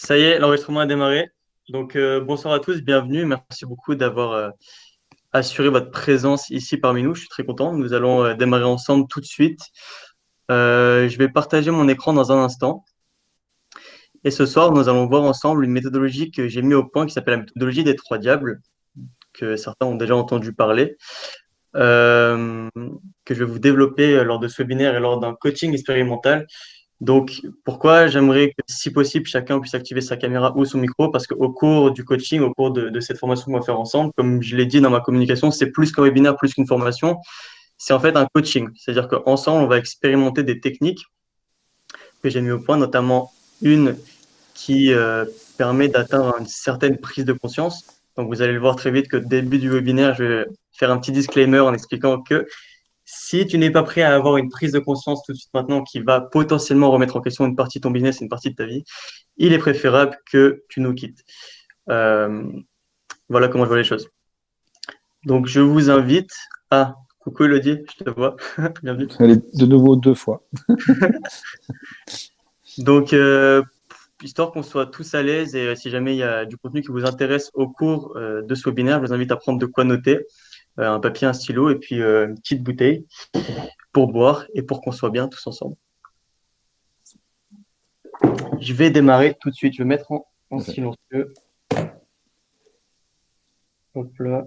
Ça y est, l'enregistrement a démarré. Donc, bonsoir à tous, bienvenue. Merci beaucoup d'avoir assuré votre présence ici parmi nous. Je suis très content. Nous allons démarrer ensemble tout de suite. Je vais partager mon écran dans un instant. Et ce soir, nous allons voir ensemble une méthodologie que j'ai mis au point qui s'appelle la méthodologie des trois diables, que certains ont déjà entendu parler, euh, que je vais vous développer lors de ce webinaire et lors d'un coaching expérimental. Donc, pourquoi j'aimerais que, si possible, chacun puisse activer sa caméra ou son micro, parce qu'au cours du coaching, au cours de cette formation qu'on va faire ensemble, comme je l'ai dit dans ma communication, c'est plus qu'un webinaire, plus qu'une formation, c'est en fait un coaching. C'est-à-dire qu'ensemble, on va expérimenter des techniques que j'ai mis au point, notamment une qui permet d'atteindre une certaine prise de conscience. Donc, vous allez le voir très vite que début du webinaire, je vais faire un petit disclaimer en expliquant que si tu n'es pas prêt à avoir une prise de conscience tout de suite maintenant qui va potentiellement remettre en question une partie de ton business et une partie de ta vie, il est préférable que tu nous quittes. Euh, voilà comment je vois les choses. Donc, je vous invite à... Coucou Elodie, je te vois. Bienvenue. Elle est de nouveau 2 fois. Donc, histoire qu'on soit tous à l'aise et si jamais il y a du contenu qui vous intéresse au cours de ce webinaire, je vous invite à prendre de quoi noter, un papier, un stylo et puis une petite bouteille pour boire et pour qu'on soit bien tous ensemble. Je vais démarrer tout de suite. Je vais mettre en silencieux. Hop là.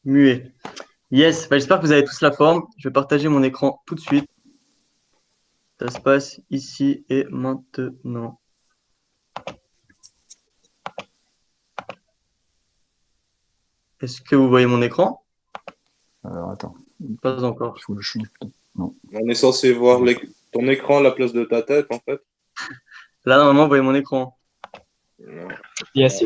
Muet. Yes, bah, j'espère que vous avez tous la forme. Je vais partager mon écran tout de suite. Ça se passe ici et maintenant. Est-ce que vous voyez mon écran? Alors, attends. Pas encore. Il faut le change. Non. On est censé voir ton écran à la place de ta tête, en fait. Là, normalement, vous voyez mon écran. Yes.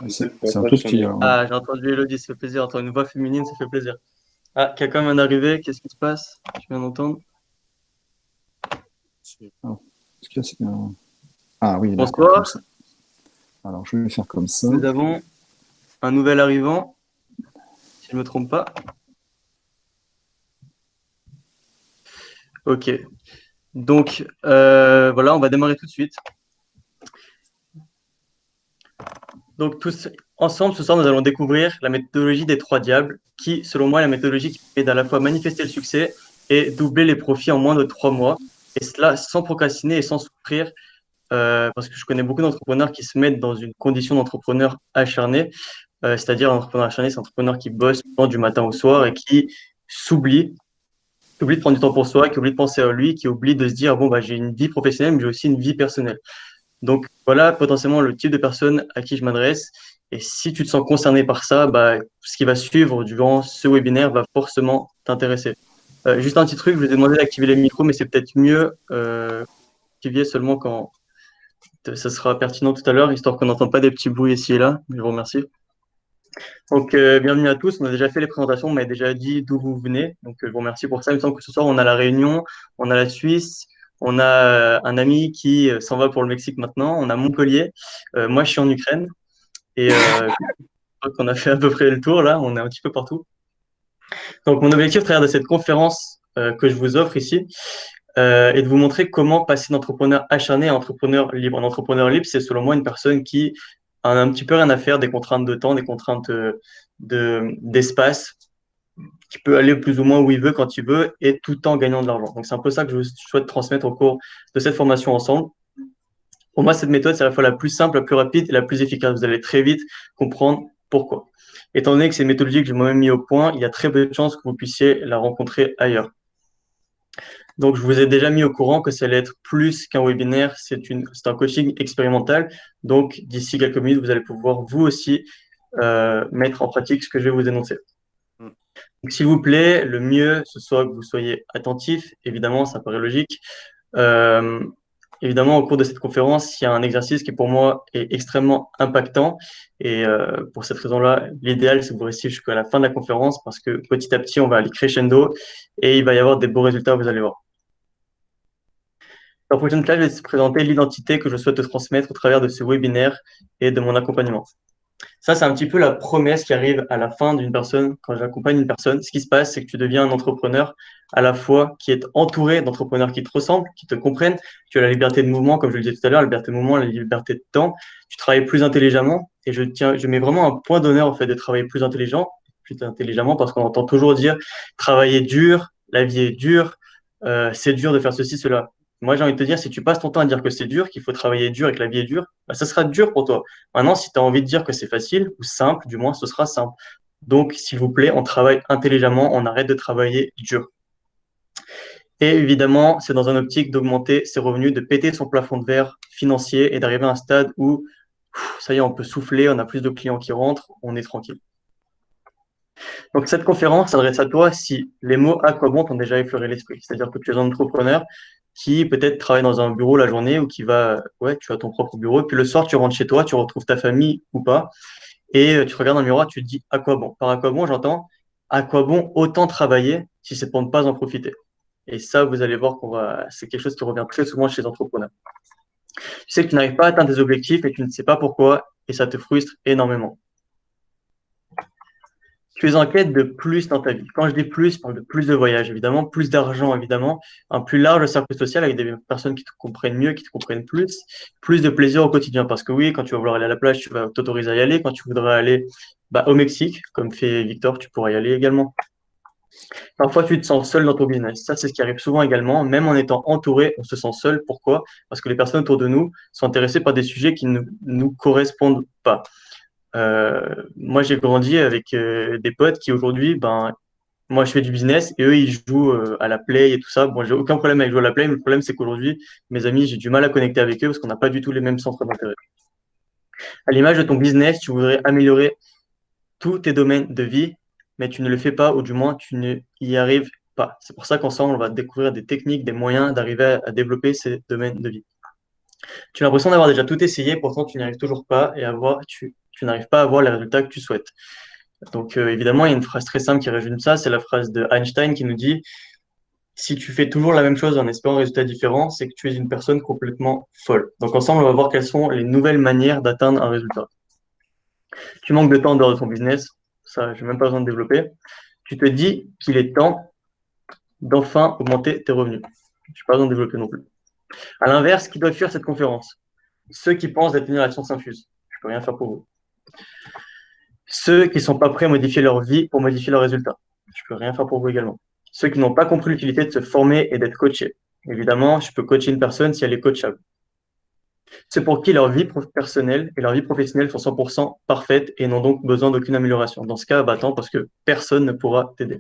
C'est un tout petit. Alors. Ah, j'ai entendu Elodie, ça fait plaisir. Entendre une voix féminine, ça fait plaisir. Ah, quelqu'un vient d'arriver. Qu'est-ce qui se passe? Je viens d'entendre. Est-ce que c'est un... Ah oui, Bonsoir. Alors, je vais faire comme ça. Nous avons un nouvel arrivant, si je ne me trompe pas. Ok. Donc, voilà, on va démarrer tout de suite. Donc, tous ensemble, ce soir, nous allons découvrir la méthodologie des trois diables, qui, selon moi, est la méthodologie qui permet d'à la fois manifester le succès et doubler les profits en moins de 3 mois. Et cela sans procrastiner et sans souffrir, parce que je connais beaucoup d'entrepreneurs qui se mettent dans une condition d'entrepreneur acharné. C'est-à-dire un entrepreneur acharné, c'est un entrepreneur qui bosse du matin au soir et qui s'oublie, qui oublie de prendre du temps pour soi, qui oublie de penser à lui, qui oublie de se dire, bon, bah, j'ai une vie professionnelle, mais j'ai aussi une vie personnelle. Donc, voilà potentiellement le type de personne à qui je m'adresse. Et si tu te sens concerné par ça, bah, ce qui va suivre durant ce webinaire va forcément t'intéresser. Juste un petit truc, je vous ai demandé d'activer les micros, mais c'est peut-être mieux d'activer seulement quand ça sera pertinent tout à l'heure, histoire qu'on n'entende pas des petits bruits ici et là. Je vous remercie. Donc, bienvenue à tous. On a déjà fait les présentations, on m'a déjà dit d'où vous venez. Donc, je vous remercie pour ça. Il me semble que ce soir, on a la Réunion, on a la Suisse, on a un ami qui s'en va pour le Mexique maintenant, on a Montpellier. Moi, je suis en Ukraine et je crois qu'on a fait à peu près le tour là. On est un petit peu partout. Donc, mon objectif à travers de cette conférence que je vous offre ici est de vous montrer comment passer d'entrepreneur acharné à entrepreneur libre. Un entrepreneur libre, c'est selon moi une personne qui a un petit peu rien à faire des contraintes de temps, des contraintes d'espace, qui peut aller plus ou moins où il veut, quand il veut, et tout en gagnant de l'argent. Donc, c'est un peu ça que je souhaite transmettre au cours de cette formation ensemble. Pour moi, cette méthode, c'est à la fois la plus simple, la plus rapide et la plus efficace. Vous allez très vite comprendre pourquoi. Étant donné que c'est une méthodologie que j'ai moi-même mis au point, il y a très peu de chances que vous puissiez la rencontrer ailleurs. Donc, je vous ai déjà mis au courant que ça allait être plus qu'un webinaire, c'est un coaching expérimental. Donc, d'ici quelques minutes, vous allez pouvoir vous aussi mettre en pratique ce que je vais vous énoncer. Donc, s'il vous plaît, le mieux, ce soit que vous soyez attentif. Évidemment, ça paraît logique. Évidemment, au cours de cette conférence, il y a un exercice qui, pour moi, est extrêmement impactant. Et pour cette raison-là, l'idéal, c'est que vous restiez jusqu'à la fin de la conférence parce que petit à petit, on va aller crescendo et il va y avoir des beaux résultats, vous allez voir. Dans la prochaine classe, je vais te présenter l'identité que je souhaite te transmettre au travers de ce webinaire et de mon accompagnement. Ça, c'est un petit peu la promesse qui arrive à la fin d'une personne, quand j'accompagne une personne. Ce qui se passe, c'est que tu deviens un entrepreneur à la fois qui est entouré d'entrepreneurs qui te ressemblent, qui te comprennent. Tu as la liberté de mouvement, comme je le disais tout à l'heure, la liberté de mouvement, la liberté de temps. Tu travailles plus intelligemment. Et je mets vraiment un point d'honneur au fait de travailler plus intelligemment, parce qu'on entend toujours dire travailler dur, la vie est dure, c'est dur de faire ceci, cela. Moi, j'ai envie de te dire, si tu passes ton temps à dire que c'est dur, qu'il faut travailler dur et que la vie est dure, bah, ça sera dur pour toi. Maintenant, si tu as envie de dire que c'est facile ou simple, du moins, ce sera simple. Donc, s'il vous plaît, on travaille intelligemment, on arrête de travailler dur. Et évidemment, c'est dans un optique d'augmenter ses revenus, de péter son plafond de verre financier et d'arriver à un stade où, ça y est, on peut souffler, on a plus de clients qui rentrent, on est tranquille. Donc, cette conférence s'adresse à toi si les mots à quoi bon t'ont déjà effleuré l'esprit. C'est-à-dire que tu es un entrepreneur qui peut-être travaille dans un bureau la journée ou qui va, ouais, tu as ton propre bureau, puis le soir, tu rentres chez toi, tu retrouves ta famille ou pas, et tu te regardes dans le miroir, tu te dis à quoi bon. Par à quoi bon, j'entends à quoi bon autant travailler si c'est pour ne pas en profiter. Et ça, vous allez voir c'est quelque chose qui revient très souvent chez les entrepreneurs. Tu sais que tu n'arrives pas à atteindre tes objectifs et tu ne sais pas pourquoi, et ça te frustre énormément. Tu es en quête de plus dans ta vie. Quand je dis plus, je parle de plus de voyages, évidemment, plus d'argent, évidemment, un plus large cercle social avec des personnes qui te comprennent mieux, qui te comprennent plus de plaisir au quotidien. Parce que oui, quand tu vas vouloir aller à la plage, tu vas t'autoriser à y aller. Quand tu voudras aller au Mexique, comme fait Victor, tu pourras y aller également. Parfois, tu te sens seul dans ton business. Ça, c'est ce qui arrive souvent également. Même en étant entouré, on se sent seul. Pourquoi? Parce que les personnes autour de nous sont intéressées par des sujets qui ne nous correspondent pas. Moi, j'ai grandi avec des potes qui aujourd'hui, moi, je fais du business et eux, ils jouent à la play et tout ça. Bon, j'ai aucun problème avec jouer à la play, mais le problème, c'est qu'aujourd'hui, mes amis, j'ai du mal à connecter avec eux parce qu'on n'a pas du tout les mêmes centres d'intérêt. À l'image de ton business, tu voudrais améliorer tous tes domaines de vie, mais tu ne le fais pas, ou du moins, tu ne y arrives pas. C'est pour ça qu'ensemble, on va découvrir des techniques, des moyens d'arriver à développer ces domaines de vie. Tu as l'impression d'avoir déjà tout essayé, pourtant, tu n'y arrives toujours pas et tu n'arrives pas à avoir les résultats que tu souhaites. Donc, évidemment, il y a une phrase très simple qui résume ça, c'est la phrase de Einstein qui nous dit: si tu fais toujours la même chose en espérant un résultat différent, c'est que tu es une personne complètement folle. Donc, ensemble, on va voir quelles sont les nouvelles manières d'atteindre un résultat. Tu manques de temps en dehors de ton business, ça, je n'ai même pas besoin de développer. Tu te dis qu'il est temps d'enfin augmenter tes revenus. Je n'ai pas besoin de développer non plus. À l'inverse, qui doit fuir cette conférence? Ceux qui pensent détenir la science infuse. Je ne peux rien faire pour vous. Ceux qui ne sont pas prêts à modifier leur vie pour modifier leurs résultats. Je ne peux rien faire pour vous également. Ceux qui n'ont pas compris l'utilité de se former et d'être coachés. Évidemment, je peux coacher une personne si elle est coachable. Ceux pour qui leur vie personnelle et leur vie professionnelle sont 100% parfaites et n'ont donc besoin d'aucune amélioration. Dans ce cas, attends, parce que personne ne pourra t'aider.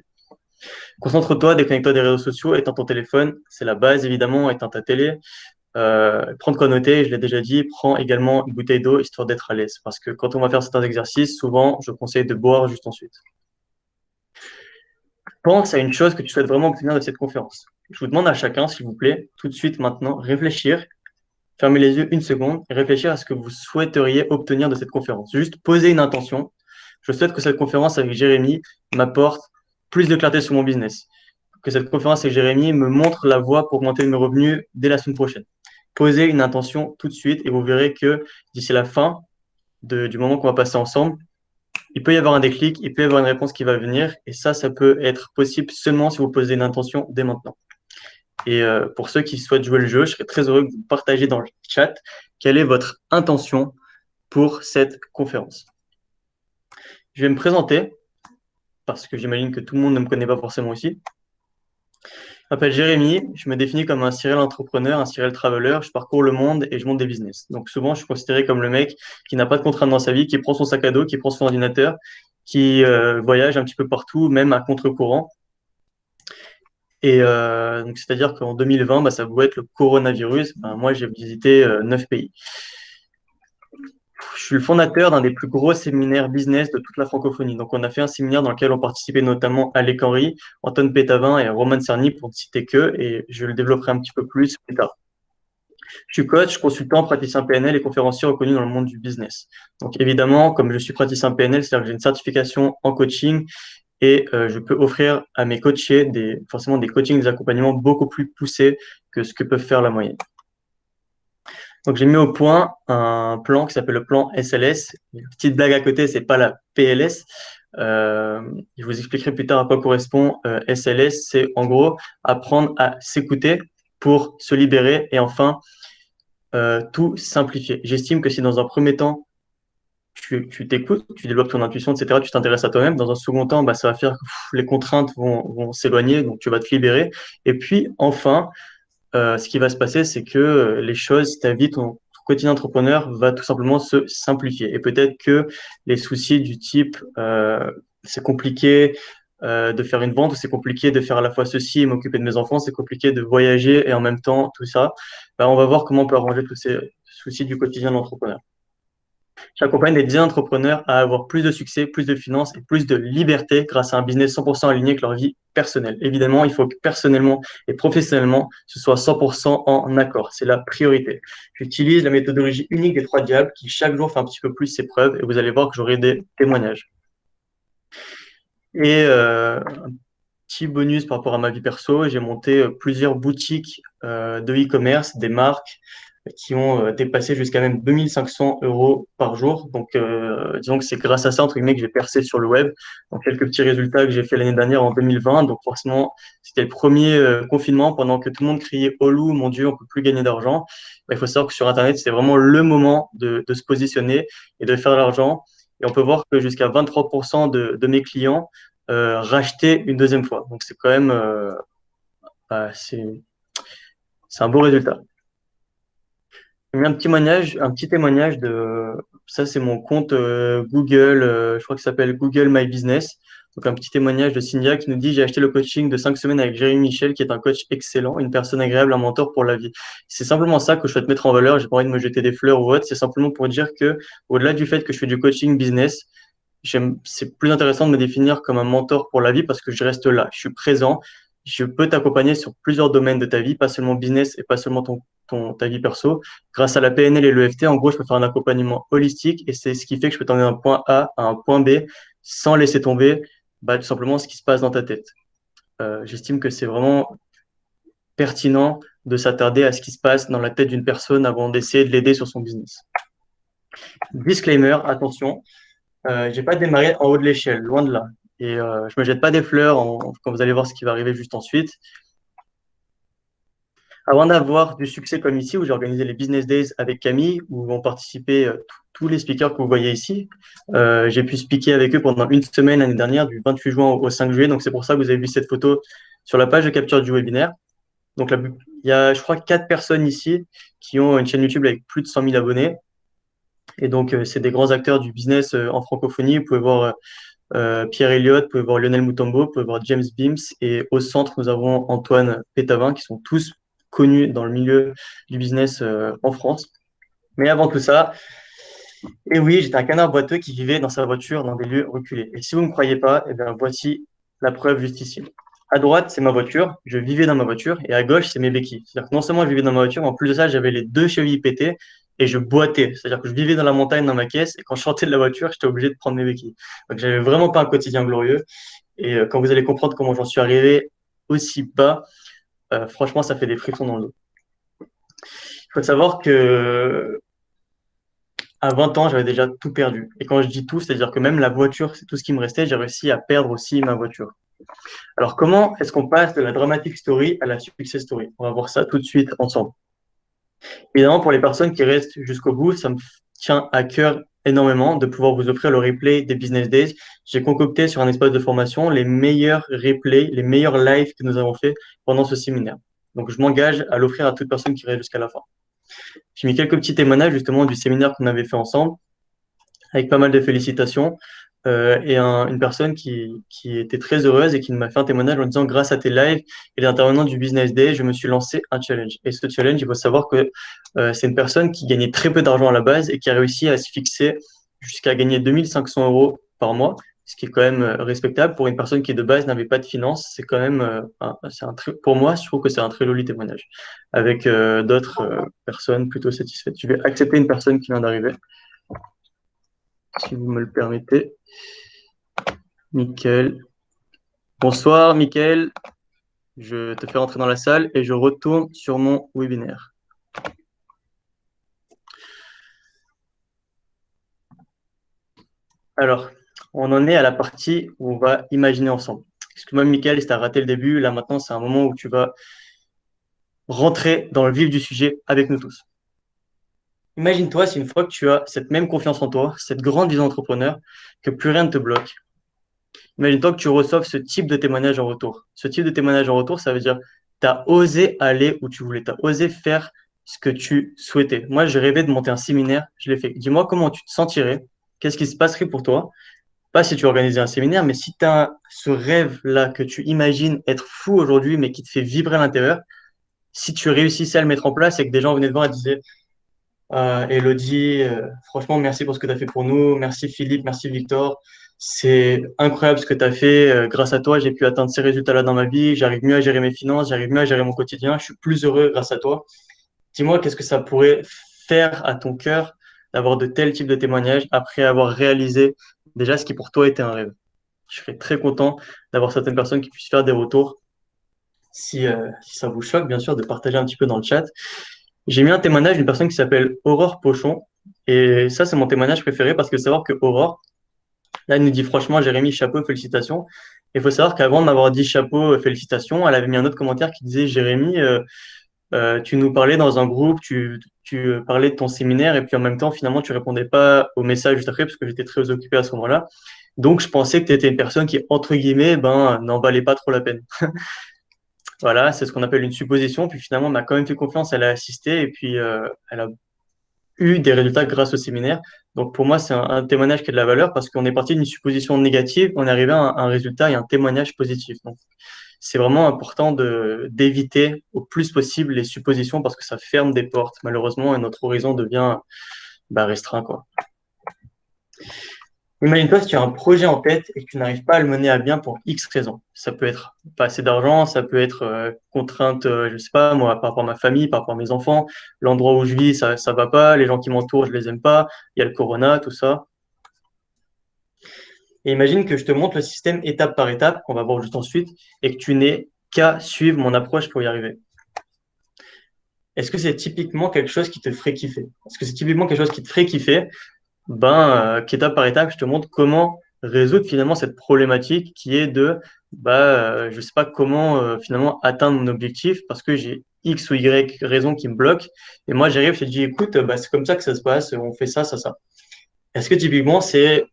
Concentre-toi, déconnecte-toi des réseaux sociaux, éteins ton téléphone, c'est la base évidemment, éteins ta télé. Prends de quoi noter, je l'ai déjà dit, prends également une bouteille d'eau histoire d'être à l'aise. Parce que quand on va faire certains exercices, souvent, je conseille de boire juste ensuite. Pense à une chose que tu souhaites vraiment obtenir de cette conférence. Je vous demande à chacun, s'il vous plaît, tout de suite maintenant, réfléchir, fermez les yeux une seconde et réfléchir à ce que vous souhaiteriez obtenir de cette conférence. Juste poser une intention. Je souhaite que cette conférence avec Jérémy m'apporte plus de clarté sur mon business. Que cette conférence avec Jérémy me montre la voie pour augmenter mes revenus dès la semaine prochaine. Posez une intention tout de suite et vous verrez que d'ici la fin du moment qu'on va passer ensemble, il peut y avoir un déclic, il peut y avoir une réponse qui va venir. Et ça peut être possible seulement si vous posez une intention dès maintenant. Et pour ceux qui souhaitent jouer le jeu, je serais très heureux que vous partagiez dans le chat quelle est votre intention pour cette conférence. Je vais me présenter parce que j'imagine que tout le monde ne me connaît pas forcément ici. Je m'appelle Jérémy, je me définis comme un serial entrepreneur, un serial traveler, je parcours le monde et je monte des business. Donc souvent, je suis considéré comme le mec qui n'a pas de contraintes dans sa vie, qui prend son sac à dos, qui prend son ordinateur, qui voyage un petit peu partout, même à contre-courant. Et donc c'est-à-dire qu'en 2020, ça pouvait être le coronavirus. Moi, j'ai visité 9 pays. Je suis le fondateur d'un des plus gros séminaires business de toute la francophonie. Donc, on a fait un séminaire dans lequel ont participé notamment Alec Henry, Antoine Pétavin et Roman Cerny, pour ne citer qu'eux, et je le développerai un petit peu plus tard. Je suis coach, consultant, praticien PNL et conférencier reconnu dans le monde du business. Donc, évidemment, comme je suis praticien PNL, c'est-à-dire que j'ai une certification en coaching et je peux offrir à mes coachés forcément des coachings, des accompagnements beaucoup plus poussés que ce que peuvent faire la moyenne. Donc, j'ai mis au point un plan qui s'appelle le plan SLS. Une petite blague à côté, c'est pas la PLS. Je vous expliquerai plus tard à quoi correspond SLS. C'est en gros apprendre à s'écouter pour se libérer et enfin tout simplifier. J'estime que si dans un premier temps, tu t'écoutes, tu développes ton intuition, etc., tu t'intéresses à toi-même, dans un second temps, bah, ça va faire que les contraintes vont s'éloigner, donc tu vas te libérer. Et puis enfin, ce qui va se passer, c'est que les choses, ta vie, ton quotidien entrepreneur va tout simplement se simplifier. Et peut-être que les soucis du type c'est compliqué de faire une vente, ou c'est compliqué de faire à la fois ceci et m'occuper de mes enfants, c'est compliqué de voyager et en même temps tout ça, bah, on va voir comment on peut arranger tous ces soucis du quotidien de l'entrepreneur. J'accompagne des dizaines d'entrepreneurs à avoir plus de succès, plus de finances et plus de liberté grâce à un business 100% aligné avec leur vie personnelle. Évidemment, il faut que personnellement et professionnellement, ce soit 100% en accord. C'est la priorité. J'utilise la méthodologie unique des trois diables qui chaque jour fait un petit peu plus ses preuves et vous allez voir que j'aurai des témoignages. Et un petit bonus par rapport à ma vie perso, j'ai monté plusieurs boutiques de e-commerce, des marques qui ont dépassé jusqu'à même 2500 euros par jour. Donc, disons que c'est grâce à ça, entre guillemets, que j'ai percé sur le web. Donc, quelques petits résultats que j'ai fait l'année dernière en 2020. Donc, forcément, c'était le premier confinement pendant que tout le monde criait « Oh loup, mon Dieu, on peut plus gagner d'argent ». Il faut savoir que sur Internet, c'est vraiment le moment de se positionner et de faire de l'argent. Et on peut voir que jusqu'à 23% de mes clients rachetaient une deuxième fois. Donc, c'est quand même c'est un beau résultat. J'ai mis un petit témoignage de ça, c'est mon compte Google, je crois que ça s'appelle Google My Business. Donc un petit témoignage de Cynthia qui nous dit: j'ai acheté le coaching de 5 semaines avec Jérémy Michel, qui est un coach excellent, une personne agréable, un mentor pour la vie. C'est simplement ça que je souhaite mettre en valeur. J'ai pas envie de me jeter des fleurs ou autre. C'est simplement pour dire que, au-delà du fait que je fais du coaching business, c'est plus intéressant de me définir comme un mentor pour la vie parce que je reste là, je suis présent, je peux t'accompagner sur plusieurs domaines de ta vie, pas seulement business et pas seulement ta vie perso. Grâce à la PNL et l'EFT, en gros, je peux faire un accompagnement holistique et c'est ce qui fait que je peux t'emmener d'un point A à un point B sans laisser tomber bah, tout simplement ce qui se passe dans ta tête. J'estime que c'est vraiment pertinent de s'attarder à ce qui se passe dans la tête d'une personne avant d'essayer de l'aider sur son business. Disclaimer, attention, j'ai pas démarré en haut de l'échelle, loin de là. Et je me jette pas des fleurs quand vous allez voir ce qui va arriver juste ensuite. Avant d'avoir du succès comme ici, où j'ai organisé les Business Days avec Camille, où vont participer tous les speakers que vous voyez ici, j'ai pu speaker avec eux pendant une semaine l'année dernière, du 28 juin au 5 juillet. Donc c'est pour ça que vous avez vu cette photo sur la page de capture du webinaire. Donc il y a, je crois, 4 personnes ici qui ont une chaîne YouTube avec plus de 100 000 abonnés. Et donc c'est des grands acteurs du business en francophonie. Vous pouvez voir Pierre Elliott, vous pouvez voir Lionel Mutombo, vous pouvez voir James Beams. Et au centre, nous avons Antoine Pétavin, qui sont tous connus dans le milieu du business en France. Mais avant tout ça, et oui, j'étais un canard boiteux qui vivait dans sa voiture dans des lieux reculés. Et si vous ne me croyez pas, eh bien, voici la preuve juste ici. À droite, c'est ma voiture, je vivais dans ma voiture, et à gauche, c'est mes béquilles. C'est-à-dire que non seulement je vivais dans ma voiture, mais en plus de ça, j'avais les deux chevilles pétées et je boitais. C'est-à-dire que je vivais dans la montagne, dans ma caisse, et quand je sortais de la voiture, j'étais obligé de prendre mes béquilles. Donc, j'avais vraiment pas un quotidien glorieux. Et quand vous allez comprendre comment j'en suis arrivé aussi bas, franchement, ça fait des frissons dans le dos. Il faut savoir que à 20 ans, j'avais déjà tout perdu. Et quand je dis tout, c'est-à-dire que même la voiture, c'est tout ce qui me restait, j'ai réussi à perdre aussi ma voiture. Alors, comment est-ce qu'on passe de la dramatic story à la success story? On va voir ça tout de suite ensemble. Évidemment, pour les personnes qui restent jusqu'au bout, ça me tient à cœur énormément de pouvoir vous offrir le replay des Business Days. J'ai concocté sur un espace de formation les meilleurs replays, les meilleurs lives que nous avons fait pendant ce séminaire. Donc, je m'engage à l'offrir à toute personne qui reste jusqu'à la fin. J'ai mis quelques petits témoignages justement du séminaire qu'on avait fait ensemble, avec pas mal de félicitations. Et une personne qui était très heureuse et qui m'a fait un témoignage en disant: grâce à tes lives et les intervenants du Business Day, je me suis lancé un challenge. Et ce challenge, il faut savoir que c'est une personne qui gagnait très peu d'argent à la base et qui a réussi à se fixer jusqu'à gagner 2500 euros par mois, ce qui est quand même respectable pour une personne qui de base n'avait pas de finances. C'est quand même, pour moi, je trouve que c'est un très joli témoignage, avec d'autres personnes plutôt satisfaites. Je vais accepter une personne qui vient d'arriver, si vous me le permettez. Mickaël. Bonsoir, Mickaël. Je te fais rentrer dans la salle et je retourne sur mon webinaire. Alors, on en est à la partie où on va imaginer ensemble. Excuse-moi, Michael, si tu as raté le début, là maintenant, c'est un moment où tu vas rentrer dans le vif du sujet avec nous tous. Imagine-toi si une fois que tu as cette même confiance en toi, cette grande vision d'entrepreneur, que plus rien ne te bloque. Imagine-toi que tu reçoives ce type de témoignage en retour. Ce type de témoignage en retour, ça veut dire tu as osé aller où tu voulais, tu as osé faire ce que tu souhaitais. Moi, j'ai rêvé de monter un séminaire, je l'ai fait. Dis-moi comment tu te sentirais, qu'est-ce qui se passerait pour toi. Pas si tu organisais un séminaire, mais si tu as ce rêve-là que tu imagines être fou aujourd'hui, mais qui te fait vibrer à l'intérieur, si tu réussissais à le mettre en place et que des gens venaient te voir et te disaient Elodie, franchement, merci pour ce que tu as fait pour nous. Merci Philippe, merci Victor. C'est incroyable ce que tu as fait. Grâce à toi, j'ai pu atteindre ces résultats-là dans ma vie. J'arrive mieux à gérer mes finances, j'arrive mieux à gérer mon quotidien. Je suis plus heureux grâce à toi. Dis-moi, qu'est-ce que ça pourrait faire à ton cœur d'avoir de tels types de témoignages après avoir réalisé déjà ce qui pour toi était un rêve. Je serais très content d'avoir certaines personnes qui puissent faire des retours. Si ça vous choque, bien sûr, de partager un petit peu dans le chat. J'ai mis un témoignage d'une personne qui s'appelle Aurore Pochon. Et ça, c'est mon témoignage préféré parce que savoir que Aurore, là, elle nous dit franchement, Jérémy, chapeau, félicitations. Et il faut savoir qu'avant de m'avoir dit chapeau, félicitations, elle avait mis un autre commentaire qui disait Jérémy, tu nous parlais dans un groupe, tu parlais de ton séminaire et puis en même temps, finalement, tu répondais pas au message juste après parce que j'étais très occupé à ce moment-là. Donc, je pensais que tu étais une personne qui, entre guillemets, n'en valait pas trop la peine. Voilà, c'est ce qu'on appelle une supposition. Puis finalement, elle m'a quand même fait confiance, elle a assisté et puis elle a eu des résultats grâce au séminaire. Donc pour moi, c'est un témoignage qui a de la valeur parce qu'on est parti d'une supposition négative, on est arrivé à un résultat et un témoignage positif. Donc c'est vraiment important d'éviter au plus possible les suppositions parce que ça ferme des portes, malheureusement, et notre horizon devient restreint, quoi. Imagine-toi si tu as un projet en tête et que tu n'arrives pas à le mener à bien pour X raisons. Ça peut être pas assez d'argent, ça peut être contrainte, je sais pas, moi, par rapport à ma famille, par rapport à mes enfants, l'endroit où je vis, ça va pas, les gens qui m'entourent, je les aime pas, il y a le corona, tout ça. Et imagine que je te montre le système étape par étape, qu'on va voir juste ensuite, et que tu n'aies qu'à suivre mon approche pour y arriver. Est-ce que c'est typiquement quelque chose qui te ferait kiffer? Est-ce que c'est typiquement quelque chose qui te ferait kiffer? Qu'étape par étape, je te montre comment résoudre finalement cette problématique qui est je sais pas comment finalement atteindre mon objectif parce que j'ai X ou Y raison qui me bloque. Et moi, j'arrive, je te dis, écoute, c'est comme ça que ça se passe, on fait ça, ça, ça. Est-ce que typiquement, c'est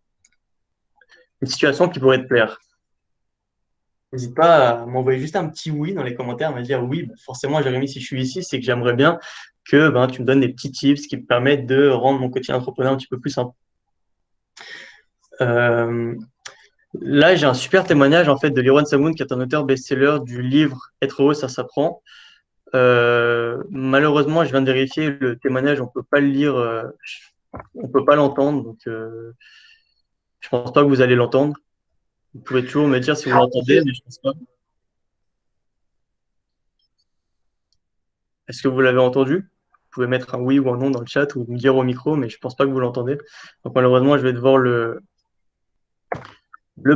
une situation qui pourrait te plaire? N'hésite pas à m'envoyer juste un petit oui dans les commentaires, me dire oui, forcément, Jérémy, si je suis ici, c'est que j'aimerais bien que tu me donnes des petits tips qui me permettent de rendre mon quotidien entrepreneur un petit peu plus simple. Là, j'ai un super témoignage en fait de Liron Samoun, qui est un auteur best-seller du livre Être heureux, ça s'apprend. Malheureusement, je viens de vérifier le témoignage, on peut pas le lire, on peut pas l'entendre, donc je pense pas que vous allez l'entendre. Vous pouvez toujours me dire si vous l'entendez, mais je pense pas. Est-ce que vous l'avez entendu? Vous pouvez mettre un oui ou un non dans le chat ou me dire au micro, mais je pense pas que vous l'entendez. Donc malheureusement, je vais devoir le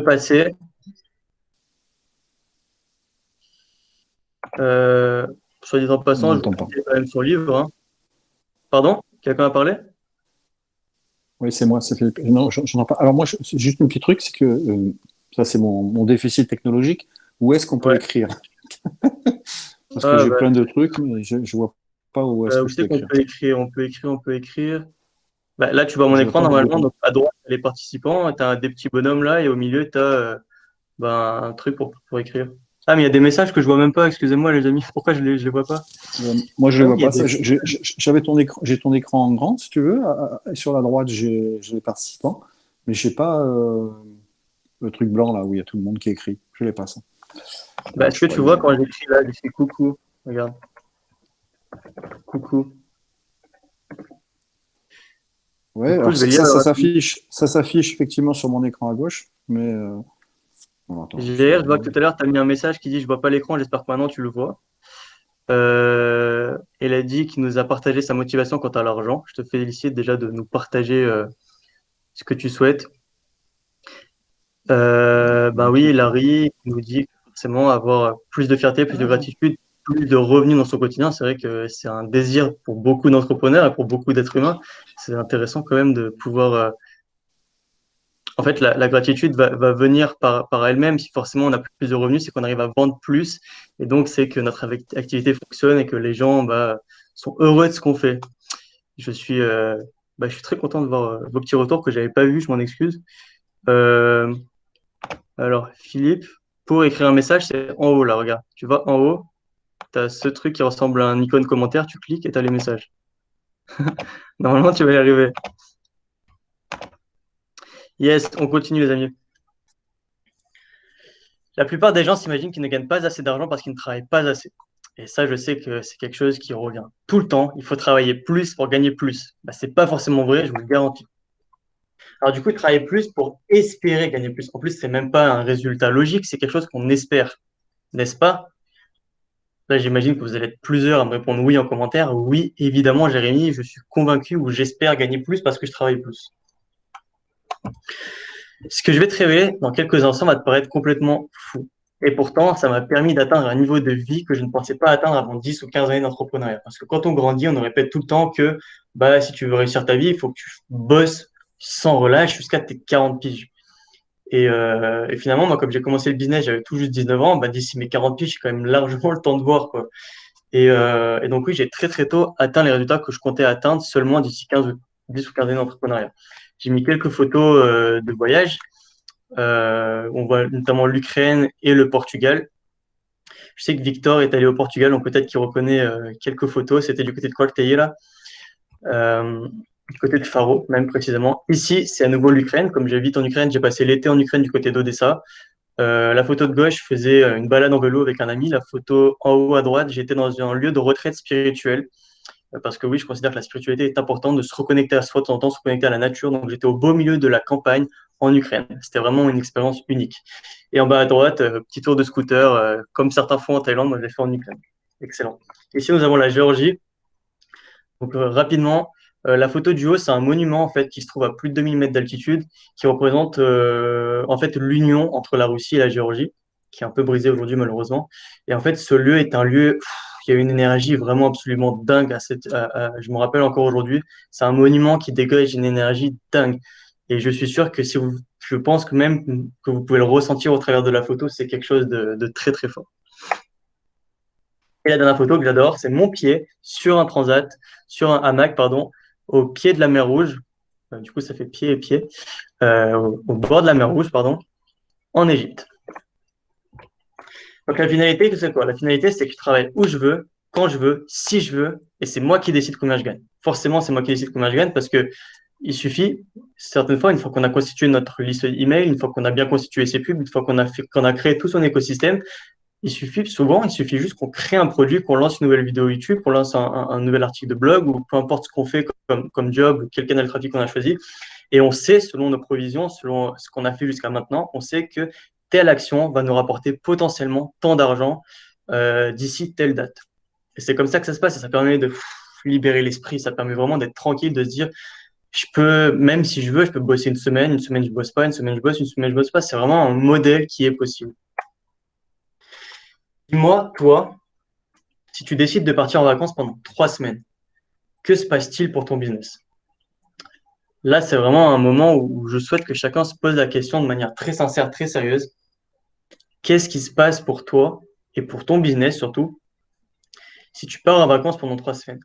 passer. Soit dit en passant, je vous pas. quand même son livre. Hein. Pardon? Quelqu'un a parlé? Oui, c'est moi, c'est Philippe. Non, j'en ai pas. Alors moi, c'est juste un petit truc, c'est que ça, c'est mon déficit technologique. Où est-ce qu'on peut écrire? Parce que j'ai plein de trucs, mais je ne vois pas où est-ce que je peux écrire. On peut écrire. Là, tu vois mon écran normalement. Donc à droite, les participants, tu as des petits bonhommes là, et au milieu, tu as un truc pour écrire. Ah, mais il y a des messages que je vois même pas, excusez-moi les amis, pourquoi je les vois pas? Moi, je les vois pas. J'avais j'ai ton écran en grand, si tu veux. Sur la droite, j'ai les participants, mais je n'ai pas le truc blanc là où il y a tout le monde qui écrit. Je l'ai pas ça. Est-ce que tu vois quand j'écris là, j'écris coucou, regarde. Coucou. Ouais, alors ça s'affiche effectivement sur mon écran à gauche, mais je vois que tout à l'heure, tu as mis un message qui dit je vois pas l'écran, j'espère que maintenant tu le vois. Elle a dit qu'il nous a partagé sa motivation quant à l'argent. Je te félicite déjà de nous partager ce que tu souhaites. Oui, Larry nous dit forcément avoir plus de fierté, plus de gratitude, plus de revenus dans son quotidien. C'est vrai que c'est un désir pour beaucoup d'entrepreneurs et pour beaucoup d'êtres humains. C'est intéressant quand même de pouvoir en fait, la gratitude va venir par elle-même. Si forcément on a plus de revenus, c'est qu'on arrive à vendre plus. Et donc, c'est que notre activité fonctionne et que les gens sont heureux de ce qu'on fait. Je suis, je suis très content de voir vos petits retours que je n'avais pas vus, je m'en excuse. Euh, alors, Philippe, pour écrire un message, c'est en haut là, regarde. Tu vois en haut, tu as ce truc qui ressemble à un icône commentaire, tu cliques et tu as les messages. Normalement, tu vas y arriver. Yes, on continue les amis. La plupart des gens s'imaginent qu'ils ne gagnent pas assez d'argent parce qu'ils ne travaillent pas assez. Et ça, je sais que c'est quelque chose qui revient tout le temps. Il faut travailler plus pour gagner plus. Ce n'est pas forcément vrai, je vous le garantis. Alors du coup, travailler plus pour espérer gagner plus. En plus, c'est même pas un résultat logique, c'est quelque chose qu'on espère, n'est-ce pas? Là, j'imagine que vous allez être plusieurs à me répondre oui en commentaire. Oui, évidemment, Jérémy, je suis convaincu ou j'espère gagner plus parce que je travaille plus. Ce que je vais te révéler dans quelques instants va te paraître complètement fou. Et pourtant, ça m'a permis d'atteindre un niveau de vie que je ne pensais pas atteindre avant 10 ou 15 années d'entrepreneuriat. Parce que quand on grandit, on nous répète tout le temps que si tu veux réussir ta vie, il faut que tu bosses sans relâche jusqu'à tes 40 piges. Et finalement, moi, comme j'ai commencé le business, j'avais tout juste 19 ans, d'ici mes 40 piges, j'ai quand même largement le temps de voir, quoi. Et donc, oui, j'ai très, très tôt atteint les résultats que je comptais atteindre seulement d'ici 10 ou 15 années d'entrepreneuriat. J'ai mis quelques photos de voyage. On voit notamment l'Ukraine et le Portugal. Je sais que Victor est allé au Portugal, donc peut-être qu'il reconnaît quelques photos. C'était du côté de Quarteira, du côté de Faro, même précisément. Ici, c'est à nouveau l'Ukraine. Comme j'habite en Ukraine, j'ai passé l'été en Ukraine du côté d'Odessa. La photo de gauche, je faisais une balade en vélo avec un ami. La photo en haut à droite, j'étais dans un lieu de retraite spirituelle. Parce que oui, je considère que la spiritualité est importante, de se reconnecter à soi de temps en temps, se reconnecter à la nature. Donc j'étais au beau milieu de la campagne en Ukraine. C'était vraiment une expérience unique. Et en bas à droite, petit tour de scooter, comme certains font en Thaïlande, moi je l'ai fait en Ukraine. Excellent. Ici, nous avons la Géorgie. Donc rapidement, la photo du haut, c'est un monument en fait qui se trouve à plus de 2000 mètres d'altitude, qui représente en fait l'union entre la Russie et la Géorgie, qui est un peu brisée aujourd'hui malheureusement. Et en fait, ce lieu est un lieu, il y a une énergie vraiment absolument dingue. Je me rappelle encore aujourd'hui, c'est un monument qui dégage une énergie dingue. Et je suis sûr que je pense que même que vous pouvez le ressentir au travers de la photo, c'est quelque chose de très très fort. Et la dernière photo que j'adore, c'est mon pied sur un transat, sur un hamac, pardon, au pied de la mer Rouge. Du coup, ça fait pied et pied. Au bord de la mer Rouge, pardon, en Égypte. Donc la finalité, c'est quoi? La finalité, c'est que je travaille où je veux, quand je veux, si je veux, et c'est moi qui décide combien je gagne. Forcément, c'est moi qui décide combien je gagne parce que il suffit, certaines fois, une fois qu'on a constitué notre liste email, une fois qu'on a bien constitué ses pubs, une fois qu'on a créé tout son écosystème, il suffit juste qu'on crée un produit, qu'on lance une nouvelle vidéo YouTube, qu'on lance un nouvel article de blog ou peu importe ce qu'on fait comme job ou quel canal graphique on a choisi. Et on sait, selon nos provisions, selon ce qu'on a fait jusqu'à maintenant, on sait que telle action va nous rapporter potentiellement tant d'argent d'ici telle date. Et c'est comme ça que ça se passe et ça permet de libérer l'esprit, ça permet vraiment d'être tranquille, de se dire, je peux, même si je veux, je peux bosser une semaine je bosse pas, une semaine je bosse, une semaine je bosse pas. C'est vraiment un modèle qui est possible. Dis-moi, toi, si tu décides de partir en vacances pendant 3 semaines, que se passe-t-il pour ton business? Là, c'est vraiment un moment où je souhaite que chacun se pose la question de manière très sincère, très sérieuse. Qu'est-ce qui se passe pour toi et pour ton business surtout si tu pars en vacances pendant 3 semaines?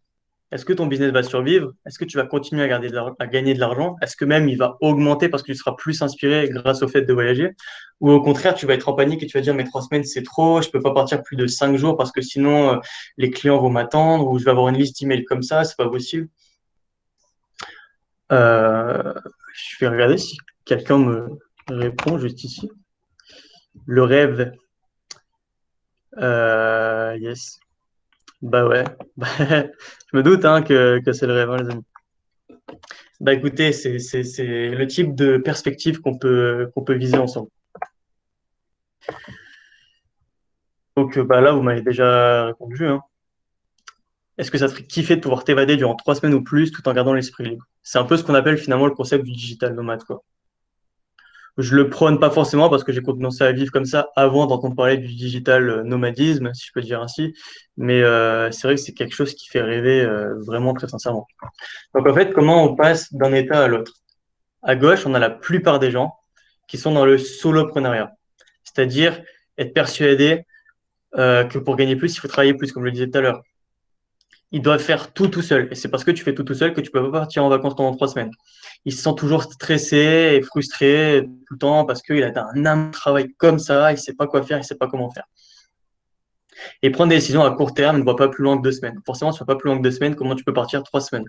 Est-ce que ton business va survivre? Est-ce que tu vas continuer à gagner de l'argent? Est-ce que même il va augmenter parce que tu seras plus inspiré grâce au fait de voyager? Ou au contraire, tu vas être en panique et tu vas dire, mais 3 semaines, c'est trop, je peux pas partir plus de 5 jours parce que sinon, les clients vont m'attendre ou je vais avoir une liste email comme ça, c'est pas possible. Euh, je vais regarder si quelqu'un me répond juste ici. Le rêve. Yes. Bah ouais. Je me doute hein, que c'est le rêve, hein, les amis. Bah écoutez, c'est le type de perspective qu'on peut viser ensemble. Donc là, vous m'avez déjà répondu. Hein. Est-ce que ça te ferait kiffer de pouvoir t'évader durant 3 semaines ou plus tout en gardant l'esprit libre? C'est un peu ce qu'on appelle finalement le concept du digital nomade, quoi. Je le prône pas forcément parce que j'ai commencé à vivre comme ça avant d'entendre parler du digital nomadisme, si je peux dire ainsi. Mais c'est vrai que c'est quelque chose qui fait rêver vraiment très sincèrement. Donc en fait, comment on passe d'un état à l'autre? À gauche, on a la plupart des gens qui sont dans le soloprenariat. C'est-à-dire être persuadé que pour gagner plus, il faut travailler plus, comme je le disais tout à l'heure. Ils doivent faire tout seul. Et c'est parce que tu fais tout seul que tu peux pas partir en vacances pendant 3 semaines. Il se sent toujours stressé et frustré tout le temps parce qu'il a un âme de travail comme ça, il sait pas quoi faire, il sait pas comment faire. Et prendre des décisions à court terme ne va pas plus loin que 2 semaines. Forcément, tu vas pas plus loin que 2 semaines, comment tu peux partir 3 semaines?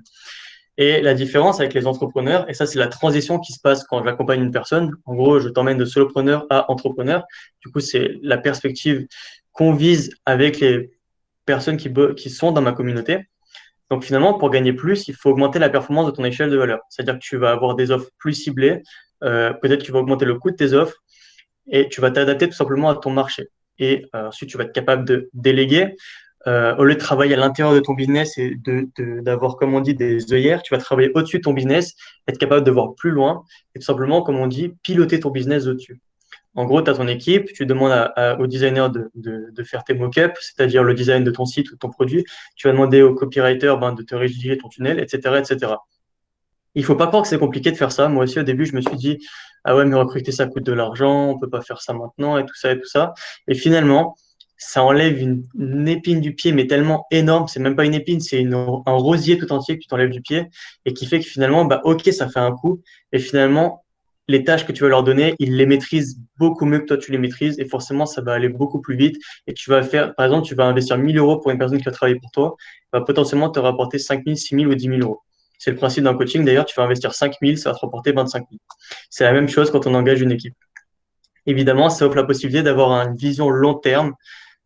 Et la différence avec les entrepreneurs, et ça, c'est la transition qui se passe quand j'accompagne une personne. En gros, je t'emmène de solopreneur à entrepreneur. Du coup, c'est la perspective qu'on vise avec les personnes qui sont dans ma communauté. Donc finalement, pour gagner plus, il faut augmenter la performance de ton échelle de valeur. C'est-à-dire que tu vas avoir des offres plus ciblées, peut-être que tu vas augmenter le coût de tes offres et tu vas t'adapter tout simplement à ton marché. Et ensuite, tu vas être capable de déléguer. Au lieu de travailler à l'intérieur de ton business et d'avoir, comme on dit, des œillères, tu vas travailler au-dessus de ton business, être capable de voir plus loin et tout simplement, comme on dit, piloter ton business au-dessus. En gros, tu as ton équipe, tu demandes au designer de faire tes mock-ups, c'est-à-dire le design de ton site ou de ton produit. Tu vas demander au copywriter de te rédiger ton tunnel, etc., etc. Il faut pas croire que c'est compliqué de faire ça. Moi aussi, au début, je me suis dit, ah ouais, mais recruter, ça coûte de l'argent, on peut pas faire ça maintenant, et tout ça, et tout ça. Et finalement, ça enlève une épine du pied, mais tellement énorme. C'est même pas une épine, c'est un rosier tout entier que tu t'enlèves du pied et qui fait que finalement, bah, ok, ça fait un coup. Et finalement, les tâches que tu vas leur donner, ils les maîtrisent beaucoup mieux que toi, tu les maîtrises. Et forcément, ça va aller beaucoup plus vite. Et tu vas faire, par exemple, tu vas investir 1000 euros pour une personne qui va travailler pour toi, va potentiellement te rapporter 5000, 6000 ou 10 000 euros. C'est le principe d'un coaching. D'ailleurs, tu vas investir 5000, ça va te rapporter 25 000. C'est la même chose quand on engage une équipe. Évidemment, ça offre la possibilité d'avoir une vision long terme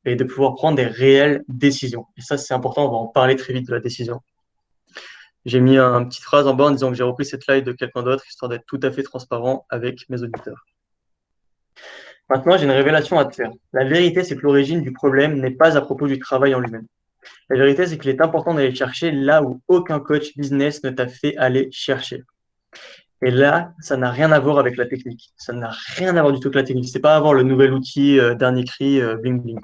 et de pouvoir prendre des réelles décisions. Et ça, c'est important, on va en parler très vite de la décision. J'ai mis une petite phrase en bas en disant que j'ai repris cette slide de quelqu'un d'autre, histoire d'être tout à fait transparent avec mes auditeurs. Maintenant, j'ai une révélation à te faire. La vérité, c'est que l'origine du problème n'est pas à propos du travail en lui-même. La vérité, c'est qu'il est important d'aller chercher là où aucun coach business ne t'a fait aller chercher. Et là, ça n'a rien à voir avec la technique. Ça n'a rien à voir du tout avec la technique. C'est pas avoir le nouvel outil, dernier cri, bling bling.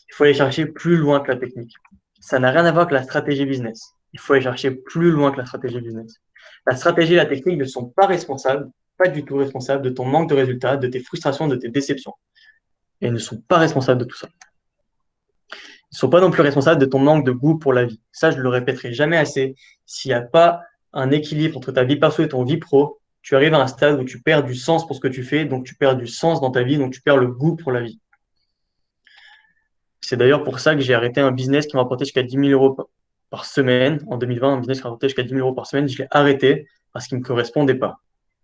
Il faut aller chercher plus loin que la technique. Ça n'a rien à voir avec la stratégie business. Il faut aller chercher plus loin que la stratégie business. La stratégie et la technique ne sont pas responsables, pas du tout responsables de ton manque de résultats, de tes frustrations, de tes déceptions. Et ils ne sont pas responsables de tout ça. Ils ne sont pas non plus responsables de ton manque de goût pour la vie. Ça, je le répéterai jamais assez. S'il n'y a pas un équilibre entre ta vie perso et ton vie pro, tu arrives à un stade où tu perds du sens pour ce que tu fais, donc tu perds du sens dans ta vie, donc tu perds le goût pour la vie. C'est d'ailleurs pour ça que j'ai arrêté un business qui m'a rapporté jusqu'à 10 000 euros par semaine. En 2020, un business qui m'a rapporté jusqu'à 10 000 euros par semaine, je l'ai arrêté parce qu'il ne me correspondait pas.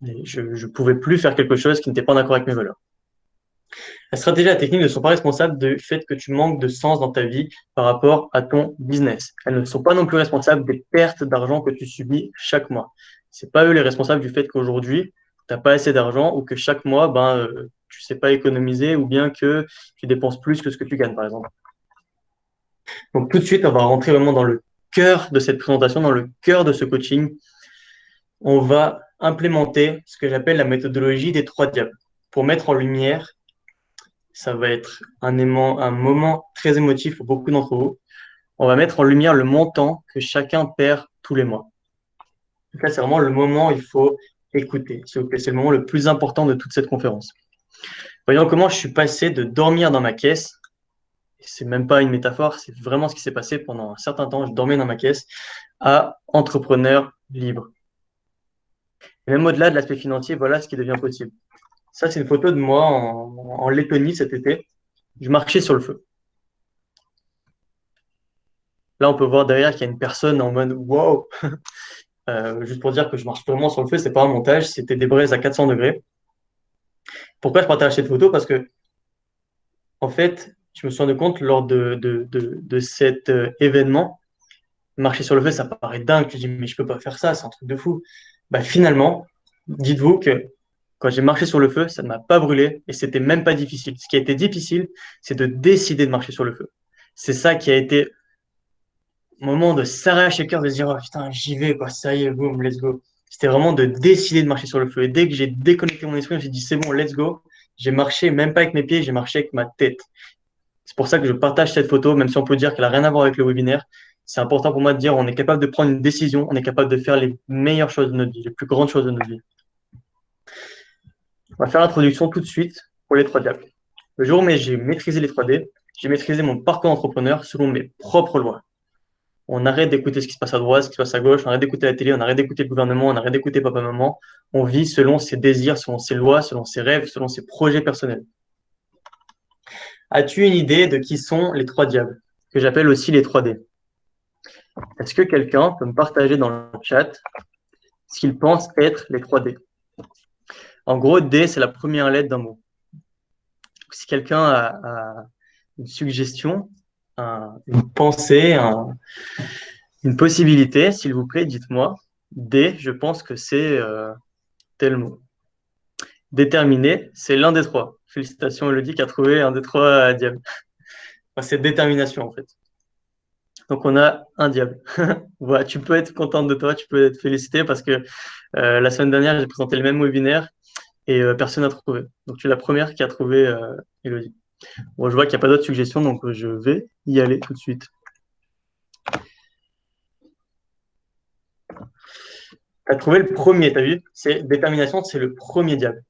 Et je ne pouvais plus faire quelque chose qui n'était pas d'accord avec mes valeurs. La stratégie et la technique ne sont pas responsables du fait que tu manques de sens dans ta vie par rapport à ton business. Elles ne sont pas non plus responsables des pertes d'argent que tu subis chaque mois. C'est pas eux les responsables du fait qu'aujourd'hui, tu n'as pas assez d'argent ou que chaque mois, tu sais pas économiser ou bien que tu dépenses plus que ce que tu gagnes, par exemple. Donc tout de suite, on va rentrer vraiment dans le cœur de cette présentation, dans le cœur de ce coaching. On va implémenter ce que j'appelle la méthodologie des 3 diables pour mettre en lumière. Ça va être un moment très émotif pour beaucoup d'entre vous. On va mettre en lumière le montant que chacun perd tous les mois. Donc là, c'est vraiment le moment où il faut écouter, s'il vous plaît. C'est le moment le plus important de toute cette conférence. Voyons comment je suis passé de dormir dans ma caisse. C'est même pas une métaphore, c'est vraiment ce qui s'est passé pendant un certain temps. Je dormais dans ma caisse à entrepreneur libre. Et même au-delà de l'aspect financier, voilà ce qui devient possible. Ça, c'est une photo de moi en Lettonie cet été. Je marchais sur le feu. Là, on peut voir derrière qu'il y a une personne en mode wow. Juste pour dire que je marche vraiment sur le feu, c'est pas un montage, c'était des braises à 400 degrés. Pourquoi je partage cette photo? Parce que, en fait, je me suis rendu compte lors de cet événement, marcher sur le feu, ça paraît dingue. Tu dis, mais je peux pas faire ça, c'est un truc de fou. Bah, finalement, dites-vous que quand j'ai marché sur le feu, ça ne m'a pas brûlé et c'était même pas difficile. Ce qui a été difficile, c'est de décider de marcher sur le feu. C'est ça qui a été un moment de s'arracher le cœur, de se dire, oh, putain, j'y vais, quoi, ça y est, boum, let's go. C'était vraiment de décider de marcher sur le feu. Et dès que j'ai déconnecté mon esprit, j'ai dit, c'est bon, let's go. J'ai marché, même pas avec mes pieds, j'ai marché avec ma tête. C'est pour ça que je partage cette photo, même si on peut dire qu'elle n'a rien à voir avec le webinaire. C'est important pour moi de dire, on est capable de prendre une décision, on est capable de faire les meilleures choses de notre vie, les plus grandes choses de notre vie. On va faire l'introduction tout de suite pour les 3 diables. Le jour où j'ai maîtrisé les 3D, j'ai maîtrisé mon parcours d'entrepreneur selon mes propres lois. On arrête d'écouter ce qui se passe à droite, ce qui se passe à gauche, on arrête d'écouter la télé, on arrête d'écouter le gouvernement, on arrête d'écouter papa-maman. On vit selon ses désirs, selon ses lois, selon ses rêves, selon ses projets personnels. As-tu une idée de qui sont les 3 diables, que j'appelle aussi les 3D? Est-ce que quelqu'un peut me partager dans le chat ce qu'il pense être les 3D? En gros, D, c'est la première lettre d'un mot. Si quelqu'un a une suggestion, une pensée, une possibilité, s'il vous plaît, dites-moi. D, je pense que c'est tel mot. Déterminé, c'est l'un des 3. Félicitations, Elodie, qui a trouvé un des 3 diables. Enfin, c'est détermination, en fait. Donc, on a un diable. Voilà, tu peux être contente de toi, tu peux être félicité parce que la semaine dernière, j'ai présenté le même webinaire et personne n'a trouvé. Donc, tu es la première qui a trouvé Elodie. Bon, je vois qu'il n'y a pas d'autres suggestions, donc je vais y aller tout de suite. Tu as trouvé le premier, tu as vu? C'est détermination, c'est le premier diable.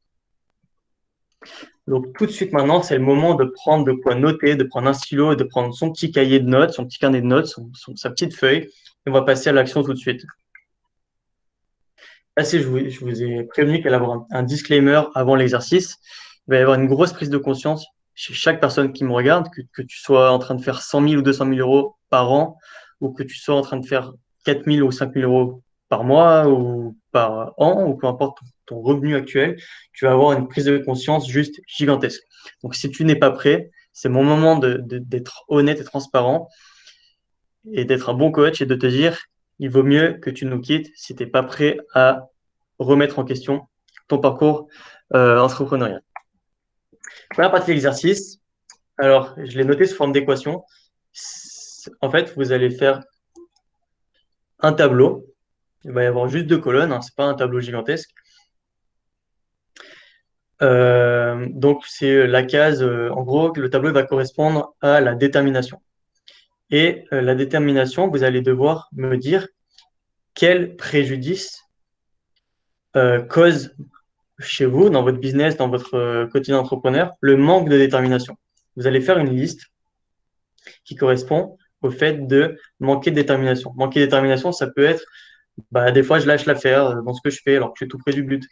Donc, tout de suite maintenant, c'est le moment de prendre de quoi noter, de prendre un stylo et de prendre son petit cahier de notes, son petit carnet de notes, sa petite feuille. Et on va passer à l'action tout de suite. Là, je vous ai prévenu qu'il allait y avoir un disclaimer avant l'exercice. Il va y avoir une grosse prise de conscience chez chaque personne qui me regarde, que tu sois en train de faire 100 000 ou 200 000 euros par an, ou que tu sois en train de faire 4 000 ou 5 000 euros par mois ou par an, ou peu importe ton revenu actuel, tu vas avoir une prise de conscience juste gigantesque. Donc, si tu n'es pas prêt, c'est mon moment d'être honnête et transparent et d'être un bon coach et de te dire, il vaut mieux que tu nous quittes si tu n'es pas prêt à remettre en question ton parcours entrepreneurial. Première partie de l'exercice, alors je l'ai noté sous forme d'équation. En fait, vous allez faire un tableau. Il va y avoir juste 2 colonnes, hein, ce n'est pas un tableau gigantesque. Donc, c'est la case, en gros, le tableau va correspondre à la détermination. Et la détermination, vous allez devoir me dire quel préjudice cause chez vous, dans votre business, dans votre quotidien d'entrepreneur, le manque de détermination. Vous allez faire une liste qui correspond au fait de manquer de détermination. Manquer de détermination, ça peut être, des fois, je lâche l'affaire dans ce que je fais alors que je suis tout près du but.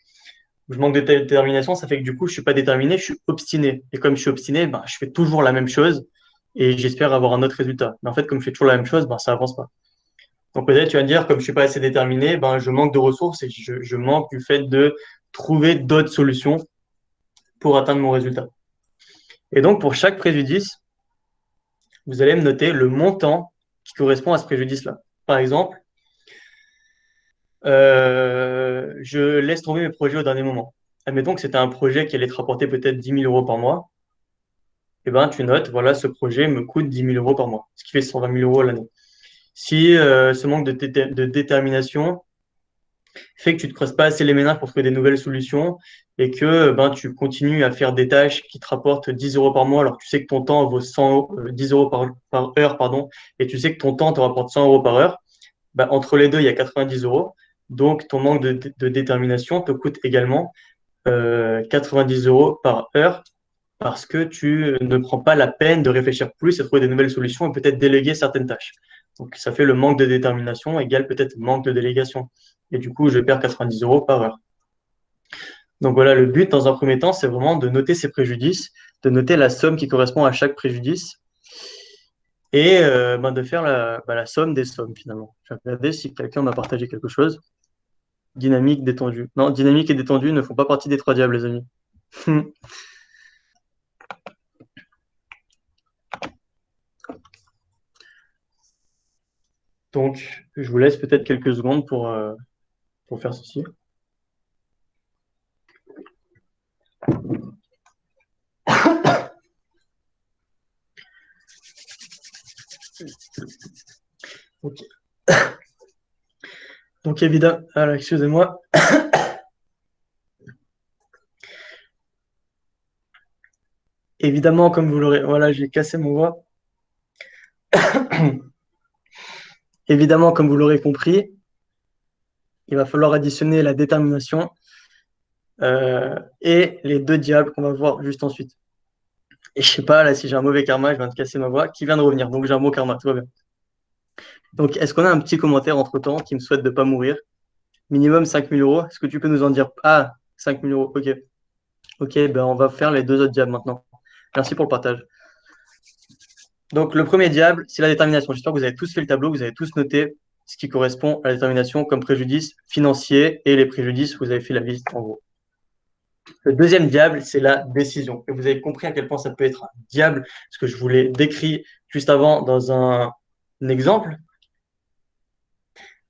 Je manque de détermination, ça fait que du coup, je suis pas déterminé, je suis obstiné. Et comme je suis obstiné, je fais toujours la même chose et j'espère avoir un autre résultat. Mais en fait, comme je fais toujours la même chose, ça avance pas. Donc peut-être tu vas me dire, comme je suis pas assez déterminé, je manque de ressources et je manque du fait de trouver d'autres solutions pour atteindre mon résultat. Et donc, pour chaque préjudice, vous allez me noter le montant qui correspond à ce préjudice-là. Par exemple, je laisse tomber mes projets au dernier moment. Admettons que c'était un projet qui allait te rapporter peut-être 10 000 euros par mois. Eh ben, tu notes, voilà, ce projet me coûte 10 000 euros par mois, ce qui fait 120 000 euros à l'année. Si ce manque de détermination fait que tu ne te creuses pas assez les méninges pour trouver des nouvelles solutions et que tu continues à faire des tâches qui te rapportent 10 euros par mois alors que tu sais que ton temps vaut 10 euros par heure, pardon, et tu sais que ton temps te rapporte 100 euros par heure, entre les deux, il y a 90 euros. Donc, ton manque de détermination te coûte également 90 euros par heure parce que tu ne prends pas la peine de réfléchir plus et trouver des nouvelles solutions et peut-être déléguer certaines tâches. Donc, ça fait le manque de détermination égale peut-être manque de délégation. Et du coup, je perds 90 euros par heure. Donc voilà, le but dans un premier temps, c'est vraiment de noter ces préjudices, de noter la somme qui correspond à chaque préjudice et de faire la somme des sommes finalement. Je vais regarder si quelqu'un m'a partagé quelque chose. Dynamique, détendu. Non, dynamique et détendu ne font pas partie des 3 diables, les amis. Donc, je vous laisse peut-être quelques secondes pour faire ceci. Ok. Donc, évidemment, alors, excusez-moi. Évidemment, comme vous l'aurez... Voilà, j'ai cassé mon voix. Évidemment, comme vous l'aurez compris, il va falloir additionner la détermination et les deux diables qu'on va voir juste ensuite. Et je sais pas, là, si j'ai un mauvais karma, je viens de casser ma voix, qui vient de revenir. Donc, j'ai un bon karma, tout va bien. Donc, est-ce qu'on a un petit commentaire entre-temps qui me souhaite de ne pas mourir? Minimum 5 000 euros. Est-ce que tu peux nous en dire? Ah, 5 000 euros, ok. Ok, ben on va faire les deux autres diables maintenant. Merci pour le partage. Donc, le premier diable, c'est la détermination. J'espère que vous avez tous fait le tableau, vous avez tous noté ce qui correspond à la détermination comme préjudice financier et les préjudices, vous avez fait la liste en gros. Le deuxième diable, c'est la décision. Et vous avez compris à quel point ça peut être un diable, parce que je vous l'ai décrit juste avant dans un exemple.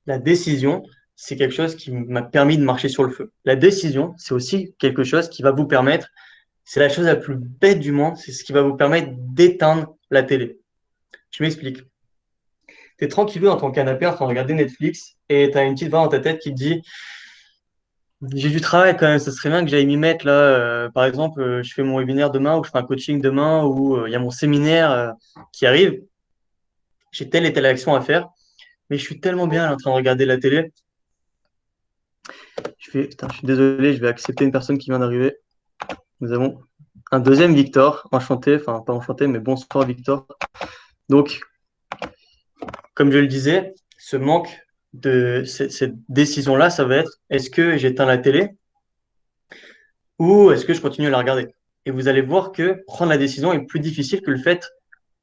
La décision, c'est quelque chose qui m'a permis de marcher sur le feu. La décision, c'est aussi quelque chose qui va vous permettre, c'est la chose la plus bête du monde, c'est ce qui va vous permettre d'éteindre la télé. Je m'explique. Tu es tranquillou dans ton canapé en train de regarder Netflix et tu as une petite voix dans ta tête qui te dit j'ai du travail quand même, ça serait bien que j'aille m'y mettre là. Par exemple, je fais mon webinaire demain ou je fais un coaching demain ou il y a mon séminaire qui arrive. J'ai telle et telle action à faire, mais je suis tellement bien là, en train de regarder la télé. Putain, je suis désolé, je vais accepter une personne qui vient d'arriver. Nous avons un deuxième Victor, enchanté, enfin pas enchanté, mais bonsoir Victor. Donc, comme je le disais, ce manque de cette décision-là, ça va être est-ce que j'éteins la télé ou est-ce que je continue à la regarder? Et vous allez voir que prendre la décision est plus difficile que le fait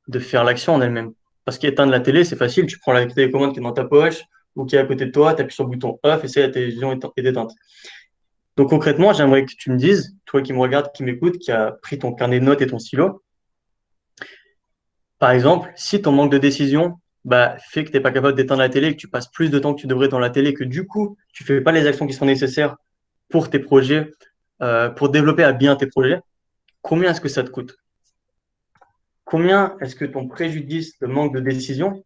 de faire l'action en elle-même. Parce qu'éteindre la télé, c'est facile, tu prends la télécommande qui est dans ta poche ou qui est à côté de toi, tu appuies sur le bouton off et c'est la télévision est éteinte. Donc concrètement, j'aimerais que tu me dises, toi qui me regardes, qui m'écoute, qui a pris ton carnet de notes et ton stylo, par exemple, si ton manque de décision fait que tu n'es pas capable d'éteindre la télé, que tu passes plus de temps que tu devrais dans la télé, que du coup, tu ne fais pas les actions qui sont nécessaires pour tes projets, pour développer à bien tes projets, combien est-ce que ça te coûte? Combien est-ce que ton préjudice de manque de décision,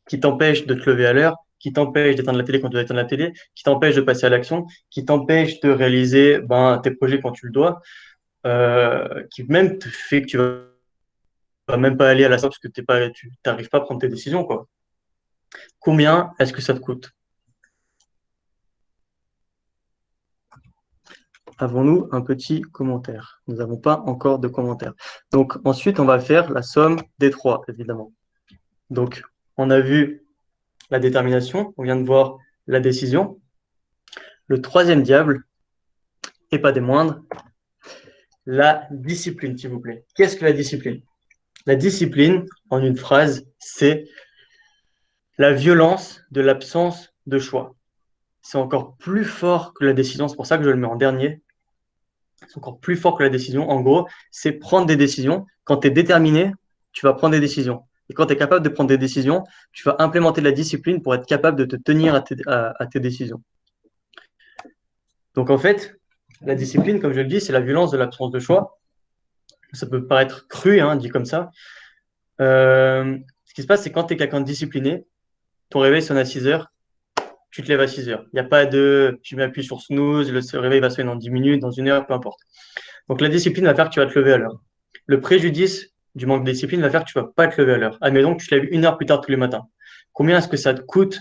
qui t'empêche de te lever à l'heure, qui t'empêche d'éteindre la télé quand tu dois éteindre la télé, qui t'empêche de passer à l'action, qui t'empêche de réaliser tes projets quand tu le dois, qui même te fait que tu vas même pas aller à la salle parce que tu n'arrives pas à prendre tes décisions, quoi. Combien est-ce que ça te coûte? Avons-nous un petit commentaire? Nous n'avons pas encore de commentaire. Donc ensuite, on va faire la somme des trois, évidemment. Donc, on a vu la détermination, on vient de voir la décision. Le troisième diable, et pas des moindres, la discipline, s'il vous plaît. Qu'est-ce que la discipline? La discipline, en une phrase, c'est la violence de l'absence de choix. C'est encore plus fort que la décision, c'est pour ça que je le mets en dernier. C'est encore plus fort que la décision. En gros, c'est prendre des décisions. Quand tu es déterminé, tu vas prendre des décisions. Et quand tu es capable de prendre des décisions, tu vas implémenter la discipline pour être capable de te tenir à tes décisions. Donc en fait, la discipline, comme je le dis, c'est la violence de l'absence de choix. Ça peut paraître cru, hein, dit comme ça. Ce qui se passe, c'est quand tu es quelqu'un de discipliné, ton réveil sonne à 6 heures, tu te lèves à 6 heures. Il n'y a pas de je m'appuie sur snooze, le réveil va sonner dans 10 minutes, dans une heure, peu importe. Donc la discipline va faire que tu vas te lever à l'heure. Le préjudice du manque de discipline va faire que tu ne vas pas te lever à l'heure. Admettons que tu te lèves une heure plus tard tous les matins. Combien est-ce que ça te coûte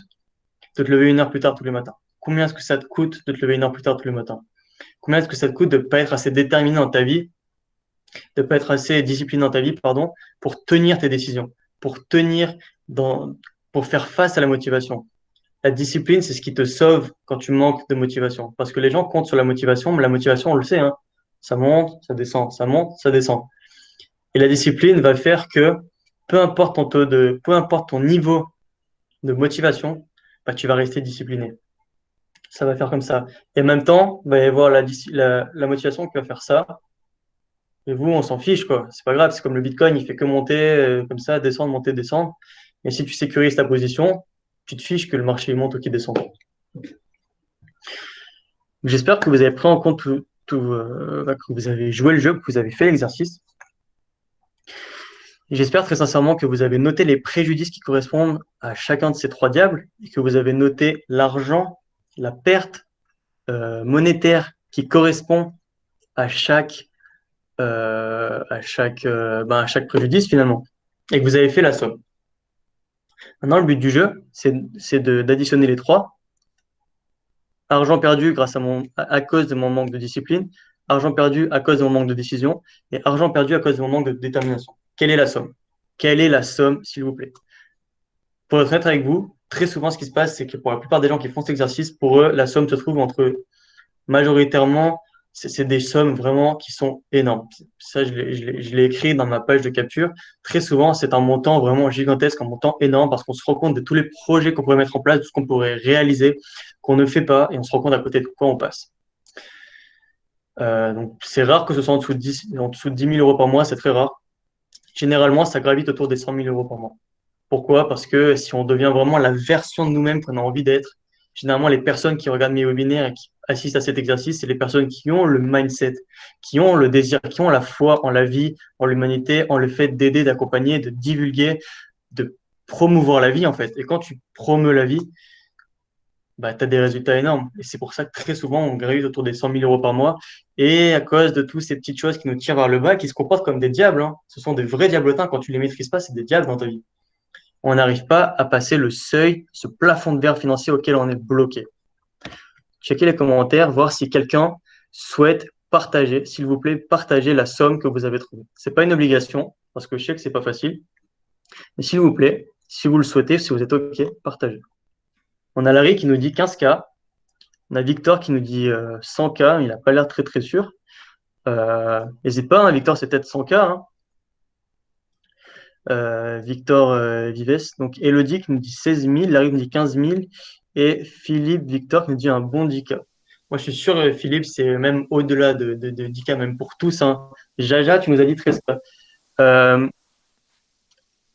de te lever une heure plus tard tous les matins? Combien est-ce que ça te coûte de te lever une heure plus tard tous les matins? Combien est-ce que ça te coûte de ne pas être assez déterminé dans ta vie, de ne pas être assez discipliné dans ta vie, pardon, pour tenir tes décisions, pour tenir pour faire face à la motivation? La discipline, c'est ce qui te sauve quand tu manques de motivation. Parce que les gens comptent sur la motivation, mais la motivation, on le sait, hein, ça monte, ça descend, ça monte, ça descend. Et la discipline va faire que peu importe ton niveau de motivation, tu vas rester discipliné. Ça va faire comme ça. Et en même temps, il va y avoir la motivation qui va faire ça. Et vous, on s'en fiche, quoi. C'est pas grave, c'est comme le Bitcoin, il fait que monter, comme ça, descendre, monter, descendre. Mais si tu sécurises ta position, tu te fiches que le marché monte ou qu'il descend. J'espère que vous avez pris en compte que vous avez joué le jeu, que vous avez fait l'exercice. J'espère très sincèrement que vous avez noté les préjudices qui correspondent à chacun de ces trois diables et que vous avez noté l'argent, la perte monétaire qui correspond à chaque préjudice finalement et que vous avez fait la somme. Maintenant, le but du jeu, c'est d'additionner les trois argent perdu à cause de mon manque de discipline, argent perdu à cause de mon manque de décision et argent perdu à cause de mon manque de détermination. Quelle est la somme? Quelle est la somme, s'il vous plaît? Pour être honnête avec vous, très souvent, ce qui se passe, c'est que pour la plupart des gens qui font cet exercice, pour eux, la somme se trouve entre majoritairement, c'est des sommes vraiment qui sont énormes. Ça, je l'ai écrit dans ma page de capture. Très souvent, c'est un montant vraiment gigantesque, un montant énorme, parce qu'on se rend compte de tous les projets qu'on pourrait mettre en place, de ce qu'on pourrait réaliser, qu'on ne fait pas, et on se rend compte à côté de quoi on passe. Donc, c'est rare que ce soit en dessous de 10 000 euros par mois, c'est très rare. Généralement, ça gravite autour des 100 000 euros par mois. Pourquoi? Parce que si on devient vraiment la version de nous-mêmes qu'on a envie d'être, généralement, les personnes qui regardent mes webinaires et qui assistent à cet exercice, c'est les personnes qui ont le mindset, qui ont le désir, qui ont la foi en la vie, en l'humanité, en le fait d'aider, d'accompagner, de divulguer, de promouvoir la vie, en fait. Et quand tu promeus la vie, bah, tu as des résultats énormes. Et c'est pour ça que très souvent, on gravite autour des 100 000 euros par mois. Et à cause de toutes ces petites choses qui nous tirent vers le bas, qui se comportent comme des diables, hein. Ce sont des vrais diablotins. Quand tu les maîtrises pas, c'est des diables dans ta vie. On n'arrive pas à passer le seuil, ce plafond de verre financier auquel on est bloqué. Checkez les commentaires, voir si quelqu'un souhaite partager, s'il vous plaît, partager la somme que vous avez trouvée. Ce n'est pas une obligation, parce que je sais que ce n'est pas facile. Mais s'il vous plaît, si vous le souhaitez, si vous êtes OK, partagez. On a Larry qui nous dit 15K. On a Victor qui nous dit 100K. Il n'a pas l'air très, très sûr. N'hésite pas, hein, Victor, c'est peut-être 100K. Hein. Victor Vives. Donc, Elodie qui nous dit 16 000. Larry nous dit 15 000. Et Philippe Victor qui nous dit un bon 10K. Moi, je suis sûr, Philippe, c'est même au-delà de 10K, même pour tous. Hein. Jaja, tu nous as dit 13K.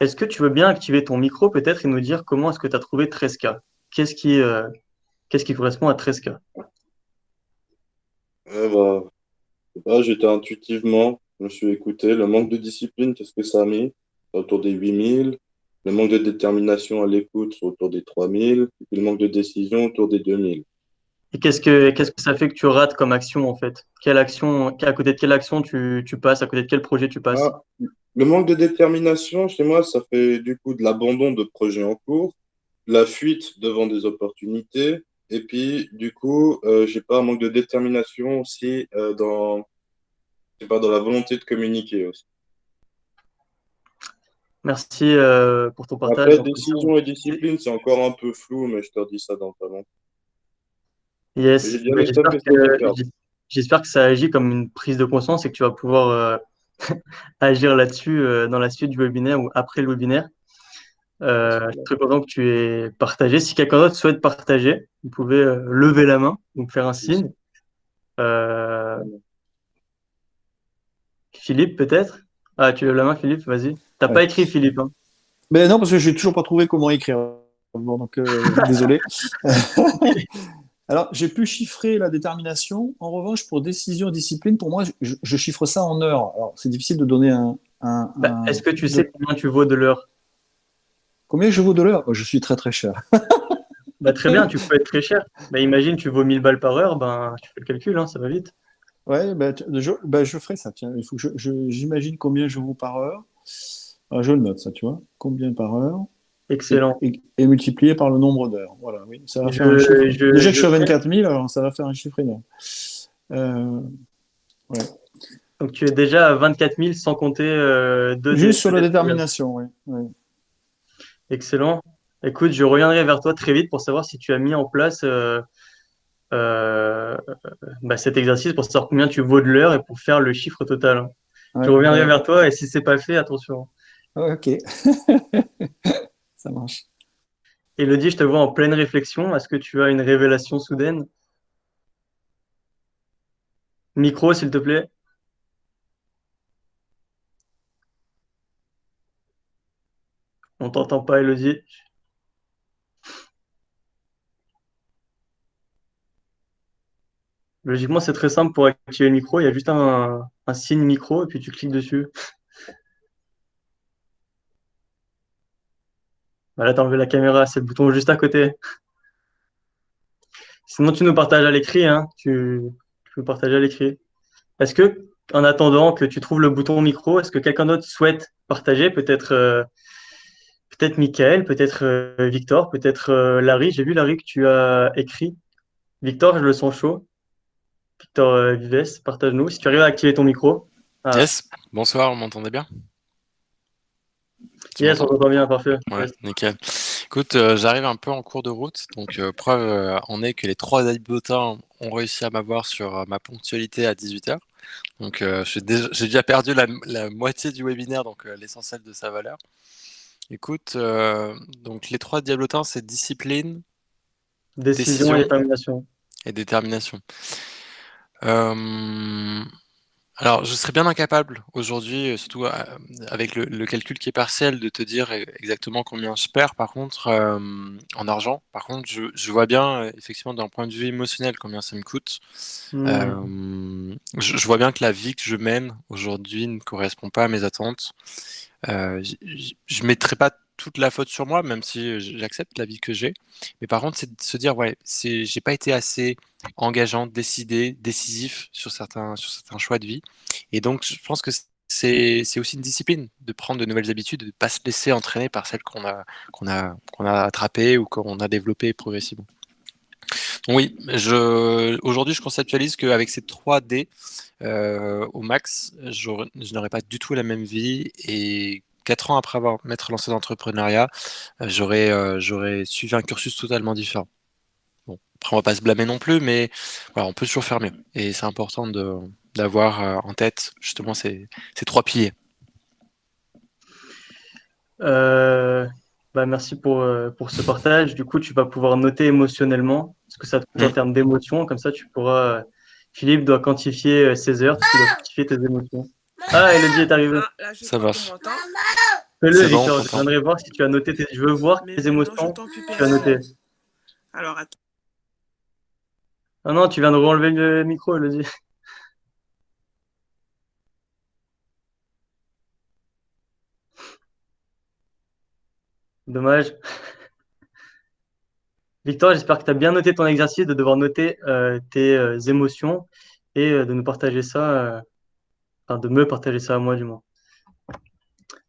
Est-ce que tu veux bien activer ton micro peut-être et nous dire comment est-ce que tu as trouvé 13K? Qu'est-ce qui correspond à 13K? J'étais intuitivement, je me suis écouté. Le manque de discipline, qu'est-ce que ça a mis? Autour des 8 000. Le manque de détermination à l'écoute, c'est autour des 3 000. Et puis le manque de décision, autour des 2 000. Et qu'est-ce que ça fait que tu rates comme action en fait? Quelle action, à côté de quelle action tu passes? À côté de quel projet tu passes? Le manque de détermination, chez moi, ça fait du coup de l'abandon de projets en cours, la fuite devant des opportunités, et puis du coup, j'ai pas un manque de détermination aussi je sais pas, dans la volonté de communiquer aussi. Merci pour ton partage. Après, décision et discipline, c'est encore un peu flou, mais je te redis ça dans pas longtemps. J'ai Yes, bien mais le seum que ça va faire. j'espère que ça agit comme une prise de conscience et que tu vas pouvoir agir là-dessus dans la suite du webinaire ou après le webinaire. Je suis très content que tu aies partagé. Si quelqu'un d'autre souhaite partager, vous pouvez lever la main, donc faire un signe. Philippe, peut-être? Ah, tu lèves la main, Philippe, vas-y. T'as pas écrit Philippe, hein. Mais non, parce que j'ai toujours pas trouvé comment écrire. Bon, donc, désolé. Alors, j'ai pu chiffrer la détermination. En revanche, pour décision, discipline, pour moi, je chiffre ça en heures. Alors, c'est difficile de donner Est-ce que tu sais combien tu vaux de l'heure? Combien je vaux de l'heure? Je suis très très cher. Très bien, tu peux être très cher. Imagine, tu vaux 1000 balles par heure, tu fais le calcul, hein, ça va vite. Ouais, je ferai ça. Tiens, il faut que j'imagine combien je vaux par heure. Alors, je le note, ça, tu vois. Combien par heure? Excellent. Et multiplié par le nombre d'heures. Voilà, oui. Ça va faire un chiffre. Déjà que je suis à 24 000, alors ça va faire un chiffre énorme. Ouais. Donc tu es déjà à 24 000 sans compter Juste sur la détermination, oui. Ouais. Excellent. Écoute, je reviendrai vers toi très vite pour savoir si tu as mis en place cet exercice pour savoir combien tu vaux de l'heure et pour faire le chiffre total. Ouais, je reviendrai vers toi et si c'est pas fait, attention. Ok. Ça marche. Elodie, je te vois en pleine réflexion. Est-ce que tu as une révélation soudaine? Micro, s'il te plaît. On t'entend pas, Elodie. Logiquement, c'est très simple pour activer le micro. Il y a juste un signe micro et puis tu cliques dessus. Voilà, t'as enlevé la caméra, c'est le bouton juste à côté. Sinon, tu nous partages à l'écrit, hein. Tu peux partager à l'écrit. Est-ce que, en attendant que tu trouves le bouton micro, est-ce que quelqu'un d'autre souhaite partager? Peut-être Michael, peut-être Victor, peut-être Larry. J'ai vu, Larry, que tu as écrit. Victor, je le sens chaud. Victor Vives, partage-nous. Si tu arrives à activer ton micro. Ah. Yes, bonsoir, vous m'entendez bien? Yes, on t'entend bien, parfait. Ouais, Yes. nickel. Écoute, j'arrive un peu en cours de route, donc preuve en est que les 3 Daybottins ont réussi à m'avoir sur ma ponctualité à 18h. Donc j'ai déjà perdu la moitié du webinaire, donc l'essentiel de sa valeur. Écoute, donc les 3 Diablotins, c'est discipline, Décision et détermination. Et détermination. Alors, je serais bien incapable aujourd'hui, surtout avec le calcul qui est partiel, de te dire exactement combien je perds, par contre, en argent. Par contre, je vois bien, effectivement, d'un point de vue émotionnel, combien ça me coûte. Je vois bien que la vie que je mène aujourd'hui ne correspond pas à mes attentes. Je ne mettrai pas toute la faute sur moi, même si j'accepte la vie que j'ai. Mais par contre, c'est de se dire, ouais, j'ai pas été assez engageant, décisif sur certains choix de vie. Et donc, je pense que c'est aussi une discipline de prendre de nouvelles habitudes, de ne pas se laisser entraîner par celles qu'on a attrapées ou qu'on a développées progressivement. Donc oui, aujourd'hui, je conceptualise qu'avec ces 3 D, au max, je n'aurais pas du tout la même vie, et 4 ans après m'être lancé dans l'entrepreneuriat, j'aurais suivi un cursus totalement différent. Bon, après, on va pas se blâmer non plus, mais voilà, on peut toujours faire mieux. Et c'est important d'avoir en tête justement ces 3 piliers. Merci pour ce partage. Du coup, tu vas pouvoir noter émotionnellement ce que ça te coûte en termes d'émotions. Comme ça, tu pourras. Philippe doit quantifier ses heures, tu dois quantifier tes émotions. Ah, Elodie est arrivée. Ça marche. Fais-le, C'est bon, Victor. Je viendrai voir si tu as noté tes. Je veux voir tes émotions. Tu as noté. Alors, attends. Ah non, tu viens de renlever le micro, Elodie. Dommage. Victor, j'espère que tu as bien noté ton exercice de devoir noter tes émotions et de nous partager ça, enfin de me partager ça à moi du moins.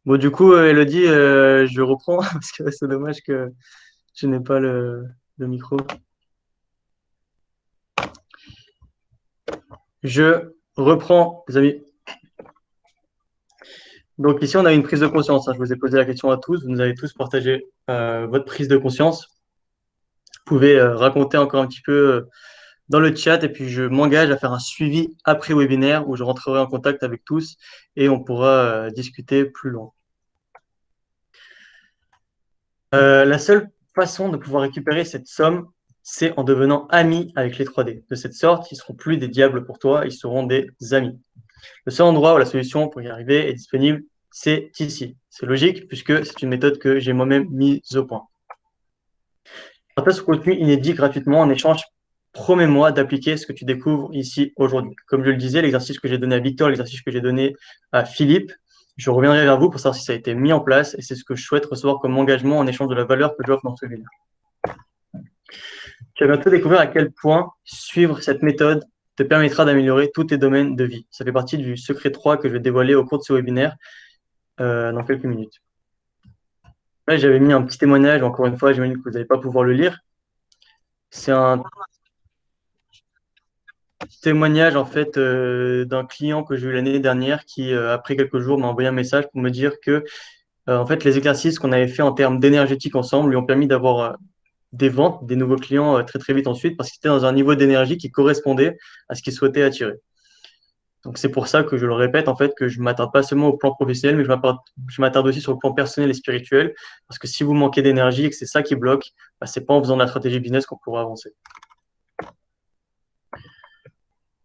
Bon, du coup, Elodie, je reprends parce que c'est dommage que je n'ai pas le micro. Je reprends, les amis. Donc ici, on a une prise de conscience. Je vous ai posé la question à tous. Vous nous avez tous partagé votre prise de conscience. Vous pouvez raconter encore un petit peu dans le chat et puis je m'engage à faire un suivi après webinaire où je rentrerai en contact avec tous et on pourra discuter plus loin. La seule façon de pouvoir récupérer cette somme, c'est en devenant ami avec les 3D. De cette sorte, ils ne seront plus des diables pour toi, ils seront des amis. Le seul endroit où la solution pour y arriver est disponible, c'est ici. C'est logique puisque c'est une méthode que j'ai moi-même mise au point. Partage ce contenu inédit gratuitement en échange. Promets-moi d'appliquer ce que tu découvres ici aujourd'hui. Comme je le disais, l'exercice que j'ai donné à Victor, l'exercice que j'ai donné à Philippe, je reviendrai vers vous pour savoir si ça a été mis en place et c'est ce que je souhaite recevoir comme engagement en échange de la valeur que j'offre dans ce webinaire. Tu vas bientôt découvrir à quel point suivre cette méthode te permettra d'améliorer tous tes domaines de vie. Ça fait partie du secret 3 que je vais dévoiler au cours de ce webinaire dans quelques minutes. Là, j'avais mis un petit témoignage, encore une fois, j'imagine que vous n'allez pas pouvoir le lire. C'est un témoignage en fait d'un client que j'ai eu l'année dernière qui, après quelques jours, m'a envoyé un message pour me dire que en fait, les exercices qu'on avait fait en termes d'énergétique ensemble lui ont permis d'avoir des ventes, des nouveaux clients très très vite ensuite parce qu'il était dans un niveau d'énergie qui correspondait à ce qu'il souhaitait attirer. Donc c'est pour ça que je le répète en fait que je ne m'attarde pas seulement au plan professionnel, mais je m'attarde aussi sur le plan personnel et spirituel parce que si vous manquez d'énergie et que c'est ça qui bloque, c'est pas en faisant de la stratégie business qu'on pourra avancer.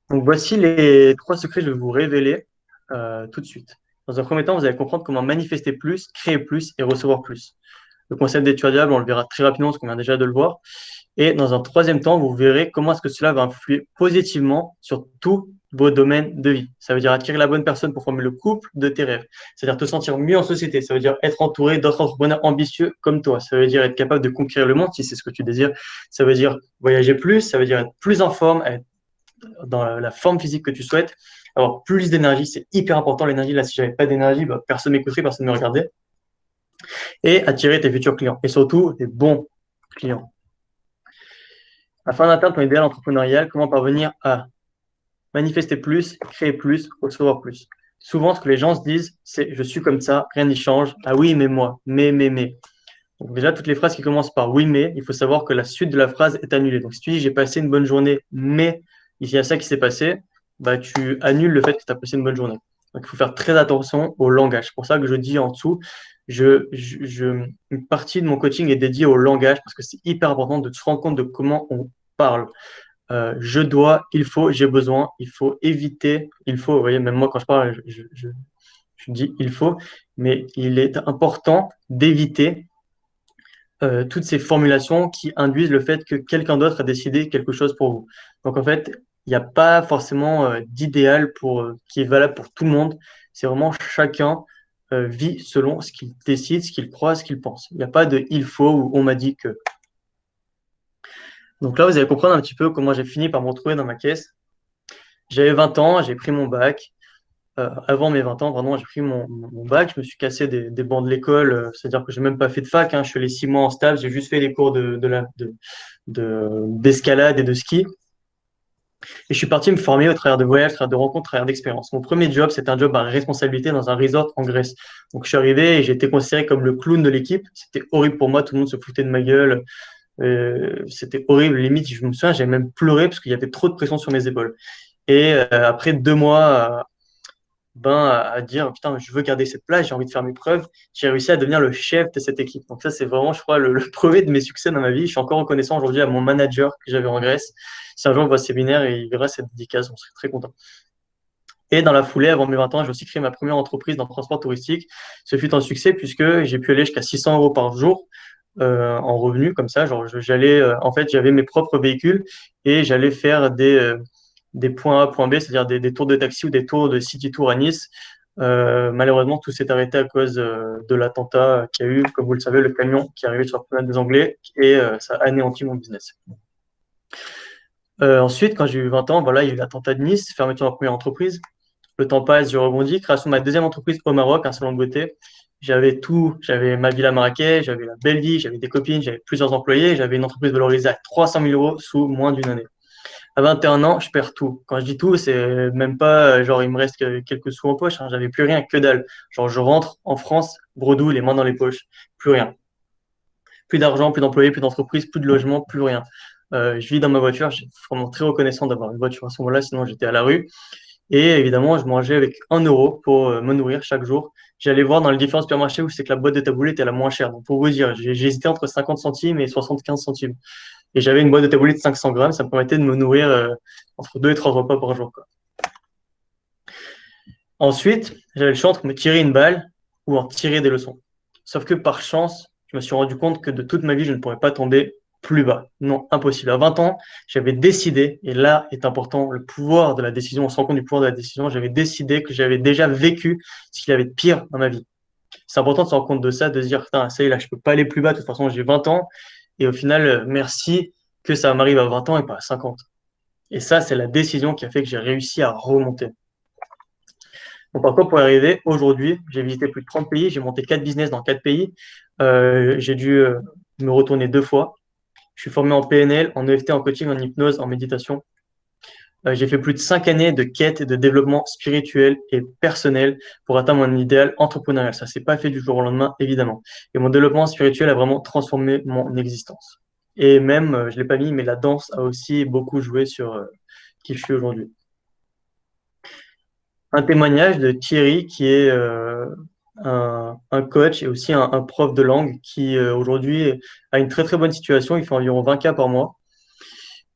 Donc voici les 3 secrets que je vais vous révéler tout de suite. Dans un premier temps, vous allez comprendre comment manifester plus, créer plus et recevoir plus. Le concept des tueurs, on le verra très rapidement parce qu'on vient déjà de le voir. Et dans un troisième temps, vous verrez comment est-ce que cela va influer positivement sur tous vos domaines de vie. Ça veut dire attirer la bonne personne pour former le couple de tes rêves. C'est-à-dire te sentir mieux en société. Ça veut dire être entouré d'autres entrepreneurs ambitieux comme toi. Ça veut dire être capable de conquérir le monde si c'est ce que tu désires. Ça veut dire voyager plus. Ça veut dire être plus en forme, être dans la forme physique que tu souhaites. Avoir plus d'énergie, c'est hyper important. L'énergie, là, si j'avais pas d'énergie, personne m'écouterait, personne ne me regardait. Et attirer tes futurs clients. Et surtout, des bons clients. Afin d'atteindre ton idéal entrepreneurial, comment parvenir à manifester plus, créer plus, recevoir plus. Souvent, ce que les gens se disent, c'est je suis comme ça, rien n'y change. Ah oui, mais moi, mais. Donc déjà, toutes les phrases qui commencent par oui, mais, il faut savoir que la suite de la phrase est annulée. Donc si tu dis j'ai passé une bonne journée, mais il y a ça qui s'est passé, bah, tu annules le fait que tu as passé une bonne journée. Donc il faut faire très attention au langage. C'est pour ça que je dis en dessous, une partie de mon coaching est dédiée au langage parce que c'est hyper important de se rendre compte de comment on parle. Je dois, il faut, j'ai besoin, il faut éviter, il faut, vous voyez, même moi quand je parle, je dis il faut, mais il est important d'éviter toutes ces formulations qui induisent le fait que quelqu'un d'autre a décidé quelque chose pour vous. Donc en fait, il n'y a pas forcément d'idéal qui est valable pour tout le monde. C'est vraiment chacun vit selon ce qu'il décide, ce qu'il croit, ce qu'il pense. Il n'y a pas de il faut ou on m'a dit que. Donc là, vous allez comprendre un petit peu comment j'ai fini par me retrouver dans ma caisse. J'avais 20 ans, j'ai pris mon bac. Avant mes 20 ans, vraiment, j'ai pris mon bac. Je me suis cassé des bancs de l'école. C'est-à-dire que j'ai même pas fait de fac. Hein. Je suis allé 6 mois en stage. J'ai juste fait les cours d'escalade et de ski. Et je suis parti me former au travers de voyages, au travers de rencontres, au travers d'expériences. Mon premier job, c'était un job à responsabilité dans un resort en Grèce. Donc, je suis arrivé et j'ai été considéré comme le clown de l'équipe. C'était horrible pour moi. Tout le monde se foutait de ma gueule. C'était horrible. Limite, je me souviens, j'ai même pleuré parce qu'il y avait trop de pression sur mes épaules. Et après 2 mois, à dire putain, je veux garder cette place, j'ai envie de faire mes preuves, j'ai réussi à devenir le chef de cette équipe. Donc ça, c'est vraiment, je crois, le premier de mes succès dans ma vie. Je suis encore reconnaissant aujourd'hui à mon manager que j'avais en Grèce. Si un jour on voit ce séminaire et il verra cette dédicace, on serait très content. Et dans la foulée, avant mes 20 ans, j'ai aussi créé ma première entreprise dans le transport touristique. Ce fut un succès puisque j'ai pu aller jusqu'à 600 euros par jour en revenus comme ça. Genre, en fait, j'avais mes propres véhicules et j'allais faire des points A, points B, c'est-à-dire des tours de taxi ou des tours de city tour à Nice. Malheureusement, tout s'est arrêté à cause de l'attentat qu'il y a eu, comme vous le savez, le camion qui est arrivé sur la promenade des Anglais et ça a anéanti mon business. Ensuite, quand j'ai eu 20 ans, voilà, il y a eu l'attentat de Nice, fermeture de ma première entreprise. Le temps passe, je rebondis, création de ma deuxième entreprise au Maroc, un salon de beauté. J'avais tout, j'avais ma villa à Marrakech, j'avais la belle vie, j'avais des copines, j'avais plusieurs employés, j'avais une entreprise valorisée à 300 000 euros sous moins d'une année. À 21 ans, je perds tout. Quand je dis tout, c'est même pas genre il me reste quelques sous en poche, hein, j'avais plus rien, que dalle. Genre je rentre en France, bredouille, les mains dans les poches, plus rien. Plus d'argent, plus d'employés, plus d'entreprise, plus de logement, plus rien. Je vis dans ma voiture, je suis vraiment très reconnaissant d'avoir une voiture à ce moment-là, sinon j'étais à la rue. Et évidemment, je mangeais avec 1 euro pour me nourrir chaque jour. J'allais voir dans les différents supermarchés où c'est que la boîte de taboulé était la moins chère. Donc, pour vous dire, j'ai hésité entre 50 centimes et 75 centimes. Et j'avais une boîte de taboulé de 500 grammes. Ça me permettait de me nourrir entre 2 et 3 repas par jour, quoi. Ensuite, j'avais le choix entre me tirer une balle ou en tirer des leçons. Sauf que par chance, je me suis rendu compte que de toute ma vie, je ne pourrais pas tomber plus bas. Non, impossible. À 20 ans, j'avais décidé, et là est important le pouvoir de la décision, on se rend compte du pouvoir de la décision, j'avais décidé que j'avais déjà vécu ce qu'il y avait de pire dans ma vie. C'est important de se rendre compte de ça, de se dire, putain, ça y est, là, je peux pas aller plus bas, de toute façon, j'ai 20 ans, et au final, merci que ça m'arrive à 20 ans et pas à 50. Et ça, c'est la décision qui a fait que j'ai réussi à remonter. Donc, parcours pour y arriver, aujourd'hui, j'ai visité plus de 30 pays, j'ai monté 4 business dans 4 pays, j'ai dû me retourner 2 fois. Je suis formé en PNL, en EFT, en coaching, en hypnose, en méditation. J'ai fait plus de 5 années de quête et de développement spirituel et personnel pour atteindre mon idéal entrepreneurial. Ça s'est pas fait du jour au lendemain, évidemment. Et mon développement spirituel a vraiment transformé mon existence. Et même, je l'ai pas mis, mais la danse a aussi beaucoup joué sur qui je suis aujourd'hui. Un témoignage de Thierry, qui est un coach et aussi un prof de langue qui aujourd'hui a une très très bonne situation. Il fait environ 20 cas par mois.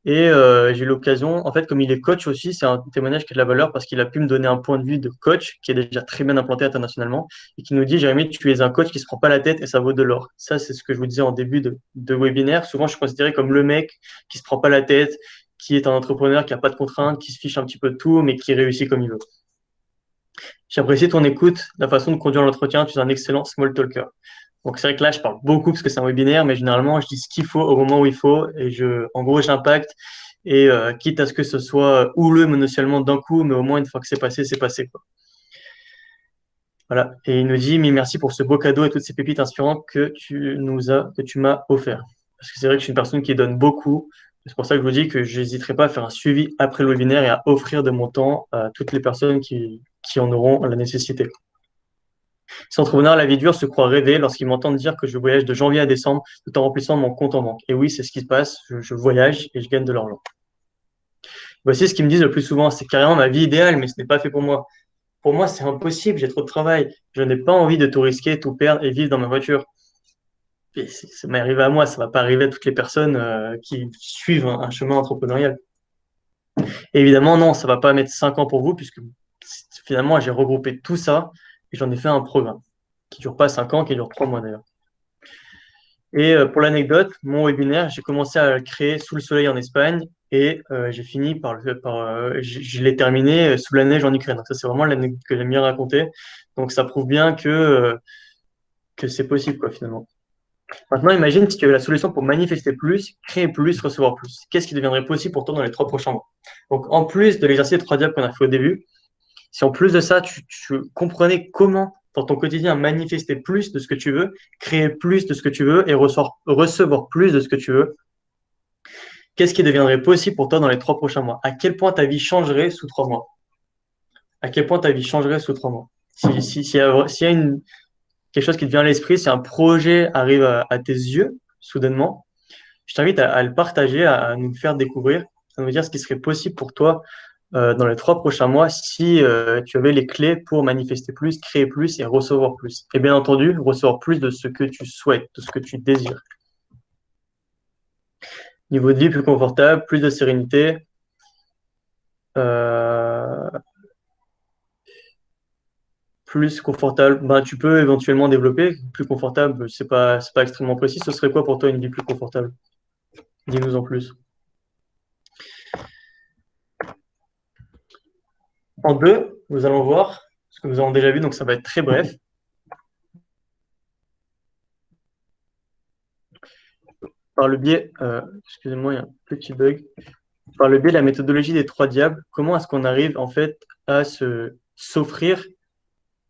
Et j'ai eu l'occasion, en fait, comme il est coach aussi, c'est un témoignage qui a de la valeur parce qu'il a pu me donner un point de vue de coach qui est déjà très bien implanté internationalement et qui nous dit, Jérémy, tu es un coach qui se prend pas la tête et ça vaut de l'or. Ça, c'est ce que je vous disais en début de webinaire. Souvent, je suis considéré comme le mec qui se prend pas la tête, qui est un entrepreneur qui a pas de contraintes, qui se fiche un petit peu de tout, mais qui réussit comme il veut. J'apprécie ton écoute, la façon de conduire l'entretien. Tu es un excellent small talker. Donc, c'est vrai que là, je parle beaucoup parce que c'est un webinaire, mais généralement, je dis ce qu'il faut au moment où il faut et en gros, j'impacte. Et quitte à ce que ce soit houleux émotionnellement d'un coup, mais au moins, une fois que c'est passé, quoi. Voilà. Et il nous dit, mais merci pour ce beau cadeau et toutes ces pépites inspirantes que tu m'as offert. Parce que c'est vrai que je suis une personne qui donne beaucoup. C'est pour ça que je vous dis que je n'hésiterai pas à faire un suivi après le webinaire et à offrir de mon temps à toutes les personnes qui en auront la nécessité. Ces entrepreneurs à la vie dure se croient rêver lorsqu'ils m'entendent dire que je voyage de janvier à décembre tout en remplissant mon compte en banque. Et oui, c'est ce qui se passe, je voyage et je gagne de l'argent. Voici ce qu'ils me disent le plus souvent, c'est carrément ma vie idéale, mais ce n'est pas fait pour moi. Pour moi, c'est impossible, j'ai trop de travail. Je n'ai pas envie de tout risquer, tout perdre et vivre dans ma voiture. Et ça m'est arrivé à moi, ça ne va pas arriver à toutes les personnes qui suivent un chemin entrepreneurial. Et évidemment, non, ça ne va pas mettre 5 ans pour vous, puisque finalement, j'ai regroupé tout ça et j'en ai fait un programme qui ne dure pas 5 ans, qui dure 3 mois d'ailleurs. Et pour l'anecdote, mon webinaire, j'ai commencé à le créer sous le soleil en Espagne et j'ai fini je l'ai terminé sous la neige en Ukraine. Donc ça, c'est vraiment l'anecdote que j'aime bien raconter. Donc ça prouve bien que c'est possible, quoi, finalement. Maintenant, imagine si tu avais la solution pour manifester plus, créer plus, recevoir plus. Qu'est-ce qui deviendrait possible pour toi dans les 3 prochains mois? Donc, en plus de l'exercice de 3 diables qu'on a fait au début, si en plus de ça, tu comprenais comment, dans ton quotidien, manifester plus de ce que tu veux, créer plus de ce que tu veux et recevoir plus de ce que tu veux, qu'est-ce qui deviendrait possible pour toi dans les 3 prochains mois? À quel point ta vie changerait sous 3 mois? À quel point ta vie changerait sous 3 mois? S'il y a quelque chose qui te vient à l'esprit, si un projet arrive à tes yeux, soudainement, je t'invite à le partager, à nous faire découvrir, à nous dire ce qui serait possible pour toi dans les 3 prochains mois si tu avais les clés pour manifester plus, créer plus et recevoir plus. Et bien entendu, recevoir plus de ce que tu souhaites, de ce que tu désires. Niveau de vie plus confortable, plus de sérénité. Plus confortable, ben, tu peux éventuellement développer. Plus confortable, c'est pas extrêmement précis. Ce serait quoi pour toi une vie plus confortable? Dis-nous en plus. En 2, nous allons voir ce que nous avons déjà vu, donc ça va être très bref. Par le biais, excusez-moi, il y a un petit bug. Par le biais de la méthodologie des 3 diables, comment est-ce qu'on arrive en fait à s'offrir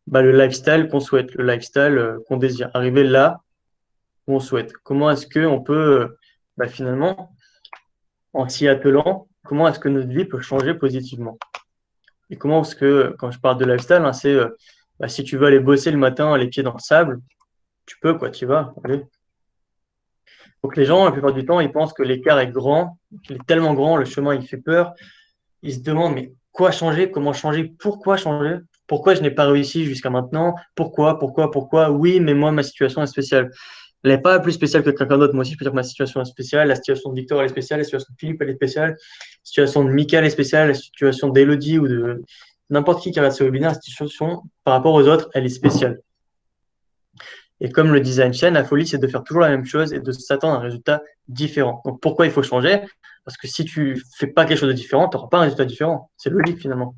le lifestyle qu'on souhaite, le lifestyle qu'on désire, arriver là où on souhaite. Comment est-ce qu'on peut finalement, en s'y attelant, comment est-ce que notre vie peut changer positivement? Et comment est-ce que, quand je parle de lifestyle, hein, c'est si tu veux aller bosser le matin les pieds dans le sable, tu peux, quoi, tu y vas, allez. Donc les gens, la plupart du temps, ils pensent que l'écart est grand, qu'il est tellement grand, le chemin, il fait peur. Ils se demandent, mais quoi changer? Comment changer? Pourquoi changer? Pourquoi je n'ai pas réussi jusqu'à maintenant? Pourquoi? Oui, mais moi, ma situation est spéciale. Elle n'est pas plus spéciale que quelqu'un d'autre. Moi aussi, je peux dire que ma situation est spéciale. La situation de Victor, elle est spéciale. La situation de Philippe, elle est spéciale. La situation de Mika, elle est spéciale. La situation d'Elodie ou de n'importe qui regarde ce webinaire, la situation par rapport aux autres, elle est spéciale. Et comme le design chain, la folie, c'est de faire toujours la même chose et de s'attendre à un résultat différent. Donc, pourquoi il faut changer? Parce que si tu ne fais pas quelque chose de différent, tu n'auras pas un résultat différent. C'est logique, finalement.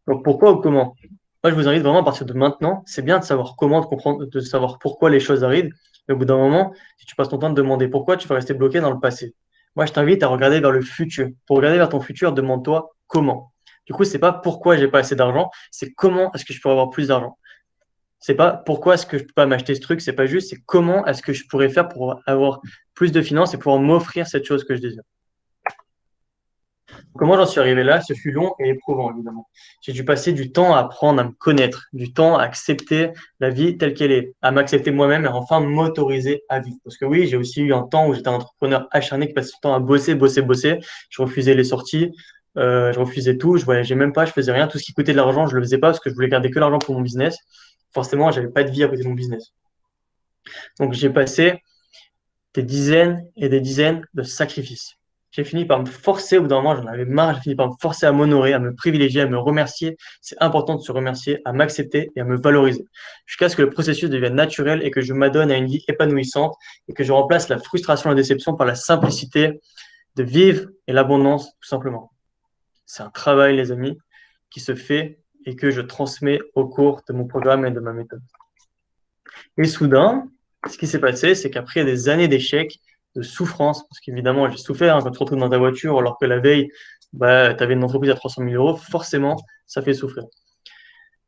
Donc, pourquoi ou comment? Moi, je vous invite vraiment à partir de maintenant. C'est bien de savoir comment, de comprendre, de savoir pourquoi les choses arrivent. Mais au bout d'un moment, si tu passes ton temps de demander pourquoi, tu vas rester bloqué dans le passé. Moi, je t'invite à regarder vers le futur. Pour regarder vers ton futur, demande-toi comment. Du coup, c'est pas pourquoi j'ai pas assez d'argent, c'est comment est-ce que je pourrais avoir plus d'argent. C'est pas pourquoi est-ce que je peux pas m'acheter ce truc, c'est pas juste, c'est comment est-ce que je pourrais faire pour avoir plus de finances et pouvoir m'offrir cette chose que je désire. Comment j'en suis arrivé là? Ce fut long et éprouvant, évidemment. J'ai dû passer du temps à apprendre à me connaître, du temps à accepter la vie telle qu'elle est, à m'accepter moi-même et enfin m'autoriser à vivre. Parce que oui, j'ai aussi eu un temps où j'étais un entrepreneur acharné qui passait son temps à bosser. Je refusais les sorties, je refusais tout, je voyageais même pas, je faisais rien. Tout ce qui coûtait de l'argent, je le faisais pas parce que je voulais garder que l'argent pour mon business. Forcément, j'avais pas de vie à côté de mon business. Donc, j'ai passé des dizaines et des dizaines de sacrifices. J'ai fini par me forcer, au bout d'un moment, j'en avais marre, j'ai fini par me forcer à m'honorer, à me privilégier, à me remercier. C'est important de se remercier, à m'accepter et à me valoriser. Jusqu'à ce que le processus devienne naturel et que je m'adonne à une vie épanouissante et que je remplace la frustration et la déception par la simplicité de vivre et l'abondance, tout simplement. C'est un travail, les amis, qui se fait et que je transmets au cours de mon programme et de ma méthode. Et soudain, ce qui s'est passé, c'est qu'après des années d'échecs, de souffrance, parce qu'évidemment, j'ai souffert quand tu te retrouves dans ta voiture alors que la veille, tu avais une entreprise à 300 000 euros, forcément, ça fait souffrir.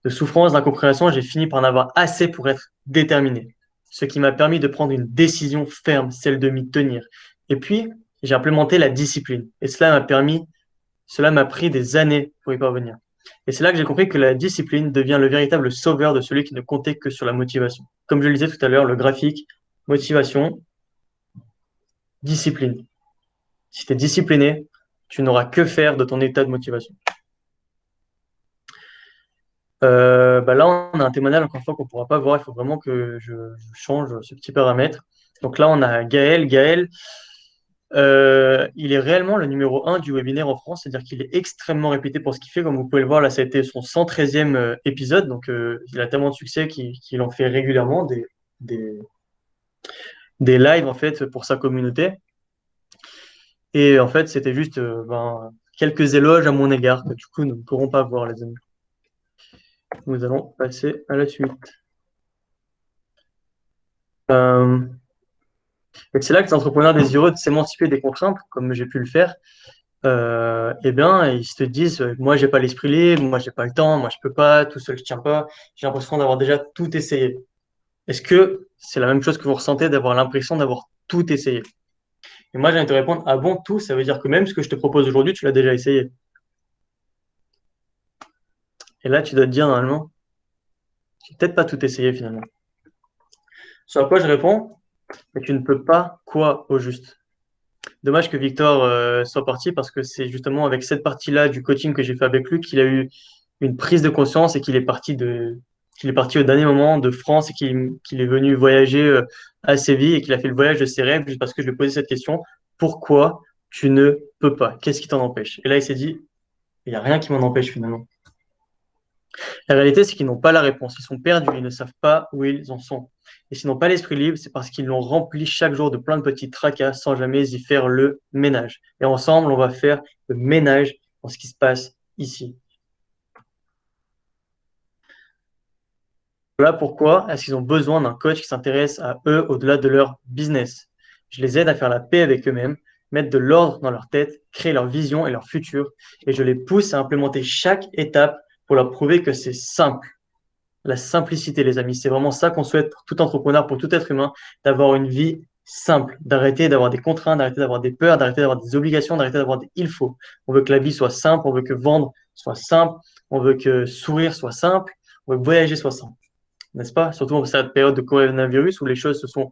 De souffrance, d'incompréhension, j'ai fini par en avoir assez pour être déterminé. Ce qui m'a permis de prendre une décision ferme, celle de m'y tenir. Et puis, j'ai implémenté la discipline. Et cela m'a pris des années pour y parvenir. Et c'est là que j'ai compris que la discipline devient le véritable sauveur de celui qui ne comptait que sur la motivation. Comme je le disais tout à l'heure, le graphique, motivation, discipline. Si tu es discipliné, tu n'auras que faire de ton état de motivation. Là, on a un témoignage encore une fois qu'on ne pourra pas voir. Il faut vraiment que je change ce petit paramètre. Donc là, on a Gaël. Gaël, il est réellement le numéro 1 du webinaire en France, c'est-à-dire qu'il est extrêmement réputé pour ce qu'il fait. Comme vous pouvez le voir, là, ça a été son 113e épisode. Donc, il a tellement de succès qu'il en fait régulièrement des, des lives en fait, pour sa communauté. Et en fait, c'était juste quelques éloges à mon égard que du coup, nous ne pourrons pas voir, les amis. Nous allons passer à la suite. Et c'est là que les entrepreneurs désireux de s'émanciper des contraintes, comme j'ai pu le faire, eh bien, ils se disent, moi, j'ai pas l'esprit libre, moi, j'ai pas le temps, moi, je peux pas, tout seul, je tiens pas. J'ai l'impression d'avoir déjà tout essayé. Est-ce que c'est la même chose que vous ressentez, d'avoir l'impression d'avoir tout essayé? Et moi, j'ai envie de te répondre, ah bon, tout, ça veut dire que même ce que je te propose aujourd'hui, tu l'as déjà essayé. Et là, tu dois te dire, normalement, j'ai peut-être pas tout essayé finalement. Sur quoi je réponds, mais tu ne peux pas quoi au juste. Dommage que Victor soit parti parce que c'est justement avec cette partie-là du coaching que j'ai fait avec lui qu'il a eu une prise de conscience et qu'il est parti au dernier moment de France et qu'il est venu voyager à Séville et qu'il a fait le voyage de ses rêves juste parce que je lui ai posé cette question. Pourquoi tu ne peux pas? Qu'est-ce qui t'en empêche? Et là, il s'est dit, il n'y a rien qui m'en empêche finalement. La réalité, c'est qu'ils n'ont pas la réponse. Ils sont perdus, ils ne savent pas où ils en sont. Et s'ils n'ont pas l'esprit libre, c'est parce qu'ils l'ont rempli chaque jour de plein de petits tracas sans jamais y faire le ménage. Et ensemble, on va faire le ménage dans ce qui se passe ici. Voilà pourquoi est-ce qu'ils ont besoin d'un coach qui s'intéresse à eux au-delà de leur business. Je les aide à faire la paix avec eux-mêmes, mettre de l'ordre dans leur tête, créer leur vision et leur futur. Et je les pousse à implémenter chaque étape pour leur prouver que c'est simple. La simplicité, les amis, c'est vraiment ça qu'on souhaite pour tout entrepreneur, pour tout être humain, d'avoir une vie simple, d'arrêter d'avoir des contraintes, d'arrêter d'avoir des peurs, d'arrêter d'avoir des obligations, d'arrêter d'avoir des il faut. On veut que la vie soit simple, on veut que vendre soit simple, on veut que sourire soit simple, on veut que voyager soit simple. N'est-ce pas? Surtout en cette période de coronavirus où les choses se sont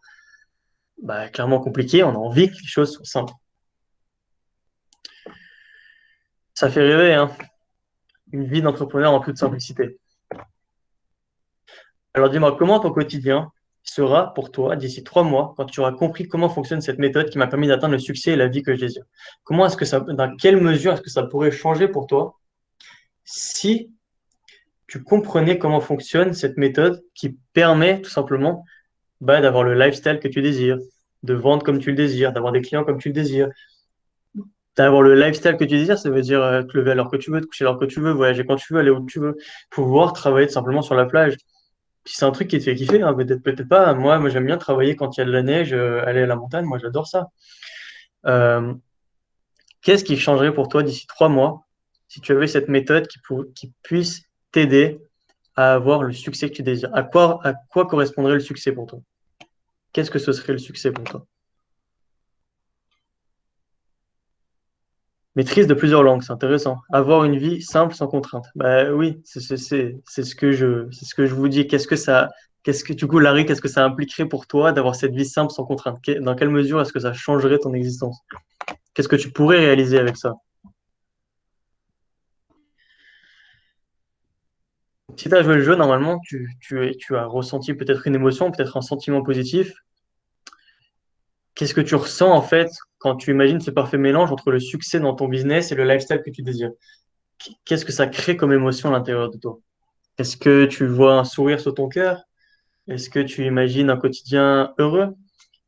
clairement compliquées, on a envie que les choses soient simples. Ça fait rêver, hein? Une vie d'entrepreneur en toute simplicité. Alors dis-moi, comment ton quotidien sera pour toi d'ici 3 mois quand tu auras compris comment fonctionne cette méthode qui m'a permis d'atteindre le succès et la vie que je désire? Dans quelle mesure est-ce que ça pourrait changer pour toi si tu comprenais comment fonctionne cette méthode qui permet tout simplement d'avoir le lifestyle que tu désires, de vendre comme tu le désires, d'avoir des clients comme tu le désires, d'avoir le lifestyle que tu désires, ça veut dire te lever à l'heure que tu veux, te coucher à l'heure que tu veux, voyager quand tu veux, aller où tu veux, pouvoir travailler tout simplement sur la plage. Puis c'est un truc qui te fait kiffer, hein, peut-être pas. Moi j'aime bien travailler quand il y a de la neige, aller à la montagne, moi j'adore ça. Euh, Qu'est-ce qui changerait pour toi d'ici 3 mois si tu avais cette méthode qui puisse t'aider à avoir le succès que tu désires? À quoi correspondrait le succès pour toi? Qu'est-ce que ce serait le succès pour toi? Maîtrise de plusieurs langues, c'est intéressant. Avoir une vie simple sans contrainte. Bah oui, c'est ce que je vous dis. Du coup, Larry, qu'est-ce que ça impliquerait pour toi d'avoir cette vie simple sans contrainte? Dans quelle mesure est-ce que ça changerait ton existence? Qu'est-ce que tu pourrais réaliser avec ça? Si tu as joué le jeu, normalement, tu as ressenti peut-être une émotion, peut-être un sentiment positif. Qu'est-ce que tu ressens en fait quand tu imagines ce parfait mélange entre le succès dans ton business et le lifestyle que tu désires? Qu'est-ce que ça crée comme émotion à l'intérieur de toi? Est-ce que tu vois un sourire sur ton cœur? Est-ce que tu imagines un quotidien heureux?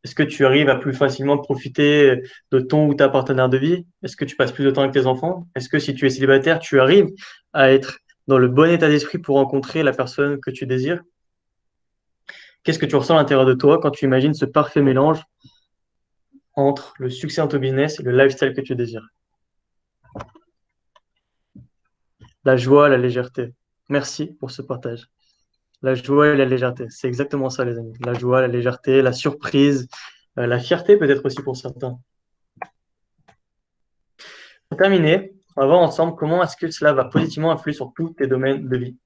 Est-ce que tu arrives à plus facilement profiter de ton ou ta partenaire de vie? Est-ce que tu passes plus de temps avec tes enfants? Est-ce que si tu es célibataire, tu arrives à être dans le bon état d'esprit pour rencontrer la personne que tu désires? Qu'est-ce que tu ressens à l'intérieur de toi quand tu imagines ce parfait mélange entre le succès dans ton business et le lifestyle que tu désires? La joie, la légèreté. Merci pour ce partage. La joie et la légèreté, c'est exactement ça, les amis. La joie, la légèreté, la surprise, la fierté peut-être aussi pour certains. Pour terminer, on va voir ensemble comment est-ce que cela va positivement influer sur tous tes domaines de vie.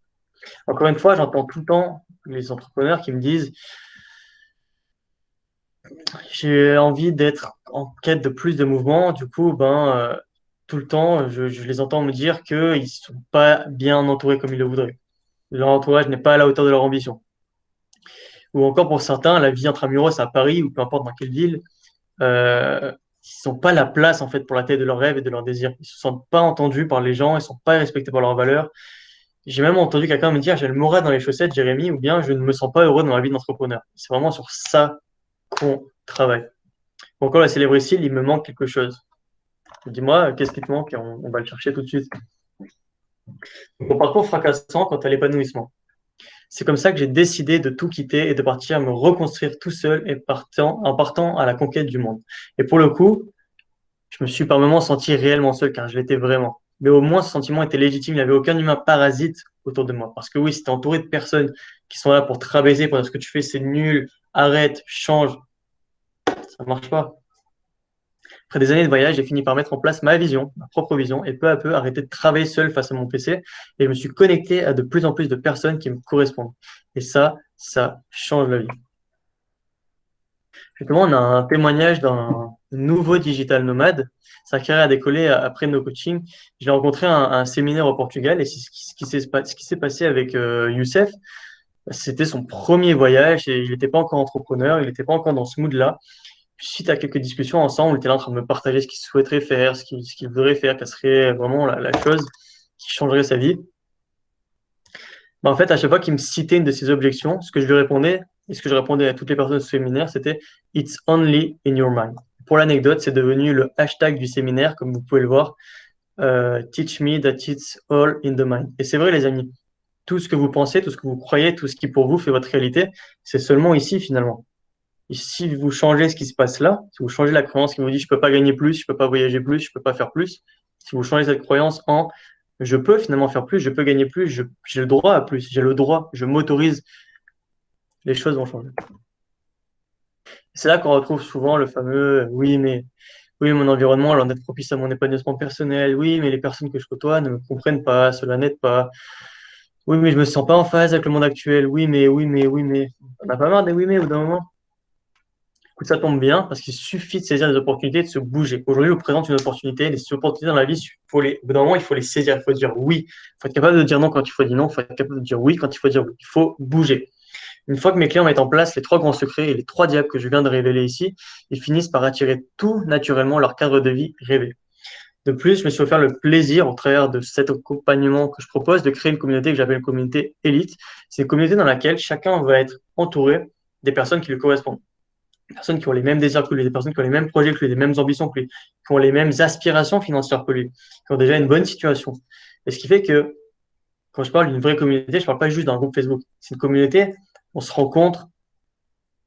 Encore une fois, j'entends tout le temps les entrepreneurs qui me disent j'ai envie d'être en quête de plus de mouvement. Du coup, tout le temps, je les entends me dire qu'ils ne sont pas bien entourés comme ils le voudraient. Leur entourage n'est pas à la hauteur de leur ambition. Ou encore pour certains, la vie intramuros à Paris ou peu importe dans quelle ville, ils n'ont pas la place en fait pour la tête de leurs rêves et de leurs désirs. Ils ne se sentent pas entendus par les gens, ils ne sont pas respectés par leurs valeurs. J'ai même entendu quelqu'un me dire j'ai le moral dans les chaussettes, Jérémy, ou bien je ne me sens pas heureux dans la vie d'entrepreneur. C'est vraiment sur ça qu'on travaille. Ou encore la célèbre style, il me manque quelque chose. Dis-moi, qu'est-ce qui te manque et on va le chercher tout de suite. Mon parcours fracassant quant à l'épanouissement. C'est comme ça que j'ai décidé de tout quitter et de partir me reconstruire tout seul et en partant à la conquête du monde. Et pour le coup, je me suis par moments senti réellement seul car je l'étais vraiment. Mais au moins, ce sentiment était légitime. Il n'y avait aucun humain parasite autour de moi. Parce que oui, si tu es entouré de personnes qui sont là pour te rabaisser, pour dire ce que tu fais, c'est nul, arrête, change, ça ne marche pas. Après des années de voyage, j'ai fini par mettre en place ma vision, ma propre vision, et peu à peu arrêter de travailler seul face à mon PC. Et je me suis connecté à de plus en plus de personnes qui me correspondent. Et ça change la vie. Justement, on a un témoignage d'un nouveau digital nomade. Sa carrière a décollé après nos coachings. Je l'ai rencontré à un séminaire au Portugal et c'est ce qui s'est passé avec Youssef. C'était son premier voyage et il n'était pas encore entrepreneur, il n'était pas encore dans ce mood-là. Suite à quelques discussions ensemble, il était là en train de me partager ce qu'il souhaiterait faire, ce qu'il voudrait faire, quelle serait vraiment la chose qui changerait sa vie. En fait, à chaque fois qu'il me citait une de ses objections, ce que je lui répondais, et ce que je répondais à toutes les personnes de ce séminaire, c'était It's only in your mind. Pour l'anecdote, c'est devenu le hashtag du séminaire, comme vous pouvez le voir. Teach me that it's all in the mind. Et c'est vrai, les amis, tout ce que vous pensez, tout ce que vous croyez, tout ce qui pour vous fait votre réalité, c'est seulement ici finalement. Et si vous changez ce qui se passe là, si vous changez la croyance qui vous dit je peux pas gagner plus, je peux pas voyager plus, je peux pas faire plus, si vous changez cette croyance en je peux finalement faire plus, je peux gagner plus, j'ai le droit à plus, j'ai le droit, je m'autorise, les choses vont changer. C'est là qu'on retrouve souvent le fameux oui, mon environnement, alors d'être propice à mon épanouissement personnel, oui, mais les personnes que je côtoie ne me comprennent pas, cela n'aide pas. Oui, mais je me sens pas en phase avec le monde actuel. Oui, mais. On n'a pas marre des oui, mais au bout d'un moment. Écoute, ça tombe bien parce qu'il suffit de saisir les opportunités, de se bouger. Aujourd'hui, je vous présente une opportunité. Les opportunités dans la vie, au bout d'un moment, il faut les saisir. Il faut dire oui. Il faut être capable de dire non quand il faut dire non. Il faut être capable de dire oui quand il faut dire oui. Il faut bouger. Une fois que mes clients mettent en place les trois grands secrets et les trois diables que je viens de révéler ici, ils finissent par attirer tout naturellement leur cadre de vie rêvé. De plus, je me suis offert le plaisir, au travers de cet accompagnement que je propose, de créer une communauté que j'appelle une communauté élite. C'est une communauté dans laquelle chacun va être entouré des personnes qui lui correspondent. Des personnes qui ont les mêmes désirs que lui, des personnes qui ont les mêmes projets que lui, les mêmes ambitions que lui, qui ont les mêmes aspirations financières que lui, qui ont déjà une bonne situation. Et ce qui fait que quand je parle d'une vraie communauté, je ne parle pas juste d'un groupe Facebook. C'est une communauté, on se rencontre,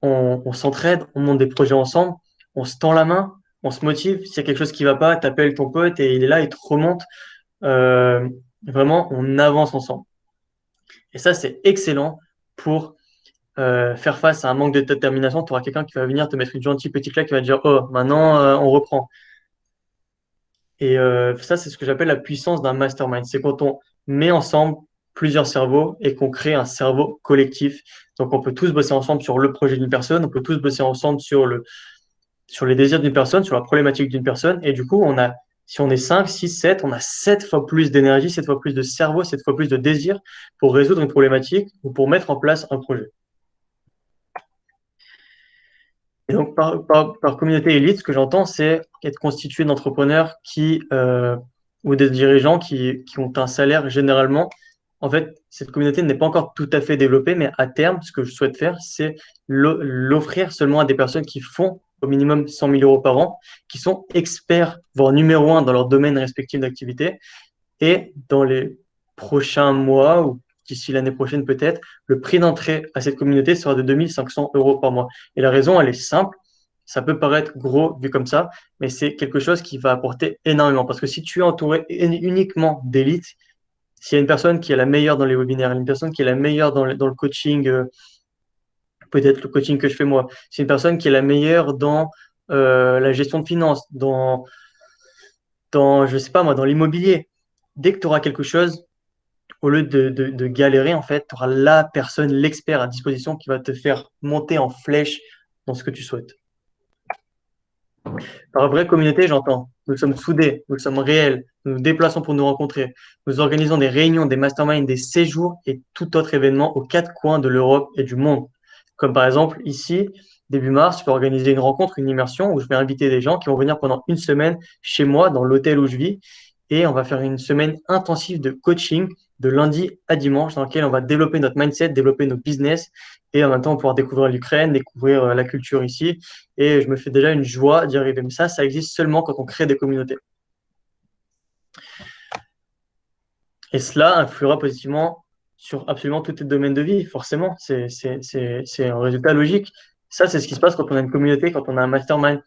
on s'entraide, on monte des projets ensemble, on se tend la main, on se motive. S'il y a quelque chose qui ne va pas, tu appelles ton pote et il est là, il te remonte. Euh, Vraiment, on avance ensemble. Et ça, c'est excellent pour faire face à un manque de détermination. Tu auras quelqu'un qui va venir te mettre une gentille petite claque qui va te dire oh, maintenant, on reprend. Et ça, c'est ce que j'appelle la puissance d'un mastermind. C'est quand on met ensemble plusieurs cerveaux et qu'on crée un cerveau collectif. Donc, on peut tous bosser ensemble sur le projet d'une personne, on peut tous bosser ensemble sur les désirs d'une personne, sur la problématique d'une personne. Et du coup, si on est 5, 6, 7, on a 7 fois plus d'énergie, 7 fois plus de cerveau, 7 fois plus de désir pour résoudre une problématique ou pour mettre en place un projet. Et donc, par communauté élite, ce que j'entends, c'est être constitué d'entrepreneurs ou des dirigeants qui ont un salaire généralement. En fait, cette communauté n'est pas encore tout à fait développée, mais à terme, ce que je souhaite faire, c'est l'offrir seulement à des personnes qui font au minimum 100 000 euros par an, qui sont experts, voire numéro un dans leur domaine respectif d'activité. Et dans les prochains mois ou d'ici l'année prochaine peut-être, le prix d'entrée à cette communauté sera de 2 500 euros par mois. Et la raison, elle est simple. Ça peut paraître gros vu comme ça, mais c'est quelque chose qui va apporter énormément. Parce que si tu es entouré uniquement d'élites, s'il y a une personne qui est la meilleure dans les webinaires, une personne qui est la meilleure dans le coaching, peut-être le coaching que je fais moi, c'est une personne qui est la meilleure dans la gestion de finances, dans je sais pas moi, dans l'immobilier. Dès que tu auras quelque chose, au lieu de galérer, en fait, tu auras la personne, l'expert à disposition qui va te faire monter en flèche dans ce que tu souhaites. Par vraie communauté, j'entends. Nous sommes soudés, nous sommes réels, nous nous déplaçons pour nous rencontrer. Nous organisons des réunions, des masterminds, des séjours et tout autre événement aux quatre coins de l'Europe et du monde. Comme par exemple, ici, début mars, je peux organiser une rencontre, une immersion où je vais inviter des gens qui vont venir pendant une semaine chez moi, dans l'hôtel où je vis. Et on va faire une semaine intensive de coaching de lundi à dimanche dans laquelle on va développer notre mindset, développer nos business et en même temps pouvoir découvrir l'Ukraine, découvrir la culture ici. Et je me fais déjà une joie d'y arriver. Mais ça existe seulement quand on crée des communautés. Et cela influera positivement sur absolument tous les domaines de vie, forcément. C'est un résultat logique. Ça, c'est ce qui se passe quand on a une communauté, quand on a un mastermind.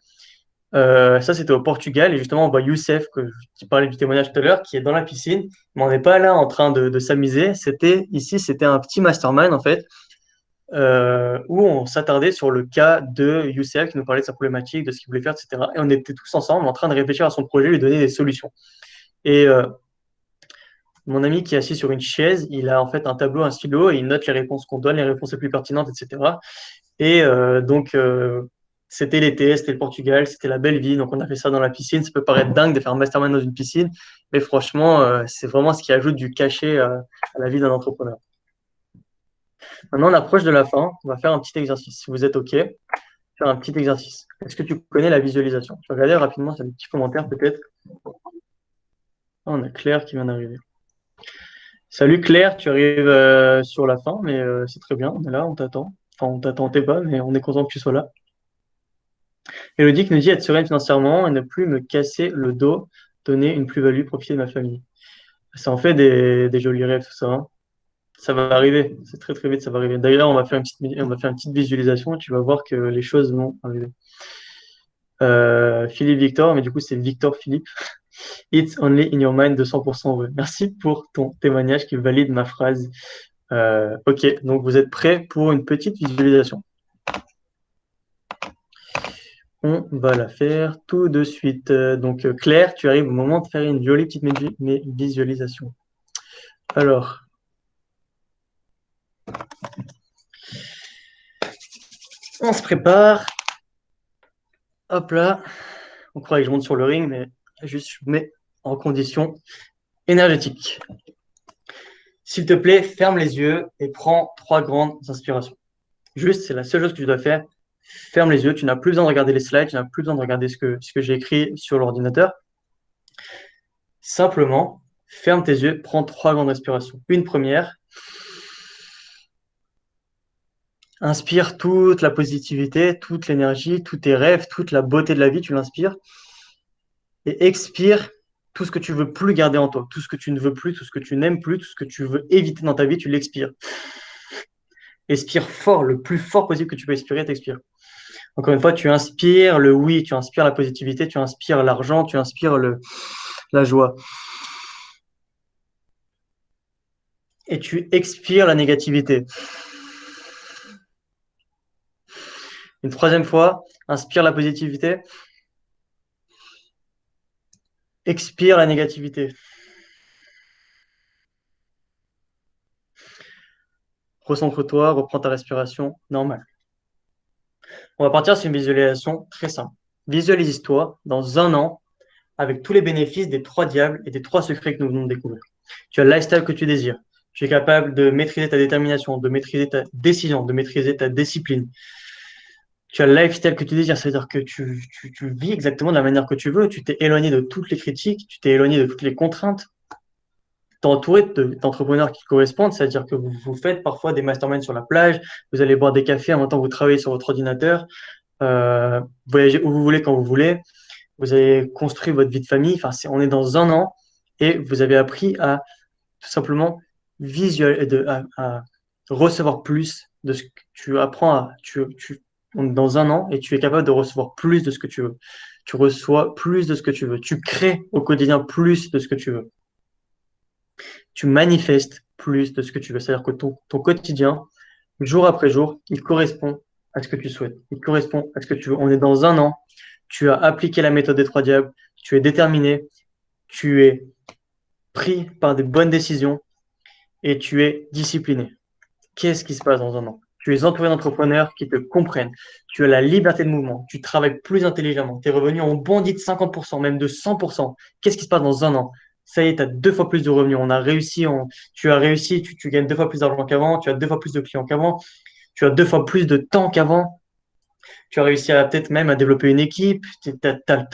Ça, c'était au Portugal. Et justement, on voit Youssef, que tu parlais du témoignage tout à l'heure, qui est dans la piscine. Mais on n'est pas là en train de s'amuser. C'était un petit mastermind, en fait, où on s'attardait sur le cas de Youssef, qui nous parlait de sa problématique, de ce qu'il voulait faire, etc. Et on était tous ensemble en train de réfléchir à son projet, lui donner des solutions. Et mon ami qui est assis sur une chaise, il a en fait un tableau, un stylo, et il note les réponses qu'on donne, les réponses les plus pertinentes, etc. Et c'était l'été, c'était le Portugal, c'était la belle vie, donc on a fait ça dans la piscine. Ça peut paraître dingue de faire un mastermind dans une piscine, mais franchement, c'est vraiment ce qui ajoute du cachet à la vie d'un entrepreneur. Maintenant, on approche de la fin. On va faire un petit exercice. Si vous êtes OK, faire un petit exercice. Est-ce que tu connais la visualisation? Je vais regarder rapidement sur les petits commentaires peut-être. Ah, on a Claire qui vient d'arriver. Salut Claire, tu arrives sur la fin, mais c'est très bien, on est là, on t'attend. Enfin, on t'attendait pas, mais on est content que tu sois là. Elodie qui nous dit être sereine financièrement et ne plus me casser le dos, donner une plus-value, profiter de ma famille. Ça en fait des jolis rêves, tout ça. Hein. Ça va arriver, c'est très très vite, ça va arriver. D'ailleurs, on va faire une petite visualisation et tu vas voir que les choses vont arriver. Philippe Victor, mais du coup c'est Victor Philippe. It's only in your mind de 100% vrai. Merci pour ton témoignage qui valide ma phrase. Ok, donc vous êtes prêts pour une petite visualisation. On va la faire tout de suite. Donc Claire, tu arrives au moment de faire une jolie petite visualisation. Alors, on se prépare. Hop là. On croit que je monte sur le ring, mais juste je mets en condition énergétique. S'il te plaît, ferme les yeux et prends 3 grandes inspirations. Juste, c'est la seule chose que tu dois faire. Ferme les yeux, tu n'as plus besoin de regarder les slides, tu n'as plus besoin de regarder ce que j'ai écrit sur l'ordinateur. Simplement, ferme tes yeux, prends 3 grandes respirations. Une première. Inspire toute la positivité, toute l'énergie, tous tes rêves, toute la beauté de la vie, tu l'inspires. Et expire tout ce que tu veux plus garder en toi, tout ce que tu ne veux plus, tout ce que tu n'aimes plus, tout ce que tu veux éviter dans ta vie, tu l'expires. Expire fort, le plus fort possible que tu peux expirer, t'expires. Encore une fois, tu inspires le oui, tu inspires la positivité, tu inspires l'argent, tu inspires la joie. Et tu expires la négativité. Une troisième fois, inspire la positivité. Expire la négativité. Recentre-toi, reprends ta respiration normale. On va partir sur une visualisation très simple. Visualise-toi dans un an avec tous les bénéfices des 3 diables et des 3 secrets que nous venons de découvrir. Tu as le lifestyle que tu désires. Tu es capable de maîtriser ta détermination, de maîtriser ta décision, de maîtriser ta discipline. Tu as le lifestyle que tu désires, c'est-à-dire que tu vis exactement de la manière que tu veux. Tu t'es éloigné de toutes les critiques, tu t'es éloigné de toutes les contraintes. Tu es entouré d'entrepreneurs qui correspondent, c'est-à-dire que vous faites parfois des masterminds sur la plage, vous allez boire des cafés en même temps que vous travaillez sur votre ordinateur, voyager où vous voulez, quand vous voulez. Vous avez construit votre vie de famille. Enfin, on est dans un an et vous avez appris à tout simplement à recevoir plus de ce que tu apprends on est dans un an et tu es capable de recevoir plus de ce que tu veux. Tu reçois plus de ce que tu veux. Tu crées au quotidien plus de ce que tu veux. Tu manifestes plus de ce que tu veux. C'est-à-dire que ton quotidien, jour après jour, il correspond à ce que tu souhaites. Il correspond à ce que tu veux. On est dans un an. Tu as appliqué la méthode des 3 diables. Tu es déterminé. tu es pris par des bonnes décisions et tu es discipliné. Qu'est-ce qui se passe dans un an? Tu es entouré d'entrepreneurs qui te comprennent. Tu as la liberté de mouvement. Tu travailles plus intelligemment. Tes revenus ont bondi de 50%, même de 100%. Qu'est-ce qui se passe dans un an? Ça y est, tu as 2 fois plus de revenus. On a réussi, tu as réussi, tu gagnes 2 fois plus d'argent qu'avant, tu as 2 fois plus de clients qu'avant, tu as 2 fois plus de temps qu'avant. Tu as réussi à peut-être même à développer une équipe. Tu as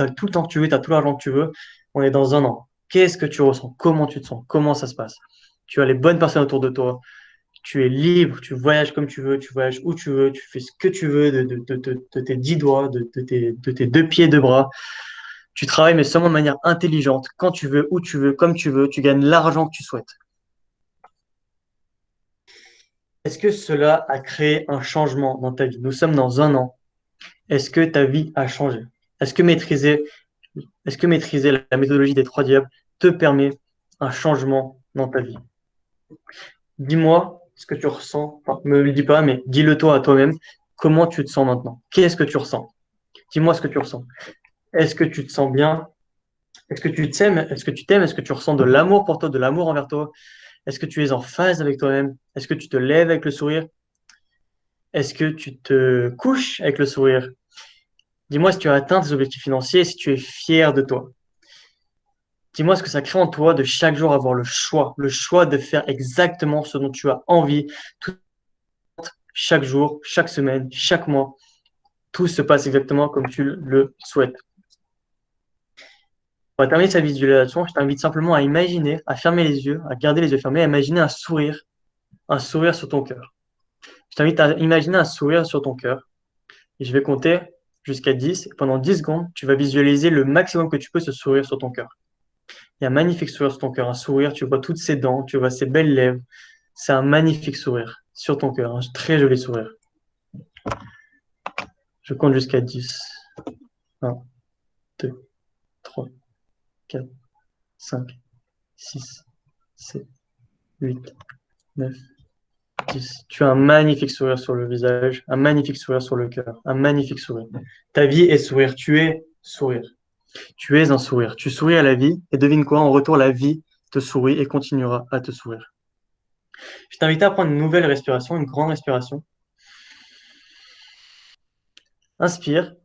tout le temps que tu veux, tu as tout l'argent que tu veux. On est dans un an. Qu'est-ce que tu ressens? Comment tu te sens? Comment ça se passe? Tu as les bonnes personnes autour de toi. Tu es libre, tu voyages comme tu veux, tu voyages où tu veux, tu fais ce que tu veux de tes 10 doigts, de tes 2 pieds, 2 bras. Tu travailles, mais seulement de manière intelligente, quand tu veux, où tu veux, comme tu veux. Tu gagnes l'argent que tu souhaites. Est-ce que cela a créé un changement dans ta vie? Nous sommes dans un an. Est-ce que ta vie a changé? Est-ce que maîtriser, est-ce que maîtriser la méthodologie des 3 diables te permet un changement dans ta vie? Dis-moi ce que tu ressens. Enfin, me le dis pas, mais dis-le toi à toi-même. Comment tu te sens maintenant? Qu'est-ce que tu ressens? Dis-moi ce que tu ressens. Est-ce que tu te sens bien? Est-ce que tu t'aimes? Est-ce que tu t'aimes? Est-ce que tu ressens de l'amour pour toi, de l'amour envers toi? Est-ce que tu es en phase avec toi-même? Est-ce que tu te lèves avec le sourire? Est-ce que tu te couches avec le sourire? Dis-moi si tu as atteint tes objectifs financiers, si tu es fier de toi. Dis-moi ce que ça crée en toi de chaque jour avoir le choix de faire exactement ce dont tu as envie, tout, chaque jour, chaque semaine, chaque mois. Tout se passe exactement comme tu le souhaites. Pour terminer sa visualisation, je t'invite simplement à imaginer, à fermer les yeux, à garder les yeux fermés, à imaginer un sourire sur ton cœur. Je t'invite à imaginer un sourire sur ton cœur. Et je vais compter jusqu'à 10. Et pendant 10 secondes, tu vas visualiser le maximum que tu peux ce sourire sur ton cœur. Il y a un magnifique sourire sur ton cœur. Un sourire, tu vois toutes ses dents, tu vois ses belles lèvres. C'est un magnifique sourire sur ton cœur. Un très joli sourire. Je compte jusqu'à 10. 1, 2, 3, 4, 5, 6, 7, 8, 9, 10. Tu as un magnifique sourire sur le visage, un magnifique sourire sur le cœur, un magnifique sourire. Ta vie est sourire, tu es sourire. Tu es un sourire. Tu souris à la vie et devine quoi? En retour, la vie te sourit et continuera à te sourire. Je t'invite à prendre une nouvelle respiration, une grande respiration. Inspire,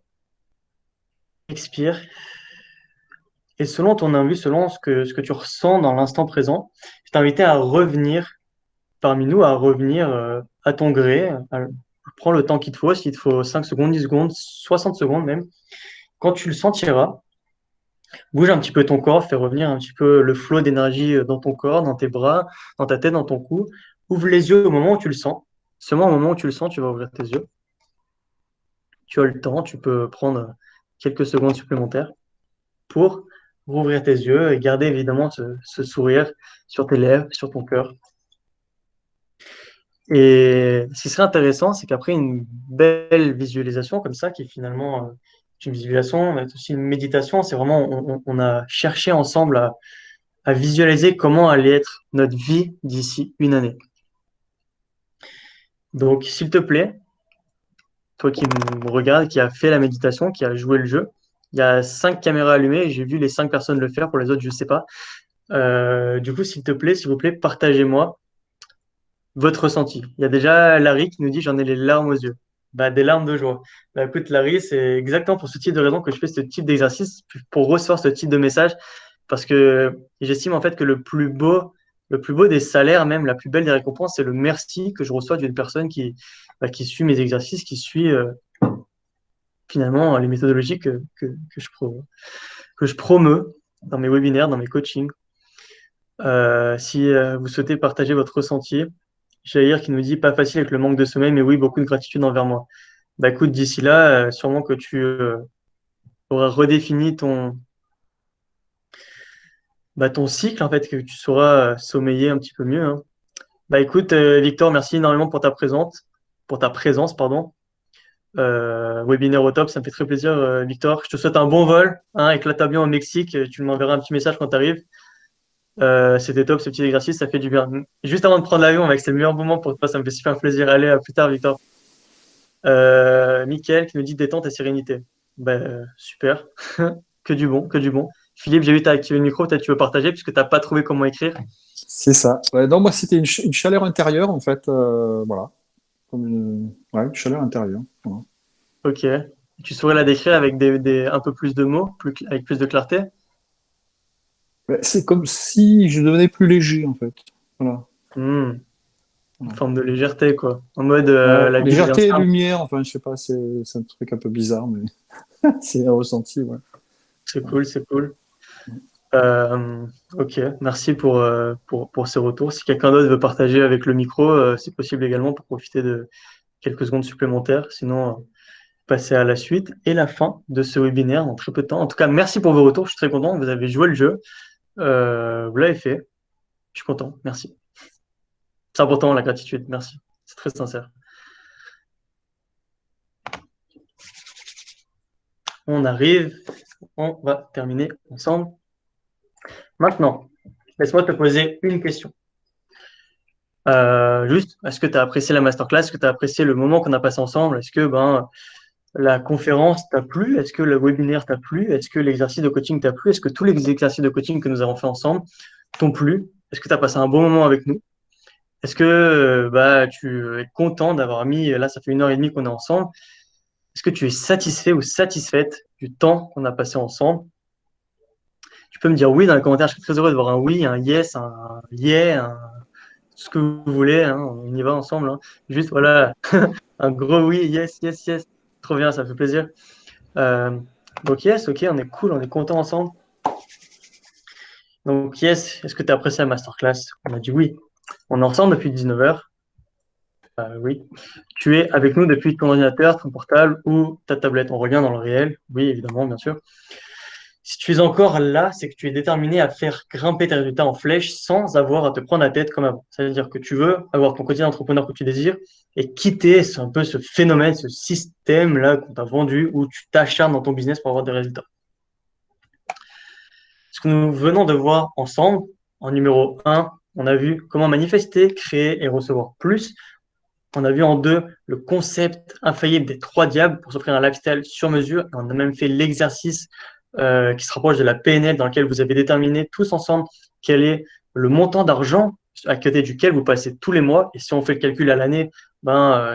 expire. Et selon ton envie, selon ce que tu ressens dans l'instant présent, je t'invite à revenir parmi nous, à revenir à ton gré. Prends le temps qu'il te faut, s'il te faut 5 secondes, 10 secondes, 60 secondes même. Quand tu le sentiras, bouge un petit peu ton corps, fais revenir un petit peu le flot d'énergie dans ton corps, dans tes bras, dans ta tête, dans ton cou. Ouvre les yeux au moment où tu le sens. Seulement au moment où tu le sens, tu vas ouvrir tes yeux. Tu as le temps, tu peux prendre quelques secondes supplémentaires pour rouvrir tes yeux et garder évidemment ce sourire sur tes lèvres, sur ton cœur. Et ce qui serait intéressant, c'est qu'après une belle visualisation comme ça, qui est finalement une visualisation, mais aussi une méditation, c'est vraiment, on a cherché ensemble à visualiser comment allait être notre vie d'ici une année. Donc, s'il te plaît, toi qui me regardes, qui a fait la méditation, qui a joué le jeu, il y a 5 caméras allumées et j'ai vu les 5 personnes le faire, pour les autres, je ne sais pas. Du coup, s'il te plaît, s'il vous plaît, partagez-moi votre ressenti. Il y a déjà Larry qui nous dit j'en ai les larmes aux yeux. Bah, des larmes de joie. Bah, écoute, Larry, c'est exactement pour ce type de raison que je fais ce type d'exercice, pour recevoir ce type de message, parce que j'estime en fait que le plus beau des salaires, même la plus belle des récompenses, c'est le merci que je reçois d'une personne qui suit mes exercices, qui suit finalement les méthodologies que je promeus dans mes webinaires, dans mes coachings. Si vous souhaitez partager votre ressenti, Jair qui nous dit pas facile avec le manque de sommeil, mais oui, beaucoup de gratitude envers moi. Bah écoute, d'ici là, sûrement que tu auras redéfini ton cycle, en fait, que tu sauras sommeiller un petit peu mieux, hein. Bah écoute, Victor, merci énormément pour ta présence, pardon. Webinaire au top, ça me fait très plaisir, Victor. Je te souhaite un bon vol, hein, éclate bien au Mexique. Tu m'enverras un petit message quand tu arrives. C'était top ce petit exercice, ça fait du bien. Juste avant de prendre l'avion, mec, c'est le meilleur moment pour toi, ça me fait super plaisir. Allez, à plus tard, Victor. Mickaël qui nous dit détente et sérénité. Ben, super. Que du bon, que du bon. Philippe, j'ai vu que tu as activé le micro, peut-être tu veux partager puisque tu n'as pas trouvé comment écrire. C'est ça. Ouais, non, moi, c'était une chaleur intérieure, en fait. Voilà. Comme une chaleur intérieure. Voilà. Ok. Tu saurais la décrire avec un peu plus de mots, avec plus de clarté? Ouais, c'est comme si je devenais plus léger, en fait. Voilà. Hmm, Une Voilà. forme de légèreté, quoi. En mode Ouais, la vie devient légèreté et simple. lumière, enfin, je sais pas, c'est un truc un peu bizarre, mais c'est un ressenti, ouais. C'est cool, c'est cool. Ok, merci pour ces retours. Si quelqu'un d'autre veut partager avec le micro, c'est possible également pour profiter de quelques secondes supplémentaires. Sinon, passer à la suite et la fin de ce webinaire en très peu de temps. En tout cas, merci pour vos retours. Je suis très content. Vous avez joué le jeu. Vous l'avez fait. Je suis content. Merci. C'est important, la gratitude. Merci. C'est très sincère. On arrive. On va terminer ensemble. Maintenant, laisse-moi te poser une question. Juste, est-ce que tu as apprécié la masterclass? Est-ce que tu as apprécié le moment qu'on a passé ensemble? Est-ce que la conférence t'a plu? Est-ce que le webinaire t'a plu? Est-ce que l'exercice de coaching t'a plu? Est-ce que tous les exercices de coaching que nous avons fait ensemble t'ont plu? Est-ce que tu as passé un bon moment avec nous? Est-ce que tu es content d'avoir mis, là ça fait 1 heure et demie qu'on est ensemble, est-ce que tu es satisfait ou satisfaite du temps qu'on a passé ensemble? Tu peux me dire oui dans les commentaires, je serais très heureux de voir un oui, un yes, un yeah, tout ce que vous voulez, hein, on y va ensemble. Hein. Juste voilà, un gros oui, yes, yes, yes, trop bien, ça fait plaisir. Donc yes, ok, on est cool, on est content ensemble. Donc yes, est-ce que tu as apprécié la masterclass? On a dit oui. On est ensemble depuis 19h. Oui. Tu es avec nous depuis ton ordinateur, ton portable ou ta tablette. On revient dans le réel. Oui, évidemment, bien sûr. Si tu es encore là, c'est que tu es déterminé à faire grimper tes résultats en flèche sans avoir à te prendre la tête comme avant. C'est-à-dire que tu veux avoir ton quotidien d'entrepreneur que tu désires et quitter un peu ce phénomène, ce système-là qu'on t'a vendu où tu t'acharnes dans ton business pour avoir des résultats. Ce que nous venons de voir ensemble, en numéro 1, on a vu comment manifester, créer et recevoir plus. On a vu en 2 le concept infaillible des 3 diables pour s'offrir un lifestyle sur mesure. Et on a même fait l'exercice qui se rapproche de la PNL dans lequel vous avez déterminé tous ensemble quel est le montant d'argent à côté duquel vous passez tous les mois. Et si on fait le calcul à l'année,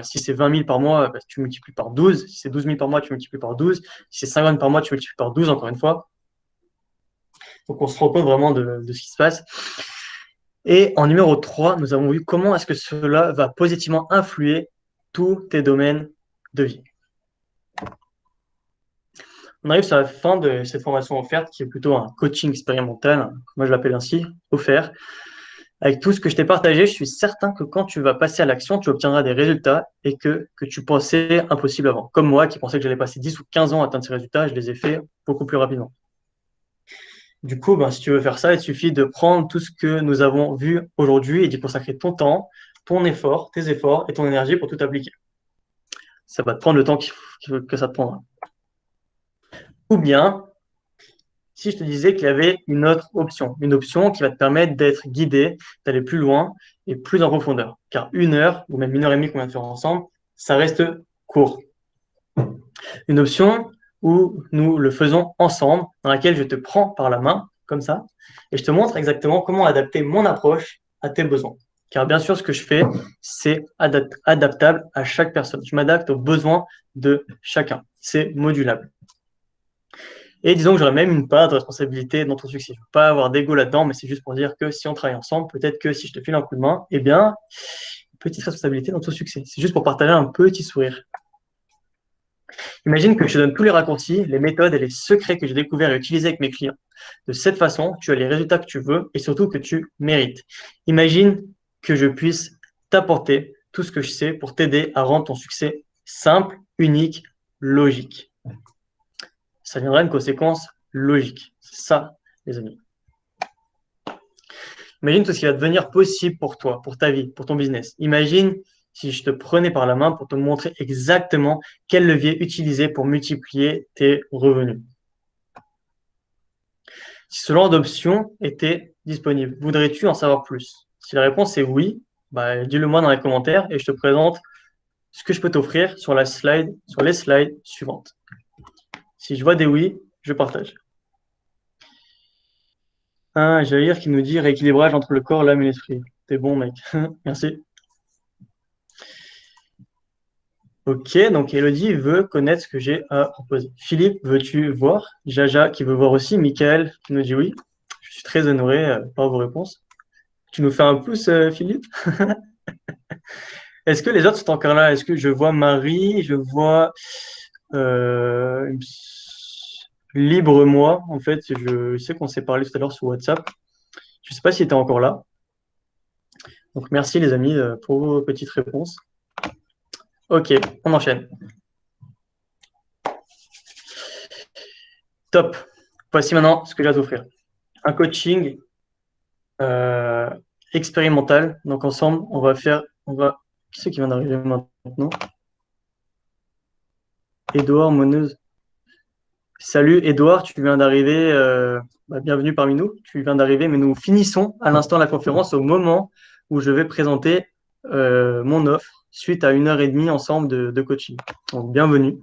si c'est 20 000 par mois, tu multiplies par 12. Si c'est 12 000 par mois, tu multiplies par 12. Si c'est 50 000 par mois, tu multiplies par 12, encore une fois. Donc, on se rend compte vraiment de ce qui se passe. Et en numéro 3, nous avons vu comment est-ce que cela va positivement influer tous tes domaines de vie. On arrive sur la fin de cette formation offerte, qui est plutôt un coaching expérimental, moi je l'appelle ainsi, offert. Avec tout ce que je t'ai partagé, je suis certain que quand tu vas passer à l'action, tu obtiendras des résultats et que tu pensais impossible avant. Comme moi, qui pensais que j'allais passer 10 ou 15 ans à atteindre ces résultats, je les ai faits beaucoup plus rapidement. Du coup, si tu veux faire ça, il suffit de prendre tout ce que nous avons vu aujourd'hui et d'y consacrer ton temps, ton effort, tes efforts et ton énergie pour tout appliquer. Ça va te prendre le temps que ça te prendra. Ou bien, si je te disais qu'il y avait une autre option, une option qui va te permettre d'être guidé, d'aller plus loin et plus en profondeur. Car 1 heure, ou même 1 heure et demie qu'on vient de faire ensemble, ça reste court. Une option où nous le faisons ensemble, dans laquelle je te prends par la main, comme ça, et je te montre exactement comment adapter mon approche à tes besoins. Car bien sûr, ce que je fais, c'est adaptable à chaque personne. Je m'adapte aux besoins de chacun. C'est modulable. Et disons que j'aurais même une part de responsabilité dans ton succès. Je ne veux pas avoir d'ego là-dedans, mais c'est juste pour dire que si on travaille ensemble, peut-être que si je te file un coup de main, eh bien, une petite responsabilité dans ton succès. C'est juste pour partager un petit sourire. Imagine que je te donne tous les raccourcis, les méthodes et les secrets que j'ai découverts et utilisés avec mes clients. De cette façon, tu as les résultats que tu veux et surtout que tu mérites. Imagine que je puisse t'apporter tout ce que je sais pour t'aider à rendre ton succès simple, unique, logique. Ça viendra une conséquence logique. C'est ça, les amis. Imagine tout ce qui va devenir possible pour toi, pour ta vie, pour ton business. Imagine si je te prenais par la main pour te montrer exactement quel levier utiliser pour multiplier tes revenus. Si ce genre d'option était disponible, voudrais-tu en savoir plus? Si la réponse est oui, dis-le moi dans les commentaires et je te présente ce que je peux t'offrir sur les slides suivantes. Si je vois des oui, je partage. Un Jair qui nous dit rééquilibrage entre le corps, l'âme et l'esprit. T'es bon, mec. Merci. Ok, donc Elodie veut connaître ce que j'ai à proposer. Philippe, veux-tu voir? Jaja qui veut voir aussi. Michael qui nous dit oui. Je suis très honoré par vos réponses. Tu nous fais un pouce, Philippe? Est-ce que les autres sont encore là? Est-ce que je vois Marie? Je vois euh, Libre moi. En fait, je sais qu'on s'est parlé tout à l'heure sur WhatsApp. Je ne sais pas si tu es encore là. Donc merci les amis pour vos petites réponses. Ok, on enchaîne. Top. Voici maintenant ce que j'ai à t'offrir. Un coaching euh, expérimental. Donc ensemble, Qui c'est qui vient d'arriver maintenant? Édouard Moneuse. Salut Édouard, tu viens d'arriver. Bienvenue parmi nous. Tu viens d'arriver, mais nous finissons à l'instant la conférence au moment où je vais présenter mon offre suite à 1 heure et demie ensemble de coaching. Donc bienvenue.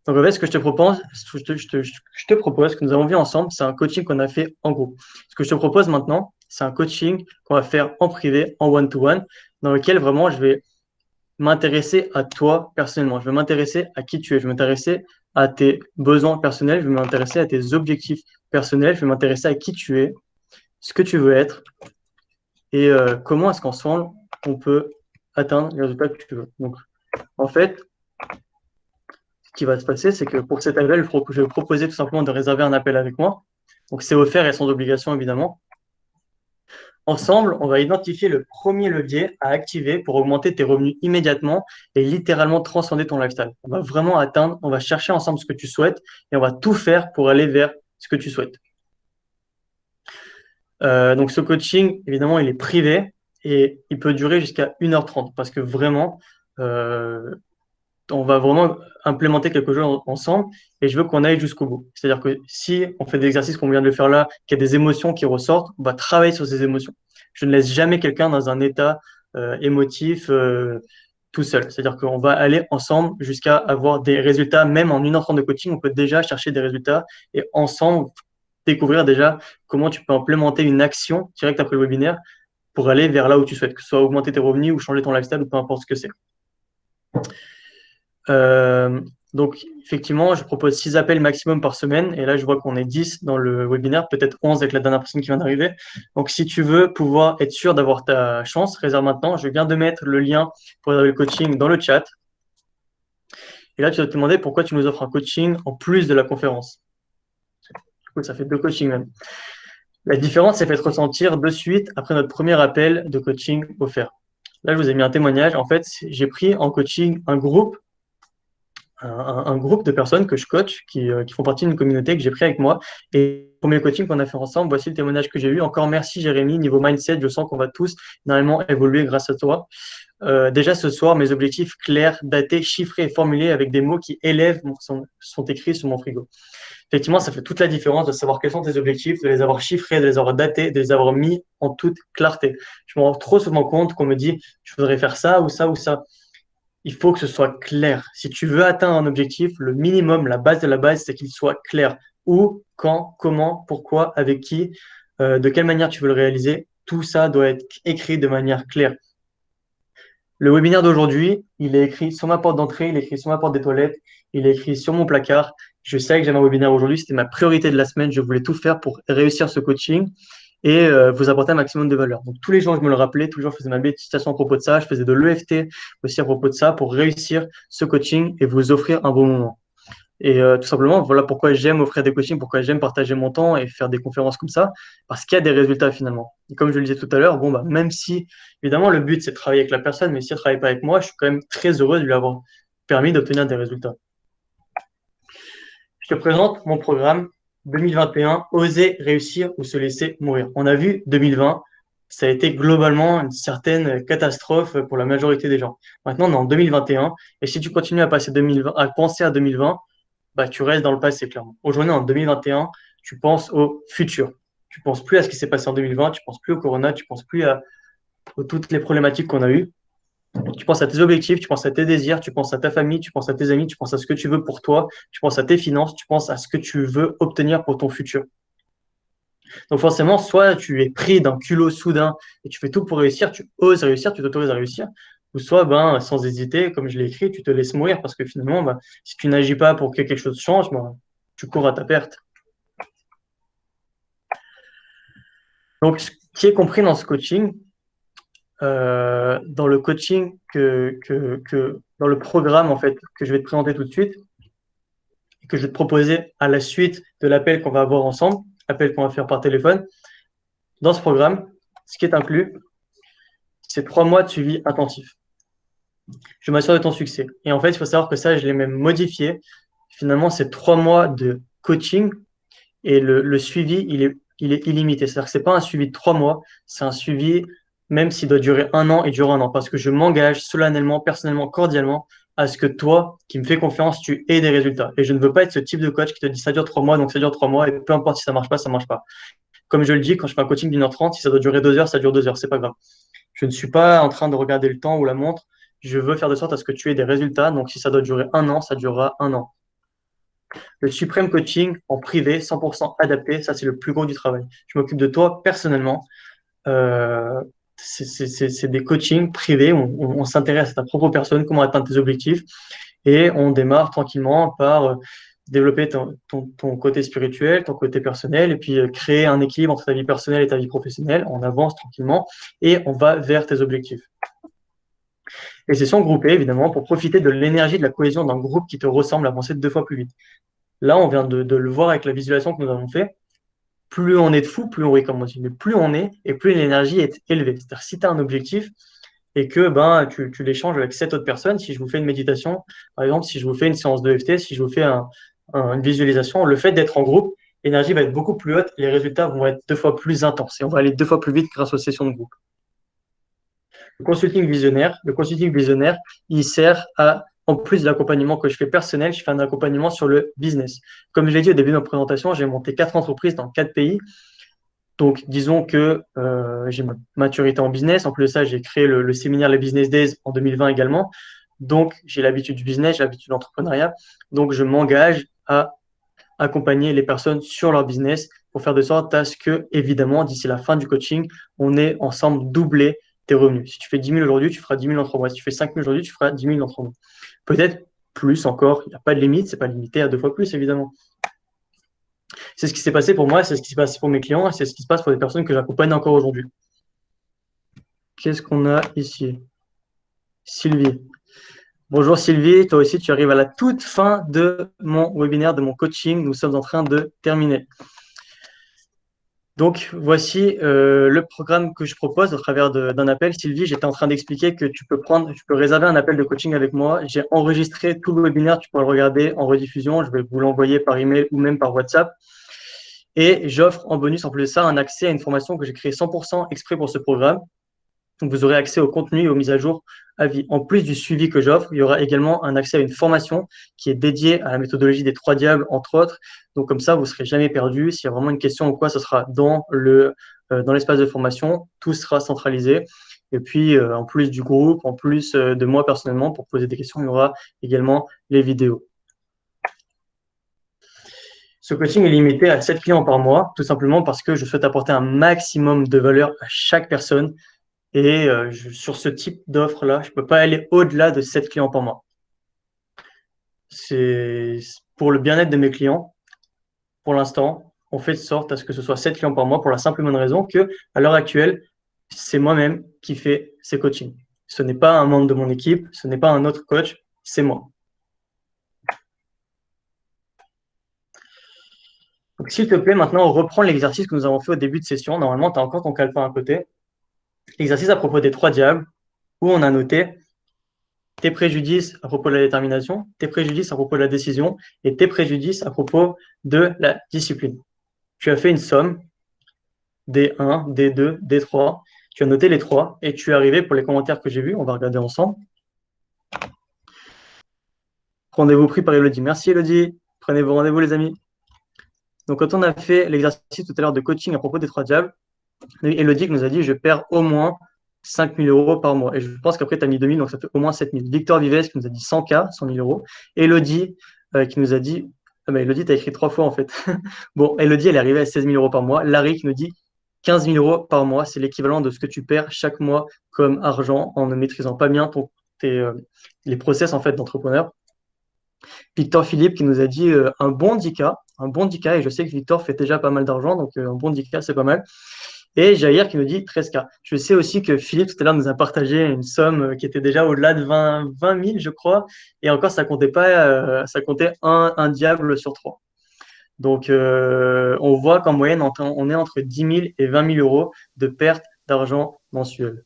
Donc en fait, ce que je te propose, ce que nous avons vu ensemble, c'est un coaching qu'on a fait en groupe. Ce que je te propose maintenant, c'est un coaching qu'on va faire en privé, en one-to-one, dans lequel vraiment je vais m'intéresser à toi personnellement. Je vais m'intéresser à qui tu es. Je vais m'intéresser à tes besoins personnels. Je vais m'intéresser à tes objectifs personnels. Je vais m'intéresser à qui tu es, ce que tu veux être et comment est-ce qu'ensemble on peut atteindre les résultats que tu veux. Donc, en fait, ce qui va se passer, c'est que pour cet appel, je vais proposer tout simplement de réserver un appel avec moi. Donc, c'est offert et sans obligation, évidemment. Ensemble, on va identifier le premier levier à activer pour augmenter tes revenus immédiatement et littéralement transcender ton lifestyle. On va vraiment atteindre, on va chercher ensemble ce que tu souhaites et on va tout faire pour aller vers ce que tu souhaites. Donc, ce coaching, évidemment, il est privé et il peut durer jusqu'à 1h30 parce que vraiment, on va vraiment implémenter quelque chose ensemble et je veux qu'on aille jusqu'au bout. C'est-à-dire que si on fait des exercices qu'on vient de le faire là, qu'il y a des émotions qui ressortent, on va travailler sur ces émotions. Je ne laisse jamais quelqu'un dans un état émotif tout seul. C'est-à-dire qu'on va aller ensemble jusqu'à avoir des résultats, même en 1h30 de coaching, on peut déjà chercher des résultats et ensemble découvrir déjà comment tu peux implémenter une action directe après le webinaire pour aller vers là où tu souhaites, que ce soit augmenter tes revenus ou changer ton lifestyle ou peu importe ce que c'est. Donc, effectivement, je propose 6 appels maximum par semaine. Et là, je vois qu'on est 10 dans le webinaire, peut-être 11 avec la dernière personne qui vient d'arriver. Donc, si tu veux pouvoir être sûr d'avoir ta chance, réserve maintenant. Je viens de mettre le lien pour réserver le coaching dans le chat. Et là, tu vas te demander pourquoi tu nous offres un coaching en plus de la conférence. Du coup, ça fait 2 coachings même. La différence, c'est fait ressentir de suite après notre premier appel de coaching offert. Là, je vous ai mis un témoignage. En fait, j'ai pris en coaching un groupe de personnes que je coach qui font partie d'une communauté que j'ai pris avec moi. Et le premier coaching qu'on a fait ensemble, voici le témoignage que j'ai eu. Encore merci Jérémy, niveau mindset, je sens qu'on va tous normalement évoluer grâce à toi. Déjà ce soir, mes objectifs clairs, datés, chiffrés et formulés avec des mots qui élèvent sont écrits sur mon frigo. Effectivement, ça fait toute la différence de savoir quels sont tes objectifs, de les avoir chiffrés, de les avoir datés, de les avoir mis en toute clarté. Je me rends trop souvent compte qu'on me dit je voudrais faire ça ou ça ou ça. Il faut que ce soit clair. Si tu veux atteindre un objectif, le minimum, la base de la base, c'est qu'il soit clair. Où, quand, comment, pourquoi, avec qui, de quelle manière tu veux le réaliser. Tout ça doit être écrit de manière claire. Le webinaire d'aujourd'hui, il est écrit sur ma porte d'entrée, il est écrit sur ma porte des toilettes, il est écrit sur mon placard. Je savais que j'avais un webinaire aujourd'hui, c'était ma priorité de la semaine. Je voulais tout faire pour réussir ce coaching et vous apporter un maximum de valeur. Donc tous les jours, je me le rappelais, tous les jours, je faisais ma méditation à propos de ça, je faisais de l'EFT aussi à propos de ça pour réussir ce coaching et vous offrir un bon moment. Et tout simplement, voilà pourquoi j'aime offrir des coachings, pourquoi j'aime partager mon temps et faire des conférences comme ça, parce qu'il y a des résultats finalement. Et comme je le disais tout à l'heure, bon, bah, même si, évidemment, le but c'est de travailler avec la personne, mais si elle ne travaille pas avec moi, je suis quand même très heureux de lui avoir permis d'obtenir des résultats. Je te présente mon programme 2021, Oser réussir ou se laisser mourir. On a vu 2020, ça a été globalement une certaine catastrophe pour la majorité des gens. Maintenant, on est en 2021, et si tu continues à penser à 2020, bah, tu restes dans le passé, clairement. Aujourd'hui, en 2021, tu penses au futur. Tu penses plus à ce qui s'est passé en 2020, tu penses plus au corona, tu penses plus à toutes les problématiques qu'on a eues. Tu penses à tes objectifs, tu penses à tes désirs, tu penses à ta famille, tu penses à tes amis, tu penses à ce que tu veux pour toi, tu penses à tes finances, tu penses à ce que tu veux obtenir pour ton futur. Donc forcément, soit tu es pris d'un culot soudain et tu fais tout pour réussir, tu oses réussir, tu t'autorises à réussir, ou soit sans hésiter, comme je l'ai écrit, tu te laisses mourir parce que finalement, si tu n'agis pas pour que quelque chose change, tu cours à ta perte. Donc, ce qui est compris dans ce coaching, dans le coaching dans le programme en fait que je vais te présenter tout de suite, et que je vais te proposer à la suite de l'appel qu'on va avoir ensemble, l'appel qu'on va faire par téléphone. Dans ce programme, ce qui est inclus, c'est 3 mois de suivi intensif. Je m'assure de ton succès. Et en fait, il faut savoir que ça, je l'ai même modifié. Finalement, c'est 3 mois de coaching et le suivi, il est illimité. C'est-à-dire que ce n'est pas un suivi de 3 mois, c'est un suivi, même s'il doit durer 1 an, il dure 1 an. Parce que je m'engage solennellement, personnellement, cordialement à ce que toi, qui me fais confiance, tu aies des résultats. Et je ne veux pas être ce type de coach qui te dit ça dure 3 mois, donc ça dure 3 mois, et peu importe si ça marche pas, ça marche pas. Comme je le dis, quand je fais un coaching d'1h30, si ça doit durer 2 heures, ça dure 2 heures, c'est pas grave. Je ne suis pas en train de regarder le temps ou la montre. Je veux faire de sorte à ce que tu aies des résultats. Donc, si ça doit durer 1 an, ça durera 1 an. Le suprême coaching en privé, 100% adapté, ça, c'est le plus gros du travail. Je m'occupe de toi personnellement. C'est des coachings privés. On s'intéresse à ta propre personne, comment atteindre tes objectifs. Et on démarre tranquillement par développer ton côté spirituel, ton côté personnel, et puis créer un équilibre entre ta vie personnelle et ta vie professionnelle. On avance tranquillement et on va vers tes objectifs. Les sessions groupées, évidemment, pour profiter de l'énergie, de la cohésion d'un groupe qui te ressemble, avancer 2 fois plus vite. Là, on vient de le voir avec la visualisation que nous avons fait. Plus on est de fou, plus on est, comme on dit, mais plus on est et plus l'énergie est élevée. C'est-à-dire, si tu as un objectif et que tu l'échanges avec 7 autres personnes, si je vous fais une méditation, par exemple, si je vous fais une séance de EFT, si je vous fais une visualisation, le fait d'être en groupe, l'énergie va être beaucoup plus haute et les résultats vont être 2 fois plus intenses. Et on va aller 2 fois plus vite grâce aux sessions de groupe. Le consulting visionnaire, il sert à, en plus de l'accompagnement que je fais personnel, je fais un accompagnement sur le business. Comme je l'ai dit au début de ma présentation, j'ai monté 4 entreprises dans 4 pays. Donc, disons que j'ai ma maturité en business. En plus de ça, j'ai créé le séminaire Les Business Days en 2020 également. Donc, j'ai l'habitude du business, j'ai l'habitude de l'entrepreneuriat. Donc, je m'engage à accompagner les personnes sur leur business pour faire de sorte à ce que, évidemment, d'ici la fin du coaching, on ait ensemble doublé tes revenus. Si tu fais 10 000 aujourd'hui, tu feras 10 000 dans 3 mois. Si tu fais 5 000 aujourd'hui, tu feras 10 000 dans 3 mois. Peut-être plus encore. Il n'y a pas de limite. Ce n'est pas limité à 2 fois plus, évidemment. C'est ce qui s'est passé pour moi, c'est ce qui s'est passé pour mes clients, et c'est ce qui se passe pour les personnes que j'accompagne encore aujourd'hui. Qu'est-ce qu'on a ici? Sylvie. Bonjour Sylvie, toi aussi tu arrives à la toute fin de mon webinaire, de mon coaching. Nous sommes en train de terminer. Donc, voici le programme que je propose au travers d'un appel. Sylvie, j'étais en train d'expliquer que tu peux réserver un appel de coaching avec moi. J'ai enregistré tout le webinaire, tu pourras le regarder en rediffusion. Je vais vous l'envoyer par email ou même par WhatsApp. Et j'offre en bonus, en plus de ça, un accès à une formation que j'ai créée 100% exprès pour ce programme. Donc, vous aurez accès au contenu et aux mises à jour à vie. En plus du suivi que j'offre, il y aura également un accès à une formation qui est dédiée à la méthodologie des 3 diables, entre autres. Donc, comme ça, vous ne serez jamais perdu. S'il y a vraiment une question ou quoi, ce sera dans l'espace de formation. Tout sera centralisé. Et puis, en plus du groupe, en plus de moi personnellement, pour poser des questions, il y aura également les vidéos. Ce coaching est limité à 7 clients par mois, tout simplement parce que je souhaite apporter un maximum de valeur à chaque personne. Et sur ce type d'offre-là, je ne peux pas aller au-delà de 7 clients par mois. C'est pour le bien-être de mes clients. Pour l'instant, on fait de sorte à ce que ce soit 7 clients par mois pour la simple et bonne raison que, à l'heure actuelle, c'est moi-même qui fais ces coachings. Ce n'est pas un membre de mon équipe, ce n'est pas un autre coach, c'est moi. Donc, s'il te plaît, maintenant, on reprend l'exercice que nous avons fait au début de session. Normalement, tu as encore ton calepin à côté. L'exercice à propos des 3 diables, où on a noté tes préjudices à propos de la détermination, tes préjudices à propos de la décision et tes préjudices à propos de la discipline. Tu as fait une somme, D1, D2, D3. Tu as noté les 3 et tu es arrivé pour les commentaires que j'ai vus. On va regarder ensemble. Rendez-vous pris par Elodie. Merci Elodie. Prenez vos rendez-vous les amis. Donc, quand on a fait l'exercice tout à l'heure de coaching à propos des 3 diables, Elodie nous a dit « je perds au moins 5 000 euros par mois. Et je pense qu'après, tu as mis 2 000, donc ça fait au moins 7 000. Victor Vives qui nous a dit 100K, 100 000 euros. Elodie qui nous a dit, Elodie, tu as écrit 3 fois en fait. Bon, Elodie, elle est arrivée à 16 000 euros par mois. Larry qui nous dit 15 000 euros par mois, c'est l'équivalent de ce que tu perds chaque mois comme argent en ne maîtrisant pas bien les process en fait d'entrepreneur. Victor Philippe qui nous a dit un bon 10K, et je sais que Victor fait déjà pas mal d'argent, donc un bon 10K, c'est pas mal. Et Jair qui nous dit 13K. Je sais aussi que Philippe, tout à l'heure, nous a partagé une somme qui était déjà au-delà de 20 000, je crois. Et encore, ça comptait pas, ça comptait un diable sur 3. Donc, on voit qu'en moyenne, on est entre 10 000 et 20 000 euros de perte d'argent mensuel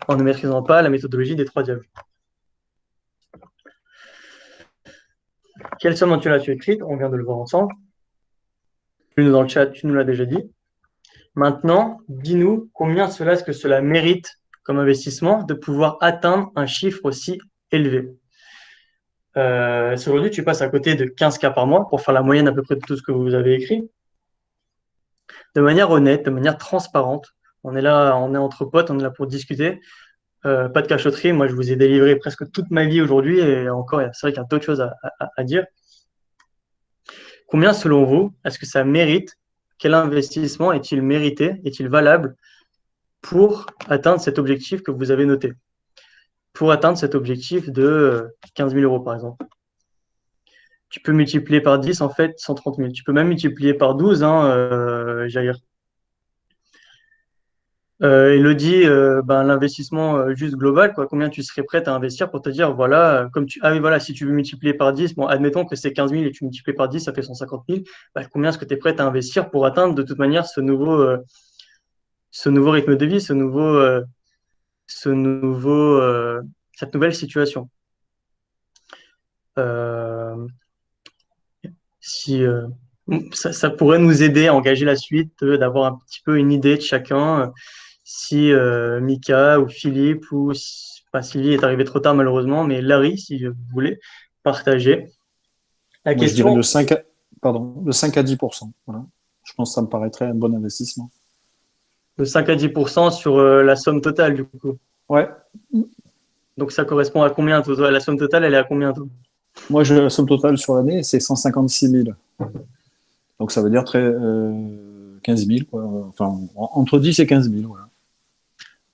en ne maîtrisant pas la méthodologie des 3 diables. Quelle somme as-tu écrite? On vient de le voir ensemble. Dans le chat, tu nous l'as déjà dit. Maintenant, dis-nous combien est-ce que cela mérite comme investissement de pouvoir atteindre un chiffre aussi élevé. Si aujourd'hui tu passes à côté de 15K par mois pour faire la moyenne à peu près de tout ce que vous avez écrit, de manière honnête, de manière transparente, on est là, on est entre potes, on est là pour discuter, pas de cachotterie. Moi, je vous ai délivré presque toute ma vie aujourd'hui et encore, c'est vrai qu'il y a d'autres choses à dire. Combien, selon vous, est-ce que ça mérite? Quel investissement est-il mérité? Est-il valable pour atteindre cet objectif que vous avez noté? Pour atteindre cet objectif de 15 000 euros, par exemple. Tu peux multiplier par 10, en fait, 130 000. Tu peux même multiplier par 12, Jair. Elodie, l'investissement juste global, quoi. Combien tu serais prête à investir pour te dire, voilà, si tu veux multiplier par 10, bon, admettons que c'est 15 000 et tu multiplies par 10, ça fait 150 000. Combien est-ce que tu es prête à investir pour atteindre de toute manière ce nouveau rythme de vie, cette nouvelle situation? Ça pourrait nous aider à engager la suite, d'avoir un petit peu une idée de chacun. Si Mika ou Philippe Sylvie est arrivé trop tard malheureusement, mais Larry, si vous voulez partager la question. Je dirais de 5 à 10%. Voilà. Je pense que ça me paraîtrait un bon investissement. De 5 à 10% sur la somme totale, du coup. Ouais. Donc ça correspond à combien? La somme totale, elle est à combien? Moi, la somme totale sur l'année, c'est 156 000. Donc ça veut dire 15 000, quoi. Enfin, entre 10 et 15 000. Voilà.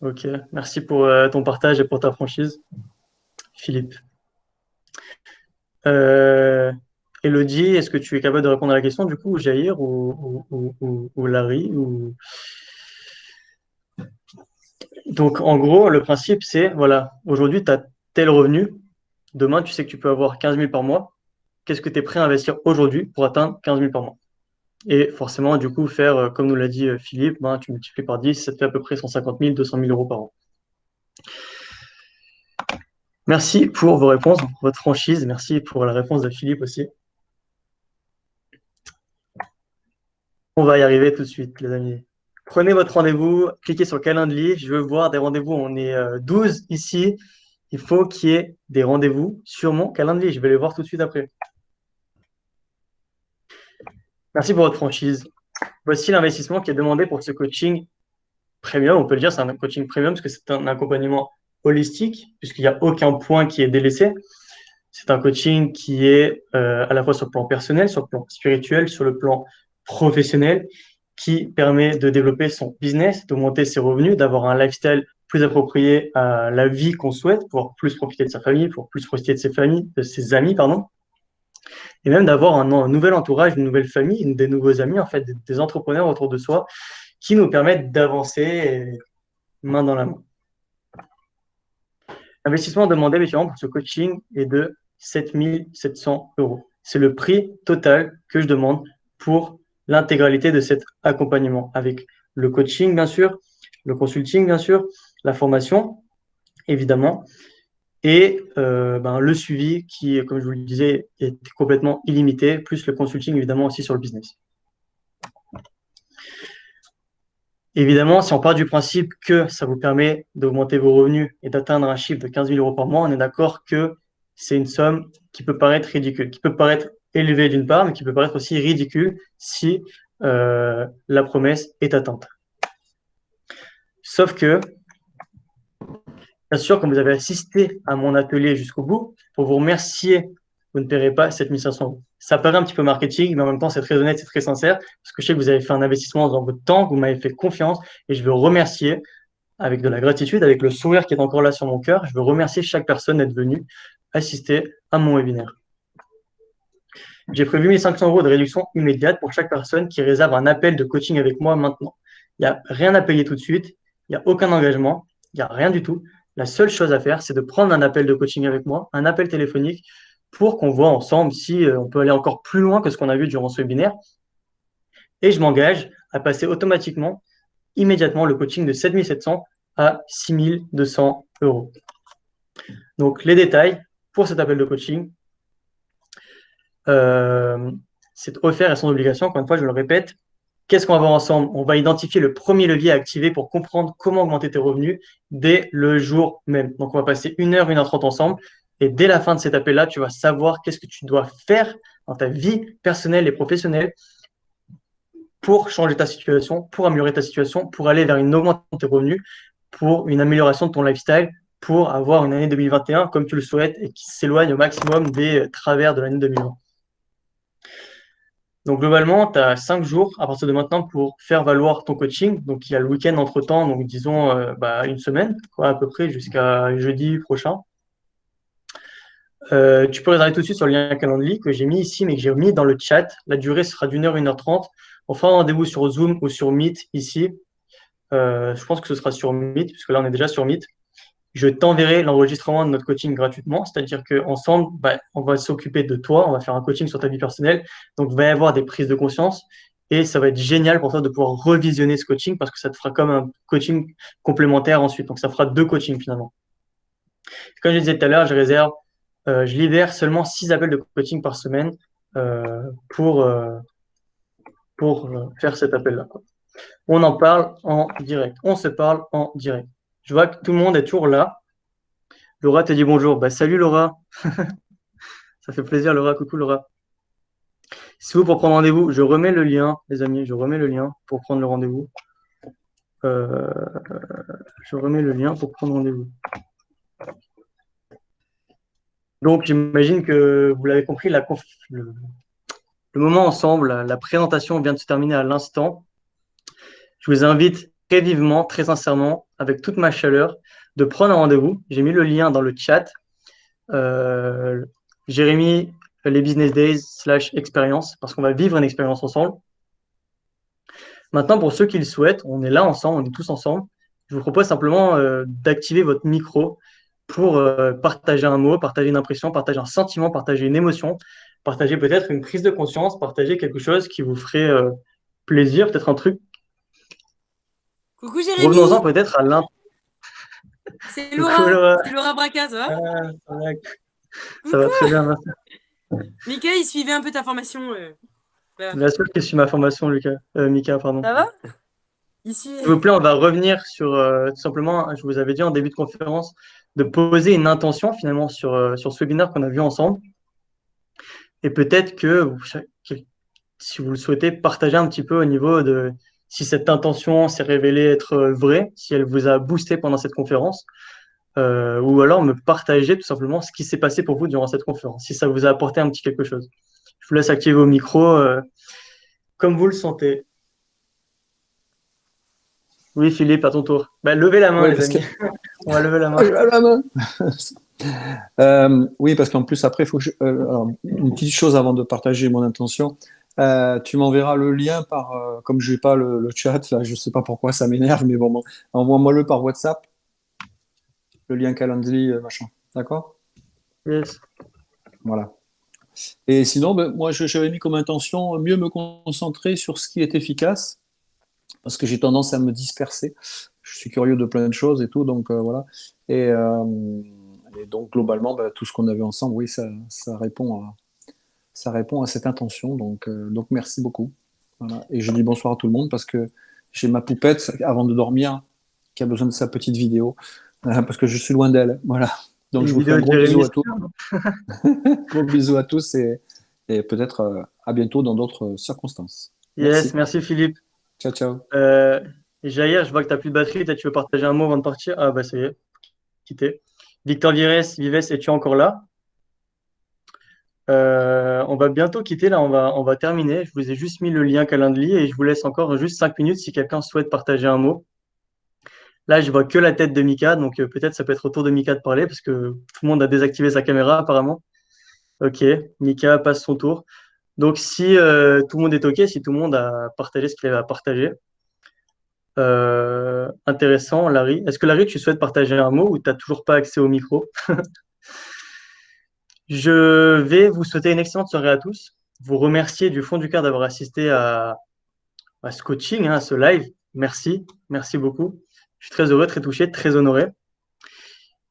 Ok, merci pour ton partage et pour ta franchise, Philippe. Elodie, est-ce que tu es capable de répondre à la question, du coup, ou Jair ou Larry Donc, en gros, le principe, c'est, voilà, aujourd'hui, tu as tel revenu. Demain, tu sais que tu peux avoir 15 000 par mois. Qu'est-ce que tu es prêt à investir aujourd'hui pour atteindre 15 000 par mois? Et forcément, du coup, faire, comme nous l'a dit Philippe, tu multiplies par 10, ça te fait à peu près 150 000, 200 000 euros par an. Merci pour vos réponses, votre franchise. Merci pour la réponse de Philippe aussi. On va y arriver tout de suite, les amis. Prenez votre rendez-vous, cliquez sur Calendly. Je veux voir des rendez-vous. On est 12 ici. Il faut qu'il y ait des rendez-vous sur mon Calendly. Je vais les voir tout de suite après. Merci pour votre franchise. Voici l'investissement qui est demandé pour ce coaching premium. On peut le dire, c'est un coaching premium parce que c'est un accompagnement holistique, puisqu'il n'y a aucun point qui est délaissé. C'est un coaching qui est à la fois sur le plan personnel, sur le plan spirituel, sur le plan professionnel, qui permet de développer son business, d'augmenter ses revenus, d'avoir un lifestyle plus approprié à la vie qu'on souhaite, pour plus profiter de sa famille, pour plus profiter de ses amis, pardon, et même d'avoir un nouvel entourage, une nouvelle famille, des nouveaux amis, en fait, des entrepreneurs autour de soi, qui nous permettent d'avancer main dans la main. L'investissement demandé habituellement pour ce coaching est de 7 700 euros. C'est le prix total que je demande pour l'intégralité de cet accompagnement, avec le coaching, bien sûr, le consulting, bien sûr, la formation, évidemment, et le suivi qui, comme je vous le disais, est complètement illimité, plus le consulting, évidemment, aussi sur le business. Évidemment, si on part du principe que ça vous permet d'augmenter vos revenus et d'atteindre un chiffre de 15 000 euros par mois, on est d'accord que c'est une somme qui peut paraître ridicule, qui peut paraître élevée d'une part, mais qui peut paraître aussi ridicule si la promesse est atteinte. Sauf que, bien sûr, quand vous avez assisté à mon atelier jusqu'au bout, pour vous remercier, vous ne paierez pas 7 500 euros. Ça paraît un petit peu marketing, mais en même temps, c'est très honnête, c'est très sincère, parce que je sais que vous avez fait un investissement dans votre temps, que vous m'avez fait confiance, et je veux remercier avec de la gratitude, avec le sourire qui est encore là sur mon cœur. Je veux remercier chaque personne d'être venue assister à mon webinaire. J'ai prévu 1 500 euros de réduction immédiate pour chaque personne qui réserve un appel de coaching avec moi maintenant. Il n'y a rien à payer tout de suite, il n'y a aucun engagement, il n'y a rien du tout. La seule chose à faire, c'est de prendre un appel de coaching avec moi, un appel téléphonique, pour qu'on voit ensemble si on peut aller encore plus loin que ce qu'on a vu durant ce webinaire. Et je m'engage à passer automatiquement, immédiatement, le coaching de 7 700 à 6 200 euros. Donc, les détails pour cet appel de coaching, c'est offert et sans obligation. Encore une fois, je le répète. Qu'est-ce qu'on va voir ensemble? On va identifier le premier levier à activer pour comprendre comment augmenter tes revenus dès le jour même. Donc, on va passer 1 heure, 1 h 30 ensemble. Et dès la fin de cet appel-là, tu vas savoir qu'est-ce que tu dois faire dans ta vie personnelle et professionnelle pour changer ta situation, pour améliorer ta situation, pour aller vers une augmentation de tes revenus, pour une amélioration de ton lifestyle, pour avoir une année 2021 comme tu le souhaites et qui s'éloigne au maximum des travers de l'année 2020. Donc, globalement, tu as 5 jours à partir de maintenant pour faire valoir ton coaching. Donc, il y a le week-end entre-temps, donc disons une semaine, quoi, à peu près, jusqu'à jeudi prochain. Tu peux réserver tout de suite sur le lien Calendly que j'ai mis ici, mais que j'ai mis dans le chat. La durée sera d'1 heure, 1 h 30. On fera un rendez-vous sur Zoom ou sur Meet ici. Je pense que ce sera sur Meet, puisque là, on est déjà sur Meet. Je t'enverrai l'enregistrement de notre coaching gratuitement, c'est-à-dire qu'ensemble, on va s'occuper de toi, on va faire un coaching sur ta vie personnelle, donc il va y avoir des prises de conscience et ça va être génial pour toi de pouvoir revisionner ce coaching parce que ça te fera comme un coaching complémentaire ensuite, donc ça fera 2 coachings finalement. Comme je disais tout à l'heure, je libère seulement 6 appels de coaching par semaine pour faire cet appel-là. On en parle en direct, on se parle en direct. Je vois que tout le monde est toujours là. Laura te dit bonjour. Salut Laura. Ça fait plaisir Laura. Coucou Laura. Si vous pour prendre rendez-vous, je remets le lien, les amis. Je remets le lien pour prendre le rendez-vous. Je remets le lien pour prendre rendez-vous. Donc, j'imagine que vous l'avez compris, le moment ensemble, la présentation vient de se terminer à l'instant. Je vous invite très vivement, très sincèrement, avec toute ma chaleur, de prendre un rendez-vous. J'ai mis le lien dans le chat. Jérémy, les Business Days / expérience, parce qu'on va vivre une expérience ensemble. Maintenant, pour ceux qui le souhaitent, on est là ensemble, on est tous ensemble. Je vous propose simplement d'activer votre micro pour partager un mot, partager une impression, partager un sentiment, partager une émotion, partager peut-être une prise de conscience, partager quelque chose qui vous ferait plaisir, peut-être un truc. Coucou Jérémy. Revenons-en peut-être à l'un. C'est Laura. C'est Laura Braca, ça va? Ça va très bien, merci. Mika, il suivait un peu ta formation. Bien sûr qu'il suit ma formation, Mika, pardon. Ça va? Ici. S'il vous plaît, on va revenir sur tout simplement, je vous avais dit en début de conférence, de poser une intention finalement sur ce webinaire qu'on a vu ensemble. Et peut-être que si vous le souhaitez, partager un petit peu au niveau de si cette intention s'est révélée être vraie, si elle vous a boosté pendant cette conférence, ou alors me partager tout simplement ce qui s'est passé pour vous durant cette conférence, si ça vous a apporté un petit quelque chose. Je vous laisse activer vos micros comme vous le sentez. Oui, Philippe, à ton tour. Levez la main, les amis. On va lever la main. Oui, parce qu'en plus, après, il faut que alors, une petite chose avant de partager mon intention. Tu m'enverras le lien comme je n'ai pas le chat, là, je ne sais pas pourquoi ça m'énerve, mais bon, envoie-moi-le par WhatsApp, le lien Calendly, machin. D'accord? Yes. Voilà. Et sinon, moi, j'avais mis comme intention mieux me concentrer sur ce qui est efficace, parce que j'ai tendance à me disperser. Je suis curieux de plein de choses et tout, donc voilà. Et donc, globalement, tout ce qu'on a vu ensemble, oui, ça répond à cette intention. Donc merci beaucoup. Voilà. Et je dis bonsoir à tout le monde parce que j'ai ma poupette, avant de dormir, qui a besoin de sa petite vidéo, parce que je suis loin d'elle. Voilà. Donc, je vous fais un gros bisou à tous. Gros bisous à tous et peut-être à bientôt dans d'autres circonstances. Yes, merci Philippe. Ciao, ciao. Jair, je vois que tu n'as plus de batterie. Peut-être tu veux partager un mot avant de partir. Ah, bah, ça y est, quitté. Victor Vives, es-tu encore là? On va bientôt quitter. Là, on va terminer. Je vous ai juste mis le lien Calendly et je vous laisse encore juste 5 minutes si quelqu'un souhaite partager un mot. Là, je vois que la tête de Mika, donc peut-être ça peut être au tour de Mika de parler parce que tout le monde a désactivé sa caméra apparemment. Ok, Mika passe son tour. Donc, si tout le monde est OK, si tout le monde a partagé ce qu'il avait à partager, intéressant, Larry. Est-ce que Larry, tu souhaites partager un mot ou tu n'as toujours pas accès au micro? Je vais vous souhaiter une excellente soirée à tous. Vous remercier du fond du cœur d'avoir assisté à ce coaching, hein, à ce live. Merci, merci beaucoup. Je suis très heureux, très touché, très honoré.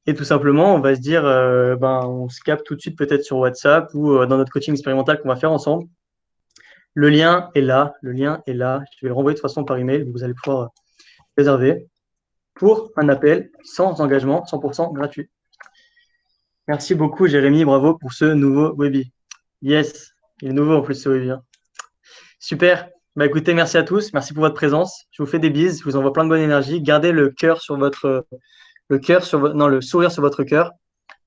Et tout simplement, on va se dire, on se capte tout de suite peut-être sur WhatsApp ou dans notre coaching expérimental qu'on va faire ensemble. Le lien est là, le lien est là. Je vais le renvoyer de toute façon par email. Vous allez pouvoir réserver pour un appel sans engagement, 100% gratuit. Merci beaucoup, Jérémy. Bravo pour ce nouveau Webi. Yes, il est nouveau en plus ce Webi. Hein. Super. Bah écoutez, merci à tous. Merci pour votre présence. Je vous fais des bises. Je vous envoie plein de bonne énergie. Gardez le cœur sur votre, le sourire sur votre cœur.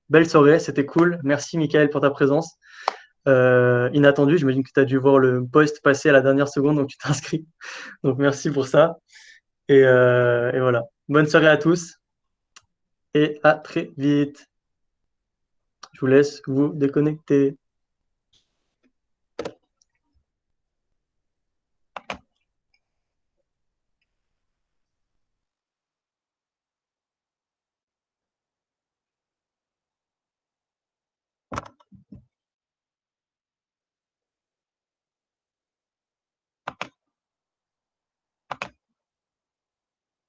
Belle soirée, c'était cool. Merci, Michael, pour ta présence. Inattendu, j'imagine que tu as dû voir le post passer à la dernière seconde, donc tu t'inscris. Donc merci pour ça. Et voilà. Bonne soirée à tous et à très vite. Je vous laisse vous déconnecter.